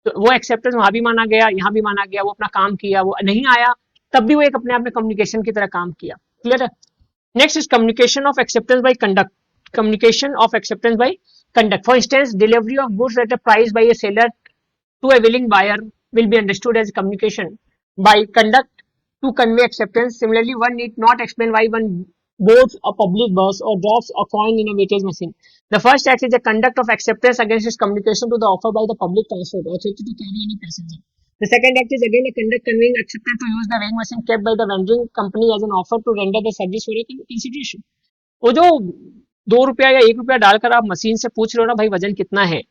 तो वो acceptance वहां भी माना गया, यहाँ भी माना गया, वो अपना काम किया, वो नहीं आया, तब भी वो एक अपने आप में कम्युनिकेशन की तरह काम किया। क्लियर है? Next is communication of acceptance by conduct. Communication of acceptance by conduct. For instance, delivery of goods at a price by a seller to a willing buyer will be understood as communication by conduct to convey acceptance. Similarly, one need not explain why one boards a public bus or drops a coin in a weightage machine. The first act is the conduct of acceptance against its communication to the offer by the public transport authority to carry any passenger. The second act is again a conduct conveying acceptance to use the weighing machine kept by the vending company as an offer to render the service for a consideration. वो जो 2 रुपया या 1 रुपया डालकर आप machine से पूछ रहे हो ना भाई वजन कितना है,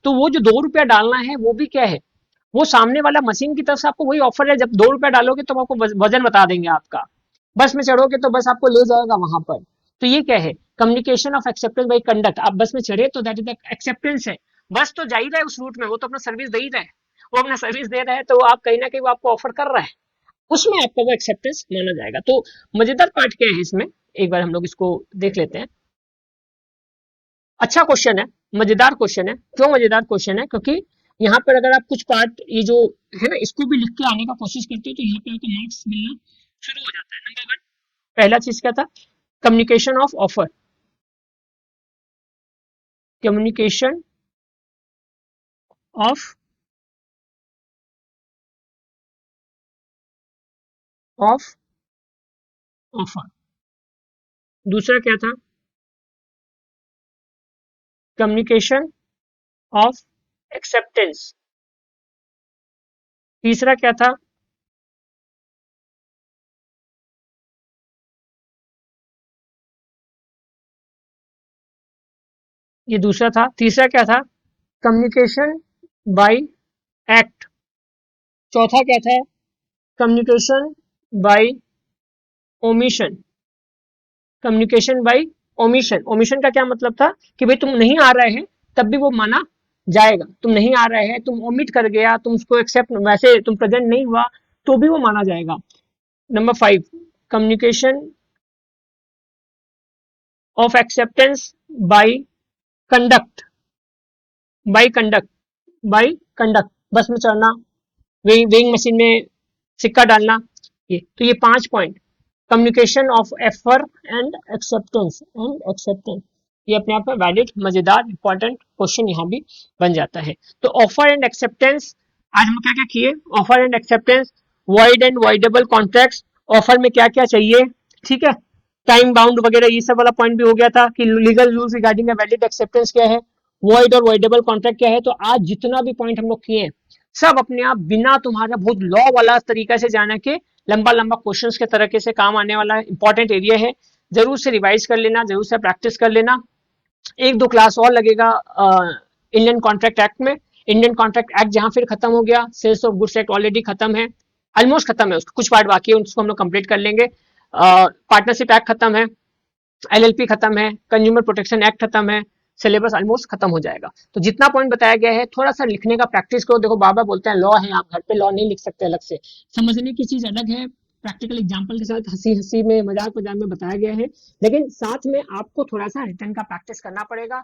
तो वो जो 2 रुपया डालना है वो भी क्या है, वो सामने वाला मशीन की तरफ से आपको वही ऑफर है। जब 2 रुपया डालोगे तो आपको वजन बता देंगे आपका, बस में चढ़ोगे तो बस आपको ले जाएगा वहां पर। तो ये क्या है, communication of acceptance by conduct. आप बस में चढ़े तो दैट इज एक्सेप्टेंस है, बस तो जा ही रहा है उस रूट में, वो तो अपना सर्विस दे ही रहा है, वो अपना सर्विस दे रहा है, तो आप कहीं ना कहीं वो आपको ऑफर कर रहा है, उसमें आपका वो एक्सेप्टेंस माना जाएगा। तो मजेदार पार्ट क्या है इसमें, एक बार हम लोग इसको देख लेते हैं। अच्छा क्वेश्चन है, मजेदार क्वेश्चन है। क्यों मजेदार क्वेश्चन है, क्योंकि यहाँ पर अगर आप कुछ पार्ट ये जो है ना इसको भी लिख के आने का कोशिश करते हो तो यहाँ पे आपको मार्क्स मिलना शुरू हो जाता है। नंबर 1 पहला चीज क्या था, communication of offer, communication of offer. दूसरा क्या था, कम्युनिकेशन ऑफ एक्सेप्टेंस। तीसरा क्या था, ये दूसरा था। तीसरा क्या था, कम्युनिकेशन बाय एक्ट। चौथा क्या था, communication bye omission. Communication bye omission, omission का क्या मतलब था कि भाई तुम नहीं आ रहे हैं तब भी वो माना जाएगा, तुम नहीं आ रहे हैं, तुम ओमिट कर गया, तुम उसको एक्सेप्ट, वैसे तुम प्रेजेंट नहीं हुआ तो भी वो माना जाएगा। Number 5 communication of acceptance by conduct, by conduct, by conduct, bus में चढ़ना, वेइंग मशीन में सिक्का डालना, ये तो ये 5 point, communication of offer and acceptance ये अपने आप में वैलिड मजेदार इंपॉर्टेंट क्वेश्चन यहाँ भी बन जाता है। तो ऑफर एंड एक्सेप्टेंस आज हम क्या क्या किए, offer and acceptance, void and voidable contracts, offer में क्या क्या चाहिए, ठीक है, टाइम बाउंड वगैरह ये सब वाला पॉइंट भी हो गया था कि legal rules regarding valid acceptance क्या है, वॉइड और वॉइडेबल कॉन्ट्रैक्ट क्या है। तो आज जितना भी पॉइंट हम लोग किए सब अपने आप बिना तुम्हारा बहुत लॉ वाला तरीका से जाना के लंबा लंबा क्वेश्चंस के तरीके से काम आने वाला इंपॉर्टेंट एरिया है। जरूर से रिवाइज कर लेना, जरूर से प्रैक्टिस कर लेना। 1-2 क्लास और लगेगा इंडियन कॉन्ट्रैक्ट एक्ट में। इंडियन कॉन्ट्रैक्ट एक्ट जहां फिर खत्म हो गया, sales of goods act already खत्म है, ऑलमोस्ट खत्म है, उसका कुछ पार्ट बाकी है, उसको हम लोग कंप्लीट कर लेंगे। पार्टनरशिप एक्ट खत्म है, एलएलपी खत्म है, कंज्यूमर प्रोटेक्शन एक्ट खत्म है, सिलेबस ऑलमोस्ट खत्म हो जाएगा। तो जितना पॉइंट बताया गया है थोड़ा सा लिखने का प्रैक्टिस करो। देखो बाबा बोलते हैं लॉ है, आप घर पे लॉ नहीं लिख सकते अलग से, समझने की चीज अलग है, प्रैक्टिकल एग्जांपल के साथ हंसी हंसी में मजाक मजाक में बताया गया है, लेकिन साथ में आपको थोड़ा सा रिटर्न का प्रैक्टिस करना पड़ेगा।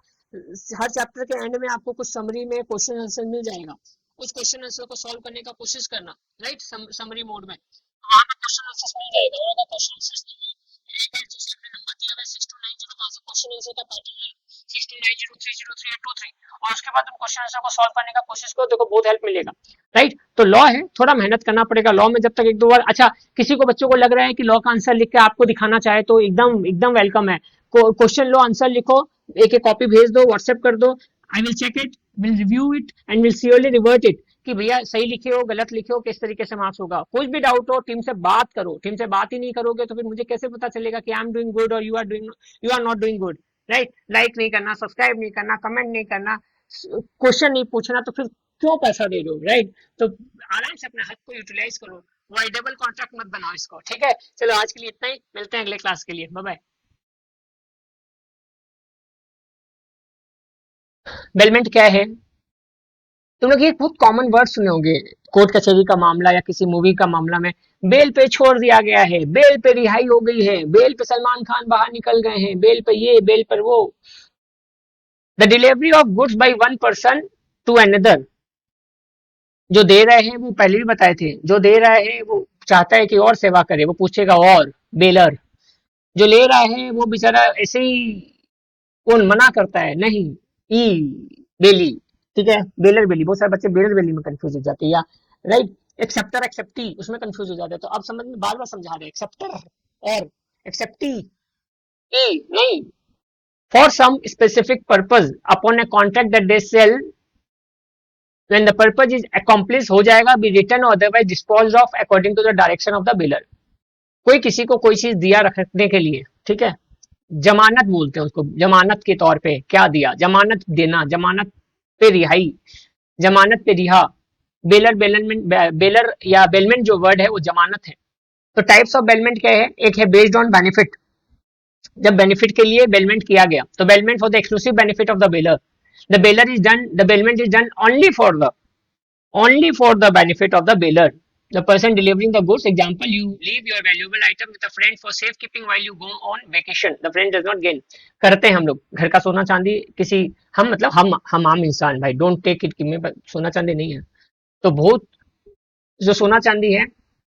हर चैप्टर के एंड में आपको कुछ समरी में क्वेश्चन आंसर मिल जाएगा, उस क्वेश्चन आंसर को सॉल्व करने का कोशिश करना, राइट, समरी मोड में वहां पे क्वेश्चन आंसर मिल जाएगा। और अगर क्वेश्चन आंसर नहीं है, एक बार जैसे हमने नंबर दिया है 6290 का क्वेश्चन आंसर का पैटर्न है 6290303823 और उसके बाद तुम क्वेश्चन आंसर को सॉल्व करने का कोशिश करो, देखो बहुत हेल्प मिलेगा, राइट। तो लॉ है, थोड़ा मेहनत करना पड़ेगा लॉ में, जब तक 1-2 बार। अच्छा, किसी को बच्चों को लग रहा है कि लॉ का आंसर लिख के आपको दिखाना चाहे तो एकदम एकदम वेलकम है। क्वेश्चन लो, आंसर लिखो, एक एक कॉपी भेज दो, व्हाट्सएप कर दो, I will check it, will review it and will surely revert it कि भैया सही लिखे हो गलत लिखे हो, किस तरीके से मार्क्स होगा। कुछ भी डाउट हो टीम से बात करो, टीम से बात ही नहीं करोगे तो फिर मुझे कैसे पता चलेगा कि आई एम डूइंग गुड और you are not doing good, right. Like नहीं करना, सब्सक्राइब नहीं करना, कमेंट नहीं करना, क्वेश्चन नहीं पूछना, तो फिर क्यों पैसा दे रहे हो, राइट। तो आराम से अपने हक को यूटिलाइज करो, वाइडेबल कॉन्ट्रैक्ट मत बनाओ इसको, ठीक है। चलो आज के लिए इतना ही, मिलते हैं अगले क्लास के लिए, बाय बाय। बेलमेंट क्या है, तुम लोग ये बहुत कॉमन वर्ड सुने होंगे, कोर्ट कचहरी का मामला या किसी मूवी का मामला में बेल पे छोड़ दिया गया है, बेल पे रिहाई हो गई है, बेल पे सलमान खान बाहर निकल गए हैं, बेल पे ये बेल पर वो। The delivery of goods by one person to another, जो दे रहे हैं वो पहले भी बताए थे, जो दे रहा है वो चाहता है कि और सेवा करे, वो पूछेगा और बेलर, जो ले रहा है वो बेचारा ऐसे ही कौन मना करता है, नहीं, ई बेली, ठीक है, बेलर बेली, बहुत सारे बच्चे बेलर बेली में कंफ्यूज हो जाते हैं, या राइट। एक्सेप्टर एक्सेप्टी उसमें कंफ्यूज हो जाते हैं। तो अब समझ में बार बार समझा रहे हैं, एक्सेप्टर और एक्सेप्टी ए नहीं, for some specific purpose upon a contract that they sell when the purpose is accomplish हो जाएगा, बी रिटर्न और otherwise dispose of according to the direction of the bailor. कोई किसी को कोई चीज दिया रखने के लिए, ठीक है, जमानत बोलते हैं उसको, जमानत के तौर पे क्या दिया, जमानत देना, जमानत पे रिहाई, जमानत पे रिहा, बेलर बेलमेंट, बेलर या बेलमेंट जो वर्ड है वो जमानत है। तो टाइप्स ऑफ बेलमेंट क्या है, एक है बेस्ड ऑन बेनिफिट, जब बेनिफिट के लिए बेलमेंट किया गया, तो bailment for the exclusive benefit of the baler, the bailor is done, the bailment is done only for the benefit of the baler, the person delivering the goods. Example, you leave your valuable item with a friend for safekeeping while you go on vacation, the friend does not gain। करते हैं हम लोग घर का सोना चांदी किसी, हम मतलब हम आम इंसान भाई, डोंट टेक इट कि मैं सोना चांदी नहीं है, तो बहुत जो सोना चांदी है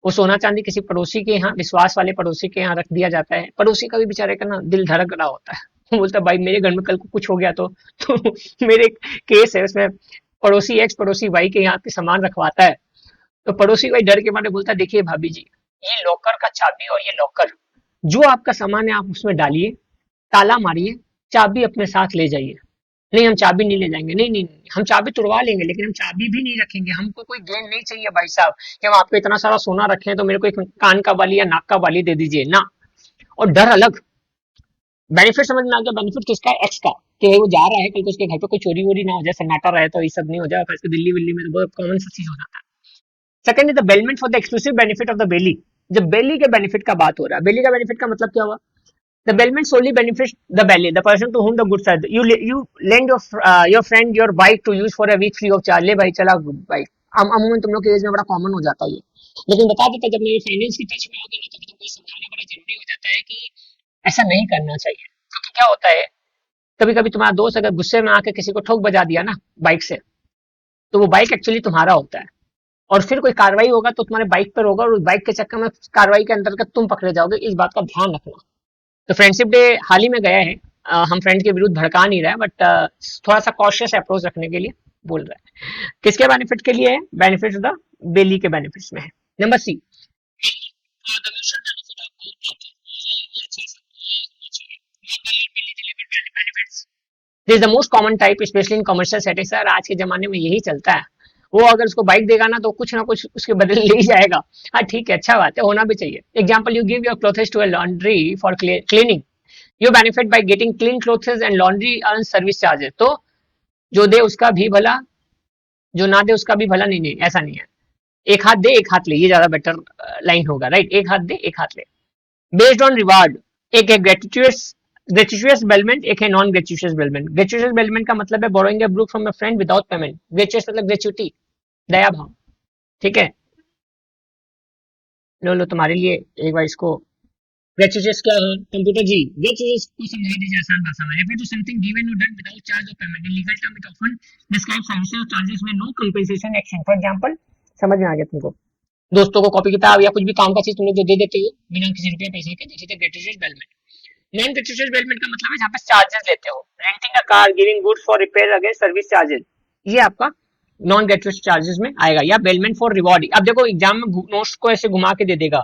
वो सोना चांदी किसी पड़ोसी के यहाँ, विश्वास वाले पड़ोसी के यहाँ रख दिया जाता है। पड़ोसी का भी बेचारे का ना दिल धड़क रहा होता है, वो बोलता है भाई मेरे घर में कल को कुछ हो गया तो मेरे केस है उसमें, पड़ोसी एक्स पड़ोसी वाई के यहाँ पे सामान रखवाता है, तो पड़ोसी भाई डर के मारे बोलता है देखिए भाभी जी, ये लॉकर का चाबी और ये लॉकर, जो आपका सामान है आप उसमें डालिए, ताला मारिए, चाबी अपने साथ ले जाइए। नहीं हम चाबी नहीं ले जाएंगे, नहीं नहीं नहीं, हम चाबी तुड़वा लेंगे लेकिन हम चाबी भी नहीं रखेंगे, हमको कोई गेन नहीं चाहिए भाई साहब कि हम आपको इतना सारा सोना रखे हैं तो मेरे को एक कान का बाली या नाक का बाली दे दीजिए ना। और डर अलग, बेनिफिट समझ में आ गया, बेनिफिट किसका है, एक्स का, कि वो जा रहा है कल को उसके घर पे कोई चोरी वोरी ना हो जाए, सन्नाटा रहे तो ये सब नहीं हो जाए, खासकर दिल्ली विल्ली में तो बहुत कॉमन सा चीज हो जाता है। Second is the bailment for the exclusive benefit of the belly, जब बेली के बेनिफिट का बात हो रहा है, बेली का बेनिफिट का मतलब क्या हुआ, the bailment solely benefits the bailey, the person to whom the goods are, you lend your friend your bike to use for a week free of charge, ले भाई चला बाइक, अमूमन तुम लोग के एज में बड़ा कॉमन हो जाता है ये, लेकिन बता देता जब मेरे फाइनेंस की टच में आओगे ना तो तुमको समझाना बड़ा जरूरी हो जाता है कि ऐसा नहीं करना चाहिए। क्योंकि क्या होता है, कभी कभी तुम्हारा दोस्त अगर गुस्से में आके किसी को ठोक बजा दिया ना बाइक से, तो वो बाइक एक्चुअली तुम्हारा होता है, और फिर कोई कार्रवाई होगा तो तुम्हारे बाइक पर होगा, और उस बाइक के चक्कर में कार्रवाई के अंतर्गत तुम पकड़े जाओगे, इस बात का ध्यान रखना। तो फ्रेंडशिप डे हाल ही में गया है, हम फ्रेंड के विरुद्ध भड़का नहीं रहे हैं, बट थोड़ा सा कॉशियस अप्रोच रखने के लिए बोल रहे हैं। किसके बेनिफिट के लिए है, बेनिफिट द बेली के बेनिफिट्स में है। Number C, this the most common type specially in commercial setting. Sir आज के जमाने में यही चलता है, वो अगर उसको बाइक देगा ना तो कुछ ना कुछ उसके बदले ले ही जाएगा। हाँ ठीक है, अच्छा बात है, होना भी चाहिए। Example, you give your clothes to a laundry for cleaning, you benefit by getting clean clothes and laundry earn service charges. तो जो दे उसका भी भला, जो ना दे उसका भी भला, नहीं नहीं ऐसा नहीं है, एक हाथ दे एक हाथ ले, ये ज्यादा बेटर लाइन होगा, राइट, एक हाथ दे एक हाथ ले। बेस्ड ऑन रिवार्ड, एक है ग्रेचुइटस बेलमेंट, एक है non gratuitous bailment. Gratuitous bailment का मतलब है borrowing a book from a friend without payment, gratuitous मतलब ग्रेचुइटी, दया भाव, ठीक है। लो लो तुम्हारे लिए एक बार इसको, ग्रेचुइटस क्या है कंप्यूटर जी, ग्रेचुइटस को समझा दीजिए आसान भाषा में, refer to something given or done without charge or payment, in legal term it often describe services or charges में no compensation action. For example, समझ में आ गया तुमको, दोस्तों को कॉपी किताब या कुछ भी काम का चीज तुम लोग जो दे देते हो बिना किसी रुपये पैसे के, देखिए ग्रेचुइटस बेलमेंट। नॉन ग्रेचुइटस बेलमेंट का मतलब है जहाँ पे चार्जेस लेते हो, renting a car, giving goods for repair against service charges, ये आपका नॉन ग्रेचुइटस चार्जेस में आएगा। या बेलमेंट फॉर रिवॉर्ड, अब देखो एग्जाम में नोट्स को ऐसे घुमा के दे देगा,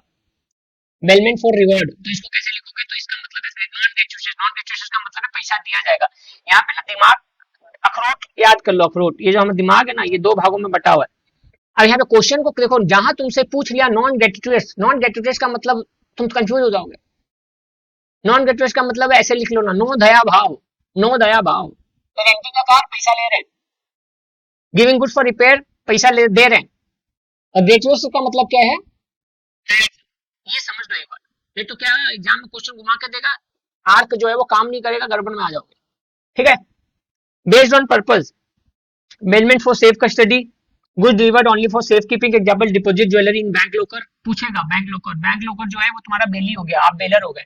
बेलमेंट फॉर रिवॉर्ड, तो इसको कैसे लिखोगे, तो इसका मतलब है नॉन ग्रेचुइटस, नॉन ग्रेचुइटस का मतलब है पैसा दिया जाएगा। यहाँ पे ना दिमाग, अखरोट याद कर लो, अखरोट, ये जो हमारा दिमाग है ना ये दो भागों में बटा हुआ है। अब यहाँ पे क्वेश्चन को देखो, जहां तुमसे पूछ लिया नॉन ग्रेचुइटस, नॉन ग्रेचुइटस का मतलब तुम कंफ्यूज हो जाओगे। नॉन ग्रेचुइटस का मतलब है ऐसे लिख लो ना, नो दया भाव, नो दया भाव, तो रेंटिंग का कार पैसा ले रहे हैं, गिविंग गुड्स फॉर रिपेयर पैसा ले दे रहे हैं, और ग्रेचुइटस का मतलब क्या है, ये समझ लो एक बार, नहीं तो क्या एग्जाम में क्वेश्चन घुमा के देगा, आर्क जो है वो काम नहीं करेगा, गड़बड़ में आ जाओगे, ठीक है। Based on purpose, bailment for safe custody, goods delivered only for safe keeping, example deposit jewellery in bank locker, पूछेगा बैंक लॉकर, बैंक लॉकर जो है वो तुम्हारा बेली हो गया, आप बेलर हो गए।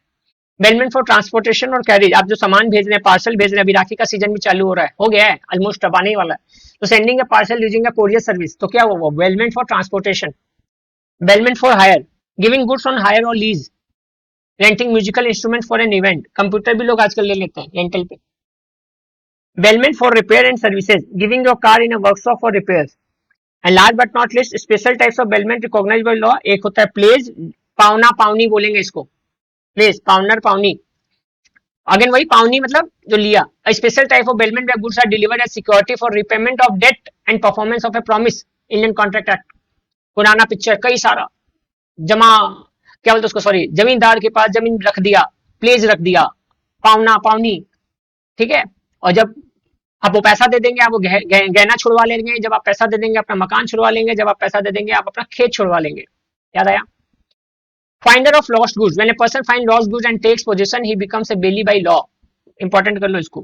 बेलमेंट फॉर ट्रांसपोर्टेशन और कैरिज, आप जो सामान भेज रहे हैं, पार्सल भेज रहे हैं, अभी राखी का सीजन भी चालू हो रहा है, हो गया है ऑलमोस्ट, अब आने ही वाला है, तो sending a parcel using a courier service, तो क्या हुआ, bailment for transportation. Bailment for hire, giving goods on hire और lease, renting musical instrument for an event, computer भी लोग आजकल ले लेते हैं रेंटल पे। Bailment for repair and services, giving your car in a workshop for repairs, and last but not list special types of bailment recognized by law, एक होता है प्लेज, पावना पावनी बोलेंगे इसको, प्लेज पावनर पावनी, अगेन वही पावनी मतलब जो लिया। Special type of bailment where goods are delivered as security for repayment of debt and performance of a promise, Indian contract act, पुराना पिक्चर कई सारा जमा, क्या बोलते उसको, सॉरी, जमींदार के पास जमीन रख दिया, प्लेज रख दिया, पावना पावनी, ठीक है। और जब आप वो पैसा दे देंगे, आप वो गहना छुड़वा लेंगे, जब आप पैसा दे देंगे अपना मकान छुड़वा लेंगे, जब आप पैसा दे देंगे आप अपना खेत छुड़वा लेंगे। याद आया? Finder of lost goods, when a person find lost goods and takes position he becomes a bailee by law. Important कर लो इसको,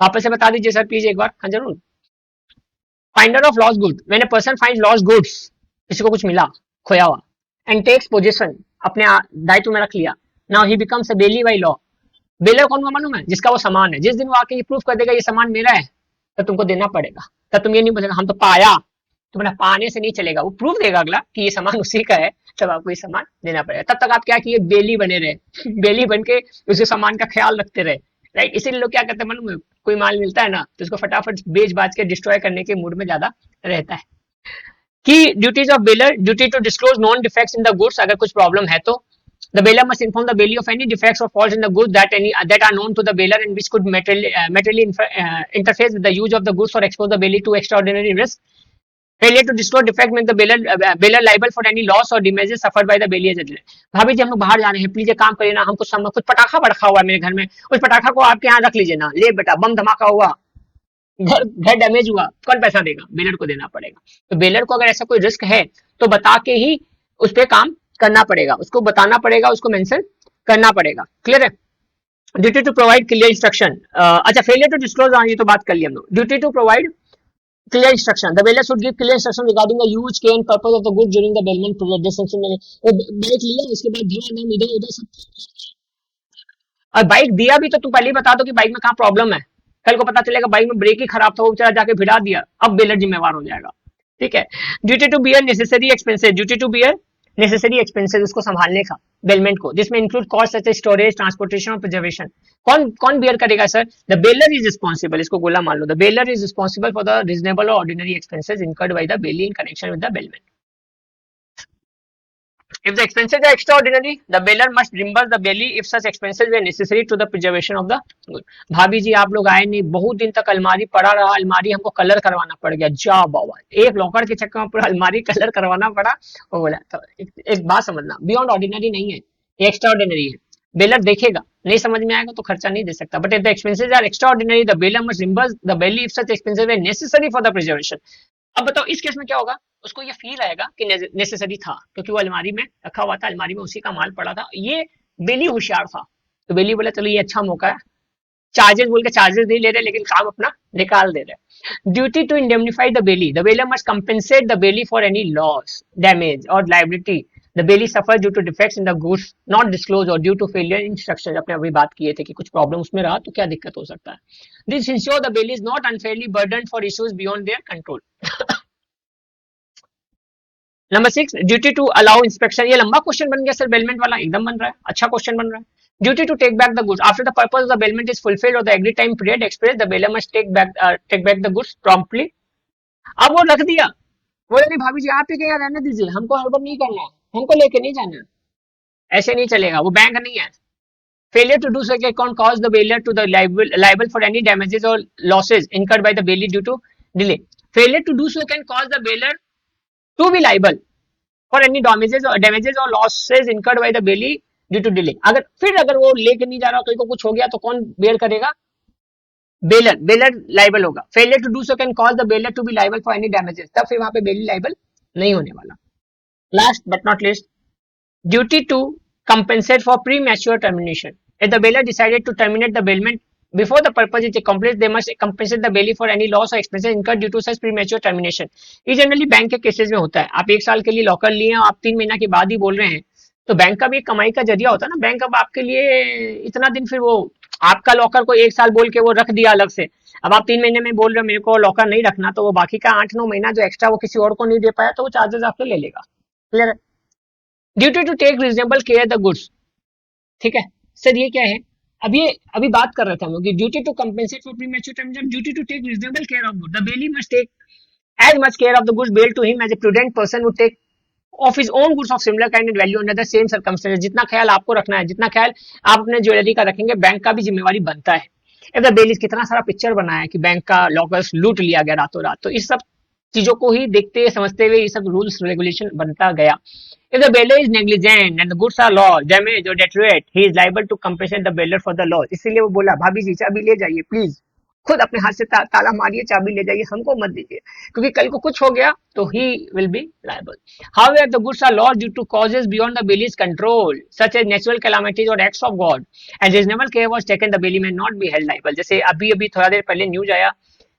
वापस से बता दीजिए सर प्लीज एक बार। हाँ जरूर। Finder of lost goods, when a person find lost goods, किसी को कुछ मिला खोया हुआ, एंड टेक्स पोजीशन, अपने दायित्व में रख लिया, now he becomes a bailee by law. Bailor कौन हुआ मालूम है? जिसका वो सामान है, जिस दिन वो आके ये प्रूफ कर देगा ये सामान मेरा है, तो तुमको देना पड़ेगा। तब तुम ये नहीं बोलेगा हम तो पाया, तुम्हारा पाने से नहीं चलेगा, वो प्रूफ देगा अगला कि ये सामान उसी का है, तब आपको ये सामान देना पड़ेगा। तब तक आप क्या किए, बेली बने रहे बेली बन के उसके सामान का ख्याल रखते रहे, राइट। इसीलिए लोग क्या करते हैं मालूम है, कोई माल मिलता है ना तो उसको फटाफट बेच बाज के डिस्ट्रॉय करने के मूड में ज्यादा रहता है। Key duties of bailor, duty to disclose known defects in the goods, अगर कुछ प्रॉब्लम है तो the bailor must inform the bailee of any defects or faults in the goods that are known to the bailor and which could materially interface with the use of the goods or expose the bailee to extraordinary risk. Failure to disclose defect makes the bailor liable for any loss or damages suffered by the bailee as a delay. भाभी जी हम लोग बाहर जा रहे हैं, please काम करिए ना, हमको कुछ पटाखा रखा हुआ है मेरे घर में, उस पटाखा को आपके यहाँ रख लीजिए ना, ले बेटा बम धमाका हुआ, घर घर डैमेज हुआ, कौन पैसा देगा? बेलर को देना पड़ेगा। तो बेलर को अगर ऐसा कोई रिस्क है तो बता के ही उस पर काम करना पड़ेगा, उसको बताना पड़ेगा, उसको मेंशन करना पड़ेगा। क्लियर है? Duty to provide clear instruction, अच्छा फेलियर टू डिस्क्लोज, ये तो बात कर ली हम लोग। Duty to provide clear instruction, the bailor should give clear instruction regarding the use care and purpose of the good during the bailment period. This section में वो बाइक लिया, उसके बाद धुआं नाम इधर उधर सब, और बाइक दिया भी तो तुम पहले ही बता दो कि बाइक में कहाँ प्रॉब्लम है। कल को पता चलेगा बाइक में ब्रेक ही खराब था, वो बेचारा जाके भिड़ा दिया, अब बेलर जिम्मेवार हो जाएगा। ठीक है। Duty to bear necessary expenses, duty to bear necessary expenses, उसको संभालने का बेलमेंट को, जिसमें include cost such as storage, transportation और प्रिजर्वेशन। कौन कौन बियर करेगा sir? The bailor is responsible, इसको गोला मान लो, the bailor is responsible for the reasonable और ordinary expenses incurred by the bailee in connection with the bailment. If the expenses are extraordinary, the bailor must reimburse the bailee if such expenses were necessary to the preservation of the good. भाभी जी आप लोग आए नहीं, बहुत दिन तक अलमारी पड़ा रहा, अलमारी हमको कलर करवाना पड़ गया, जा बाबा, एक लॉकर के चक्कर में पूरा अलमारी कलर करवाना पड़ा। वो बोला तो एक बात समझना, बियॉन्ड ऑर्डिनरी नहीं है, एक्स्ट्रा ऑर्डिनरी है। बेलर देखेगा, नहीं समझ में आएगा तो खर्चा नहीं दे सकता। But if the expenses are extraordinary, the bailor must reimburse the bailee if such expenses were necessary for the preservation. अब बताओ इस केस में क्या होगा? उसको ये फील आएगा कि नेसेसरी था, क्योंकि वो अलमारी में रखा हुआ था, अलमारी में उसी का माल पड़ा था, ये बेली होशियार था, तो बेली बोला चलो ये अच्छा मौका है, चार्जेस बोल के चार्जेस नहीं ले रहे लेकिन काम अपना निकाल दे रहे। Duty to indemnify the bailee, the bailor must compensate the bailee for any loss, damage और liability the bailee suffer due to defects in the goods not disclose और due to failure in structure. अपने अभी बात किए थे कि कुछ problem उसमें रहा तो क्या दिक्कत हो सकता है। This ensure the bailee is not unfairly burden for issues beyond their control. Number 6, duty to allow inspection. ये लंबा क्वेश्चन बन गया सर, बेलमेंट वाला एकदम बन रहा है, अच्छा क्वेश्चन बन रहा है। Duty to take back the goods after the purpose of the bailment is fulfilled और the agree time period express, the bailor must take back the goods promptly. अब वो रख दिया, बोले नहीं भाभी जी आप ही के यहाँ रहने दीजिए, हमको हड़बड़ नहीं करना है, हमको लेके नहीं जाना, ऐसे नहीं चलेगा, वो बैंक नहीं है। Failure to do so can cause the bailior to the liable for any damages or losses incurred by the bailee due to delay. Failure to do so can cause the bailior to be liable for any damages or losses incurred by the bailee due to delay. अगर वो लेके नहीं जा रहा, कहीं को कुछ हो गया तो कौन बेयर करेगा? बेलर लाइबल होगा। Failure to do so can cause the bailor to be liable for any damages, तब फिर वहां पे बेली लाइबल नहीं होने वाला। Last but not least, duty to compensate for premature termination. If the bailor decided to terminate the bailment before the purpose is accomplished, they must compensate the bailee for any loss or expenses incurred due to such premature termination. ये generally bank के cases में होता है। आप 1 साल के लिए locker लिए, आप 3 महीना के बाद ही बोल रहे हैं, तो बैंक का भी कमाई का जरिया होता है ना। बैंक अब आपके लिए इतना दिन, फिर वो आपका लॉकर को 1 साल बोल के वो रख दिया अलग से, अब आप 3 महीने में बोल रहे हो मेरे को लॉकर नहीं रखना, तो वो बाकी का 8-9 महीना जो एक्स्ट्रा वो किसी और को नहीं दे पाया, तो वो चार्जेस आपसे ले लेगा। क्लियर है? Duty to take reasonable care the goods, ठीक है सर ये क्या है? अभी बात कर रहे थे हम लोग कि duty to compensate for premature termination, duty to take reasonable care of good, the bailee must take as much care of the goods billed to him as a prudent person would take of his own goods of similar kind and value under the same circumstances. जितना ख्याल आपको रखना है, जितना ख्याल आप अपने jewellery का रखेंगे, बैंक का भी जिम्मेवारी बनता है. इफ द बेलीज कितना सारा पिक्चर बनाया है कि बैंक का लॉकर्स लूट लिया गया रातों रात, तो इस सब चीजों को ही देखते समझते हुए ये सब रूल्स रेगुलेशन बनता गया. If the bailor is negligent and the goods are lost, damaged or deteriorate, he is liable to compensate the bailor for the loss. इसीलिए वो बोला, भाभी जी चाबी ले जाइए प्लीज, खुद अपने हाथ से ताला मारिए, चाबी ले जाइए, हमको मत दीजिए, क्योंकि कल को कुछ हो गया तो he will be liable. However, the goods are lost due to causes beyond the bailie's control, such as natural calamities or acts of God, and reasonable care was taken, the bailey may not be held liable. जैसे अभी अभी थोड़ा देर पहले news आया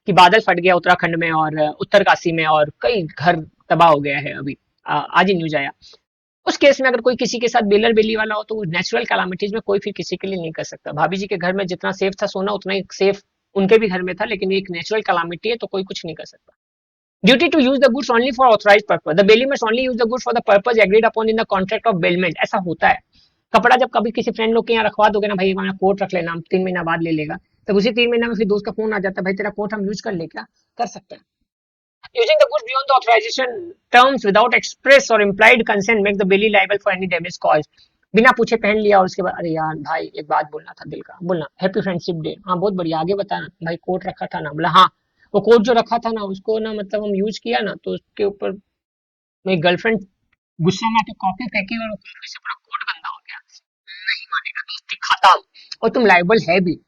कि बादल फट गया उत्तराखंड में और उत्तरकाशी में और कई घर तबाह हो गया है. अभी आज ही न्यूज आया. उस केस में अगर कोई किसी के साथ बेलर बेली वाला हो तो नेचुरल कैलामिटीज में कोई फिर किसी के लिए नहीं कर सकता. भाभी जी के घर में जितना सेफ था सोना, उतना ही सेफ उनके भी घर में था, लेकिन एक नेचुरल कैलामिटी है तो कोई कुछ नहीं कर सकता. Duty to use the goods only for authorised purpose. The bailee must only use the goods for the purpose agreed upon in the contract of bailment. ऐसा होता है. कपड़ा जब कभी किसी फ्रेंड लोग के यहाँ रखवा दोगे ना, भाई हमारा कोट रख लेना, 3 महीना बाद ले लेगा, तब उसी 3 महीना में फिर दोस्त का फोन आ जाता है, भाई तेरा कोट हम यूज कर ले, क्या कर सकते हैं. Using the goods beyond the authorization terms without express or implied consent make the bailey liable for any damage caused. बिना पूछे पहन लिया और उसके बाद अरे यार भाई एक बात बोलना था दिल का, बोलना हैप्पी फ्रेंडशिप डे. हाँ बहुत बढ़िया, आगे बताना. भाई कोट रखा था ना, बोला हाँ वो कोट जो रखा था ना उसको ना मतलब हम यूज किया ना, तो उसके ऊपर मेरी गर्लफ्रेंड गुस्से में आके कॉफी फेंकी और कॉफी से पूरा कोट गंदा हो गया. नहीं मानेगा, दोस्ती खत्म. और तुम लाइबल है भी,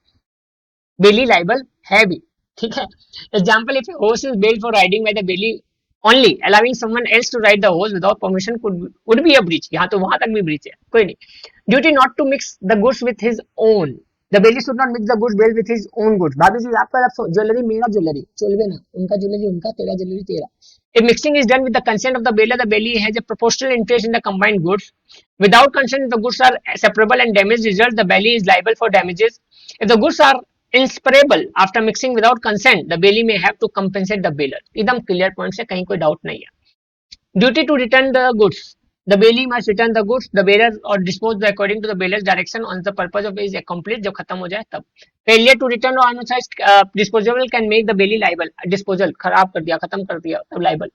बेली लाइबल है भी, ठीक है. Example, if horse is bailed for riding by the bailey only, allowing someone else to ride the horse without permission would be a breach. यहाँ तो वहां तक भी breach है, कोई नहीं. Duty not to mix the goods with his own. The bailey should not mix the goods bailed with his own goods. भाभी जी आपका ज्वेलरी मेरा ज्वेलरी चलवे ना, उनका ज्वेलरी उनका, तेरा ज्वेलरी तेरा. If mixing is done with the consent of the bailor, the bailey has a proportional interest in the combined goods. Without consent, the goods are separable and damage results, the bailey is liable for damages. If the goods are inseparable after mixing without consent, the bailey may have to compensate the bailor. एकदम clear point से, कहीं कोई doubt नहीं है. Duty to return the goods. The bailee must return the goods the bailor और dispose according to the bailor's direction on the purpose of is complete. जब खत्म हो जाए तब. फेलियर टू रिटर्न और unauthorized disposable can make the bailee liable. Disposal खराब कर दिया, खत्म कर दिया, तब liable.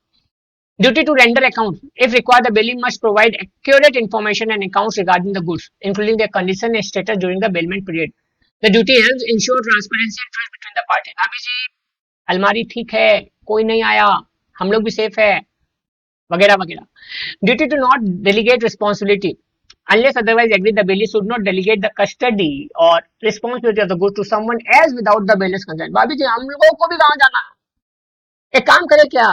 Duty to render accounts. If required, the bailey must provide accurate information and accounts regarding the goods, including their condition and status during the bailment period. The duty helps ensure transparency and trust between the parties. भाभी जी अलमारी ठीक है, कोई नहीं आया, हम लोग भी सेफ है, वगैरह वगैरह. Duty to not delegate responsibility. Unless otherwise agreed, the bailey should not delegate the custody or responsibility of the goods to someone else without the bailey's consent. भाभी जी हम लोगों को भी कहाँ जाना, एक काम करें क्या,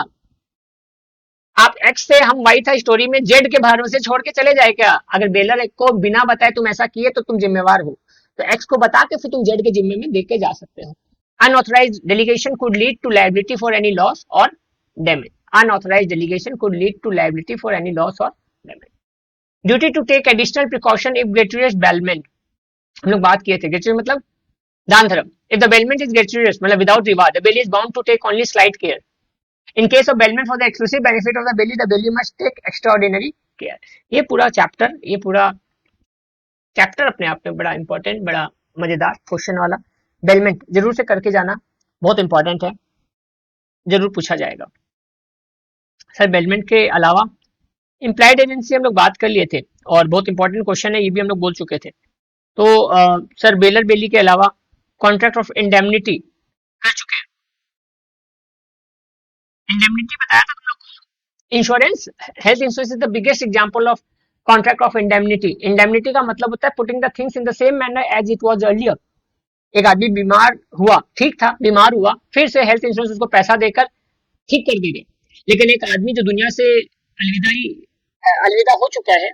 आप एक्स से हम वाई था स्टोरी में जेड के भरोसे छोड़ के चले जाए क्या. अगर बेलर को बिना बताए तुम ऐसा किए तो तुम जिम्मेवार हो, तो एक्स को बता के फिर तुम जेड के जिम्मे में देके जा सकते हो. Unauthorized delegation could lead to liability for any loss और damage. Unauthorized delegation could lead to liability for any loss और damage. Duty to take additional precaution if gratuitous bailment. हम लोग बात किए थे, ग्रेचुरियस मतलब दान धर्म. If the bailment is gratuitous मतलब without reward, the bailee is bound to take only slight care. In case of bailment for the exclusive benefit of the bailey must take extraordinary care. ये पूरा chapter अपने आप में बड़ा important, बड़ा मजेदार question वाला. बेलमेंट जरूर से करके जाना, बहुत इंपॉर्टेंट है, जरूर पूछा जाएगा. सर बेलमेंट के अलावा इम्प्लाइड एजेंसी हम लोग बात कर लिए थे और बहुत इंपॉर्टेंट क्वेश्चन है, ये भी हम लोग बोल चुके थे. तो सर बेलर बेली के अलावा कॉन्ट्रैक्ट ऑफ इंडेमनिटी कर चुके हैं. इंडेमनिटी बताया था तुम लोग को. Insurance, health insurance is the biggest example of contract of indemnity. Indemnity का मतलब होता है putting the things in the same manner as it was earlier. एक आदमी बीमार हुआ, ठीक था, बीमार हुआ, फिर से हेल्थ इंश्योरेंस उसको पैसा देकर ठीक कर देंगे. लेकिन एक आदमी जो दुनिया से अलविदा हो चुका है,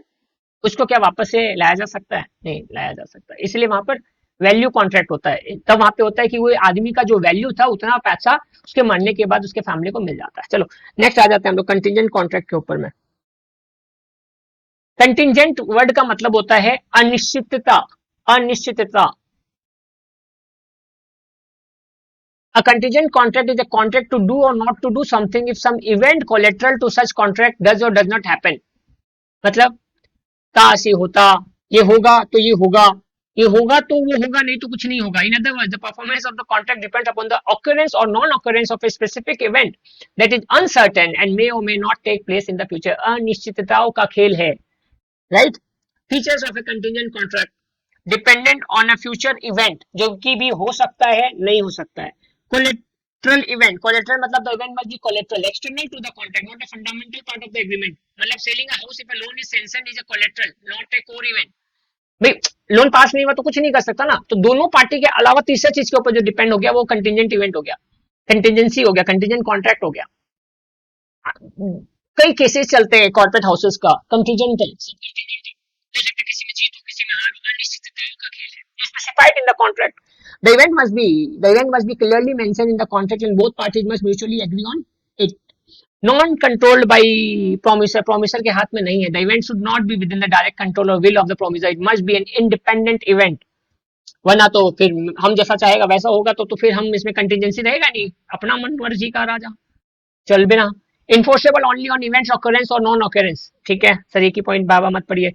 उसको क्या वापस से लाया जा सकता है? नहीं लाया जा सकता. इसलिए वहां पर वैल्यू कॉन्ट्रैक्ट होता है. तब वहां पे होता है कि वो आदमी का जो वैल्यू था उतना पैसा उसके मरने के बाद उसके फैमिली को मिल जाता है. चलो नेक्स्ट आ जाते हैं हम लोग कंटिजेंट कॉन्ट्रैक्ट के ऊपर में. कंटिजेंट वर्ड का मतलब होता है अनिश्चितता. अनिश्चितता. A contingent contract is a contract to do or not to do something if some event collateral to such contract does or does not happen. मतलब काश ये होता, ये होगा तो ये होगा, ये होगा तो वो होगा, नहीं तो कुछ नहीं होगा. In other words the performance of the contract depends upon the occurrence और non occurrence of a specific event that is uncertain and may और may not take place in the future. अनिश्चितताओं का खेल है, right. Features of a contingent contract dependent on a future event, जो कि भी हो सकता है नहीं हो सकता है. कोलेटरल इवेंट, कोलेटरल मतलब the event must be collateral external to the contract, not a fundamental part of the agreement. मतलब selling a house if a loan is sanctioned is a collateral, not a core event. भाई loan pass नहीं हुआ तो कुछ नहीं कर सकता ना, तो दोनों पार्टी के अलावा तीसरे चीज के ऊपर जो डिपेंड हो गया वो कंटिजेंट इवेंट हो गया, कंटिजेंसी हो गया, कंटिजेंट कॉन्ट्रैक्ट हो गया. कई केसेस चलते हैं कॉर्पोरेट हाउसेस का, कंटिजेंट है, किसी में जीत हो किसी में हार हो, अनिश्चितताओं का खेल है. Specified in the contract. The event must be clearly mentioned in the contract and both parties must mutually agree on it. Non controlled by promisor, promisor के हाथ में नहीं है. The event should not be within the direct control और will of the promisor. It must be an independent event, वरना तो फिर हम जैसा चाहेगा वैसा होगा, तो फिर हम इसमें कंटिजेंसी रहेगा नहीं, अपना मन मर्जी का राजा चल बिना. Enforceable only on events occurrence और नॉन ऑकरेंस. ठीक है सर, एक ही पॉइंट बाबा मत पढ़िए,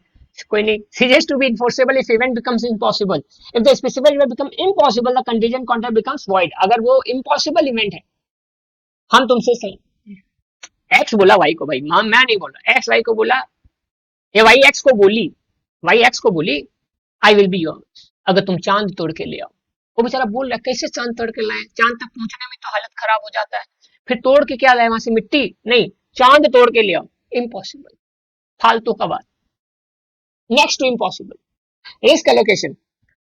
कोई नहीं. Ceases to be enforceable if event becomes impossible. If the specific event become impossible the contingent contract becomes void. अगर वो इम्पॉसिबल इवेंट है, हम तुमसे एक्स बोला वाई को, भाई मैं नहीं बोल रहा, एक्स वाई को बोला, ये वाई एक्स को बोली, वाई एक्स को बोली आई विल बी योर्स अगर तुम चांद तोड़ के ले आओ. वो बेचारा बोल रहा है कैसे चांद तोड़ के लाए, चांद तक पहुंचने में तो हालत खराब हो जाता है, फिर तोड़ के क्या लाए वहां से, मिट्टी नहीं, चांद तोड़ के ले आओ. इम्पॉसिबल, फालतू का बात. Next to impossible, risk allocation.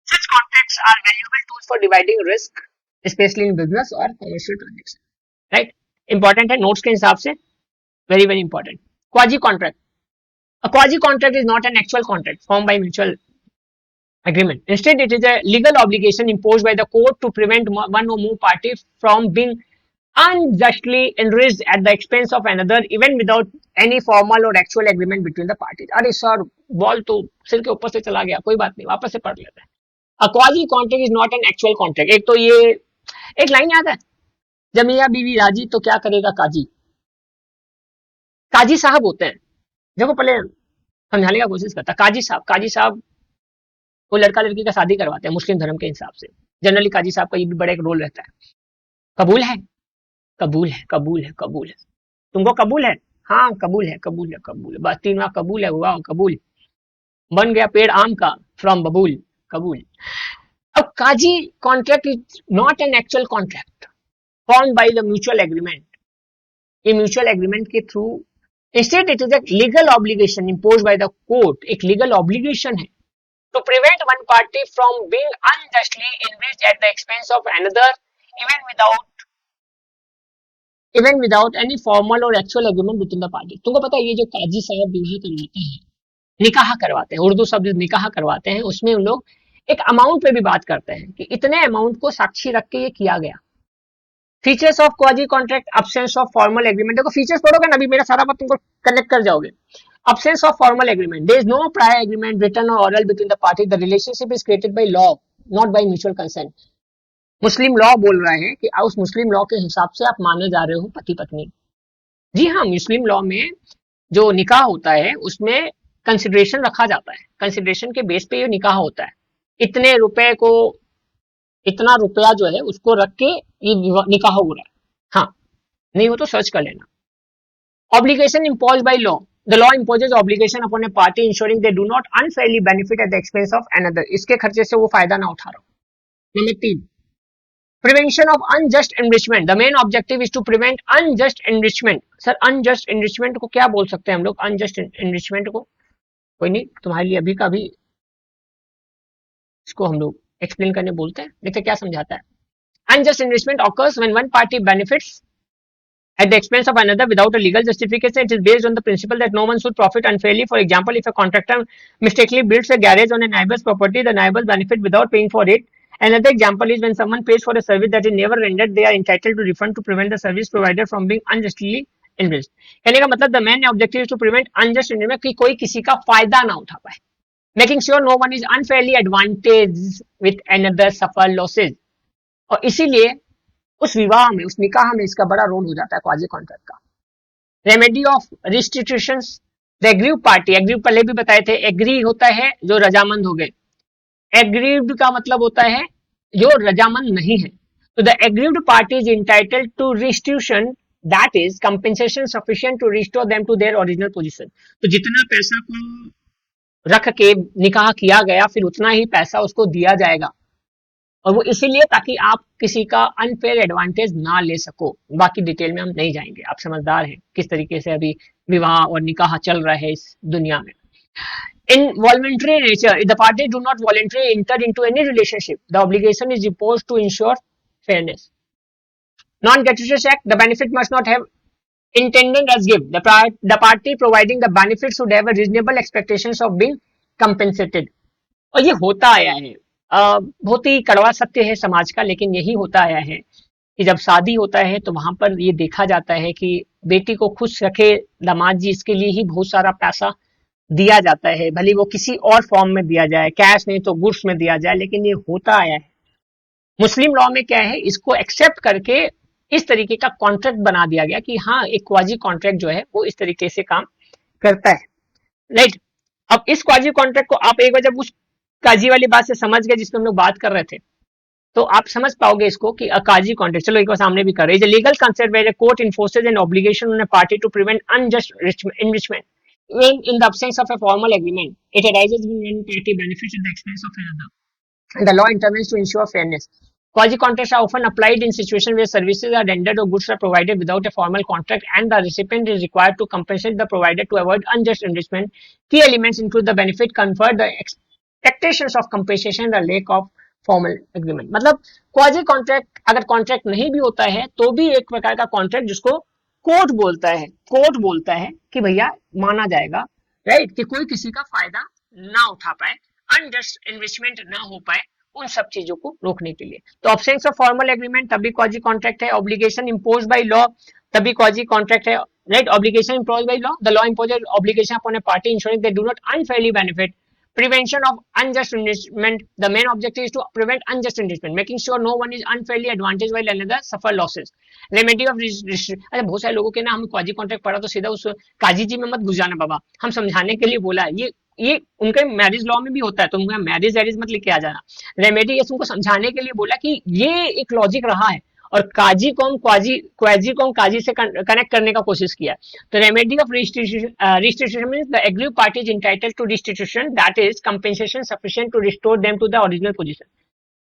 Such contracts are valuable tools for dividing risk specially in business और कमर्शियल ट्रांजैक्शन. राइट, इंपॉर्टेंट है नोट्स के हिसाब से, very very important. Quasi contract. A quasi contract is not an actual contract formed by mutual agreement. Instead, it is a legal obligation imposed by the court to prevent one or more party from being unjustly enriched at the expense of another, even without any formal or actual agreement between the parties. अरे sir ball तो सिर के ऊपर से चला गया, कोई बात नहीं, वापस से पढ़ लेते हैं. A quasi contract is not an actual contract. एक तो ये एक लाइन याद है, जब मियां बीवी राजी तो क्या करेगा काजी. काजी साहब होते हैं, देखो पहले समझाने का कोशिश करता. काजी साहब वो लड़का लड़की का शादी करवाते हैं मुस्लिम धर्म के हिसाब से. जनरली काजी साहब का ये भी बड़ा एक रोल रहता है. कबूल है, कबूल है, कबूल है, कबूल है, तुमको कबूल है, हाँ कबूल है, कबूल है, कबूल है, बस 3 बार कबूल है, हुआ कबूल, बन गया पेड़ आम का फ्रॉम बबूल, कबूल. अब quasi contract is not an actual contract formed by the mutual agreement. ये म्यूचुअल एग्रीमेंट के through, instead it is a legal obligation imposed by the court. एक legal obligation है to prevent one party from being unjustly enriched at the expense of another, even without any formal or actual agreement between the parties. तुमको पता है ये जो काजी साहब विवाह करवाते हैं, निकाह करवाते हैं, उर्दू शब्द निकाह करवाते हैं, उसमें उन लोग एक अमाउंट पे भी बात करते हैं कि इतने अमाउंट को साक्षी रख के ये किया गया. Features of quasi contract, absence of formal agreement. देखो फीचर्स पढ़ोगे ना, अभी मेरा सारा बात तुमको कनेक्ट कर जाओगे. Absence of formal agreement. There is no prior agreement written or oral between the parties. The relationship is created by law, not by mutual consent. Muslim law बोल रहा है कि उस मुस्लिम लॉ के हिसाब से आप माने जा रहे हो पति पत्नी. जी हाँ, मुस्लिम लॉ में जो निकाह होता है उसमें कंसिडरेशन रखा जाता है, कंसिडरेशन के बेस पे ये निकाह होता है. इतने रुपए को, इतना रुपया जो है उसको रख के ये निकाह हो रहा है. हाँ नहीं हो तो सर्च कर लेना. Obligation imposed by law. The law imposes obligation upon a party ensuring they do not unfairly benefit at the expense of another. इसके खर्चे से वो फायदा ना उठा रहा हो. Number 3, prevention of unjust enrichment. The main objective is to prevent unjust enrichment. Sir unjust enrichment को क्या बोल सकते हैं हम लोग? unjust enrichment को कोई नहीं, तुम्हारे लिए अभी का भी इसको हम लोग एक्सप्लेन करने बोलते हैं, देखते क्या समझाता है. Unjust enrichment occurs when one party benefits at the expense of another without a legal justification. It is based on the principle that no one should profit unfairly. For example, if a contractor mistakenly builds a garage on a neighbor's property, the neighbors benefit without paying for it. Another example is when someone pays for a service that is never rendered, they are entitled to refund to prevent the service provider from being unjustly enriched. कहने का मतलब the main objective is to prevent unjust enrichment, कि कोई किसी का फायदा ना उठा पाए. Making sure no one is unfairly advantaged with another suffer losses. और इसीलिए उस विवाह में, उस निकाह में इसका बड़ा रोल हो जाता है क्वाजी कॉन्ट्रैक्ट का. Remedy of restitutions. The aggrieved party, aggrieved पहले भी बताए थे, एग्री होता है जो रजामंद हो गए. एग्रीव्ड का मतलब होता है जो रजामंद नहीं है। तो the aggrieved party is entitled to restitution that is compensation sufficient to restore them to their original position. तो जितना पैसा को रख के निकाह किया गया फिर उतना ही पैसा उसको दिया जाएगा, और वो इसीलिए ताकि आप किसी का अनफेयर एडवांटेज ना ले सको। बाकी डिटेल में हम नहीं जाएंगे, आप समझदार हैं किस तरीके से अभी विवाह और निकाह चल रहा है इस दुनिया में। In voluntary nature, if the parties do not voluntarily enter into any relationship, the obligation is imposed to ensure fairness. Non-gratuitous act, the benefit must not have intended as gift. The party providing the benefit should have a reasonable expectations of being compensated. और ये होता आया है, बहुत ही कड़वा सत्य है समाज का, लेकिन यही होता आया है कि जब शादी होता है तो वहां पर ये देखा जाता है कि बेटी को खुश रखे दामाद जी, इसके लिए ही बहुत सारा पैसा दिया जाता है, भले वो किसी और फॉर्म में दिया जाए, कैश नहीं तो गुड्स में दिया जाए, लेकिन ये होता आया है। मुस्लिम लॉ में क्या है, इसको एक्सेप्ट करके इस तरीके का कॉन्ट्रैक्ट बना दिया गया कि हाँ एक क्वाजी कॉन्ट्रैक्ट जो है वो इस तरीके से काम करता है, राइट। अब इस क्वाजी कॉन्ट्रैक्ट को आप एक बार जब उस काजी वाली बात से समझ गए जिसमें हम लोग बात कर रहे थे, तो आप समझ पाओगे इसको कि अकाजी कॉन्ट्रैक्ट, चलो एक बार सामने भी कर रहे हैं, legal concept where court enforces an obligation on a party to prevent unjust enrichment when in the absence of a formal agreement, it arises when one party benefits at the expense of another, and the law intervenes to ensure fairness. Quasi contracts are often applied in situations where services are rendered or goods are provided without a formal contract, and the recipient is required to compensate the provider to avoid unjust enrichment. Key elements include the benefit conferred, the expectations of compensation, the lack of formal agreement. मतलब quasi contract अगर contract नहीं भी होता है तो भी एक प्रकार का कॉन्ट्रैक्ट जिसको कोर्ट बोलता है, कोर्ट बोलता है कि भैया माना जाएगा, राइट, कि कोई किसी का फायदा ना उठा पाए, अनजस्ट इन्वेस्टमेंट ना हो पाए, उन सब चीजों को रोकने के लिए। तो ऑब्सेंस ऑफ फॉर्मल एग्रीमेंट तभी क्वाजी कॉन्ट्रैक्ट है। ऑब्लिगेशन इम्पोज बाय लॉ तभी क्वाजी कॉन्ट्रैक्ट है, right. Obligation impose by law, the law imposes obligation upon a party ensuring they do not unfairly benefit. Prevention of unjust enrichment, the main objective is to prevent unjust enrichment, making sure no one is unfairly advantaged while another suffer losses. Remedy of अच्छा, बहुत सारे लोगों के ना हम quasi contract पढ़ा तो सीधा उस काजी जी में मत घुस जाना बाबा, हम समझाने के लिए बोला है, ये उनके मैरिज लॉ में भी होता है, तो उनका मैरिज एरिज मत लेके आ जाना। रेमेडी ये तुमको समझाने के लिए बोला कि ये एक लॉजिक रहा है, और काजी को हम क्वाजी को हम काजी से कनेक्ट करने का कोशिश किया। तो remedy of restitution means the aggrieved party is entitled to restitution that is compensation sufficient to restore them to the original position.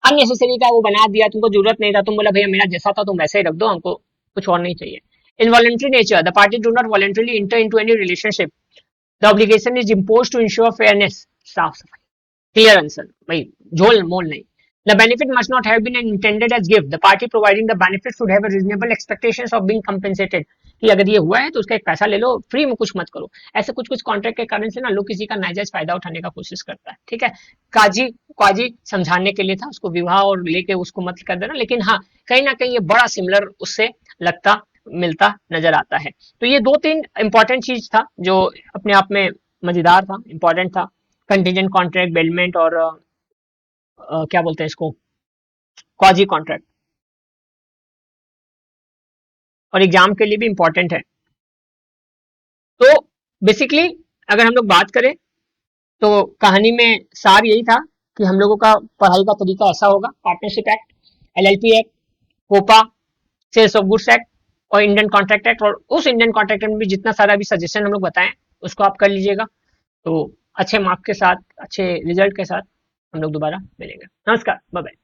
Unnecessary का वो बना दिया, तुमको जरूरत नहीं था, तुम बोला भैया मेरा जैसा था तुम वैसे ही रख दो, हमको कुछ और नहीं चाहिए। Involuntary nature, the party do not voluntarily enter into any relationship, the obligation is imposed to ensure fairness, साफ सफाई, क्लियर आंसर, भाई झोल मोल नहीं। The benefit must not have been intended as gift. The party providing the benefit should have a reasonable expectations of being compensated. कि अगर ये हुआ है तो उसका एक पैसा ले लो, फ्री में कुछ मत करो। ऐसे कुछ कुछ कॉन्ट्रैक्ट के कारण से ना लोग किसी का नाजायज फायदा उठाने का कोशिश करता है, ठीक है। काजी समझाने के लिए था, उसको विवाह और लेके उसको मत कर देना, लेकिन हाँ कहीं ना कहीं ये बड़ा सिमिलर उससे लगता मिलता नजर आता है। तो ये दो तीन इंपॉर्टेंट चीज था जो अपने आप में मजेदार था, इंपॉर्टेंट था। कंटीजेंट कॉन्ट्रैक्ट, बेलमेंट और क्या बोलते हैं इसको, क्वाजी कॉन्ट्रैक्ट, और एग्जाम के लिए भी इंपॉर्टेंट है। तो बेसिकली अगर हम लोग बात करें तो कहानी में सार यही था कि हम लोगों का पढ़ाई का तरीका ऐसा होगा, पार्टनरशिप एक्ट, एलएलपी एक्ट, कोपा, सेल्स ऑफ गुड्स एक्ट और इंडियन कॉन्ट्रैक्ट एक्ट, और उस इंडियन कॉन्ट्रैक्ट में भी जितना सारा भी सजेशन हम लोग बताएं उसको आप कर लीजिएगा। तो अच्छे मार्क के साथ, अच्छे रिजल्ट के साथ हम लोग दोबारा मिलेंगे। नमस्कार, बाय बाय।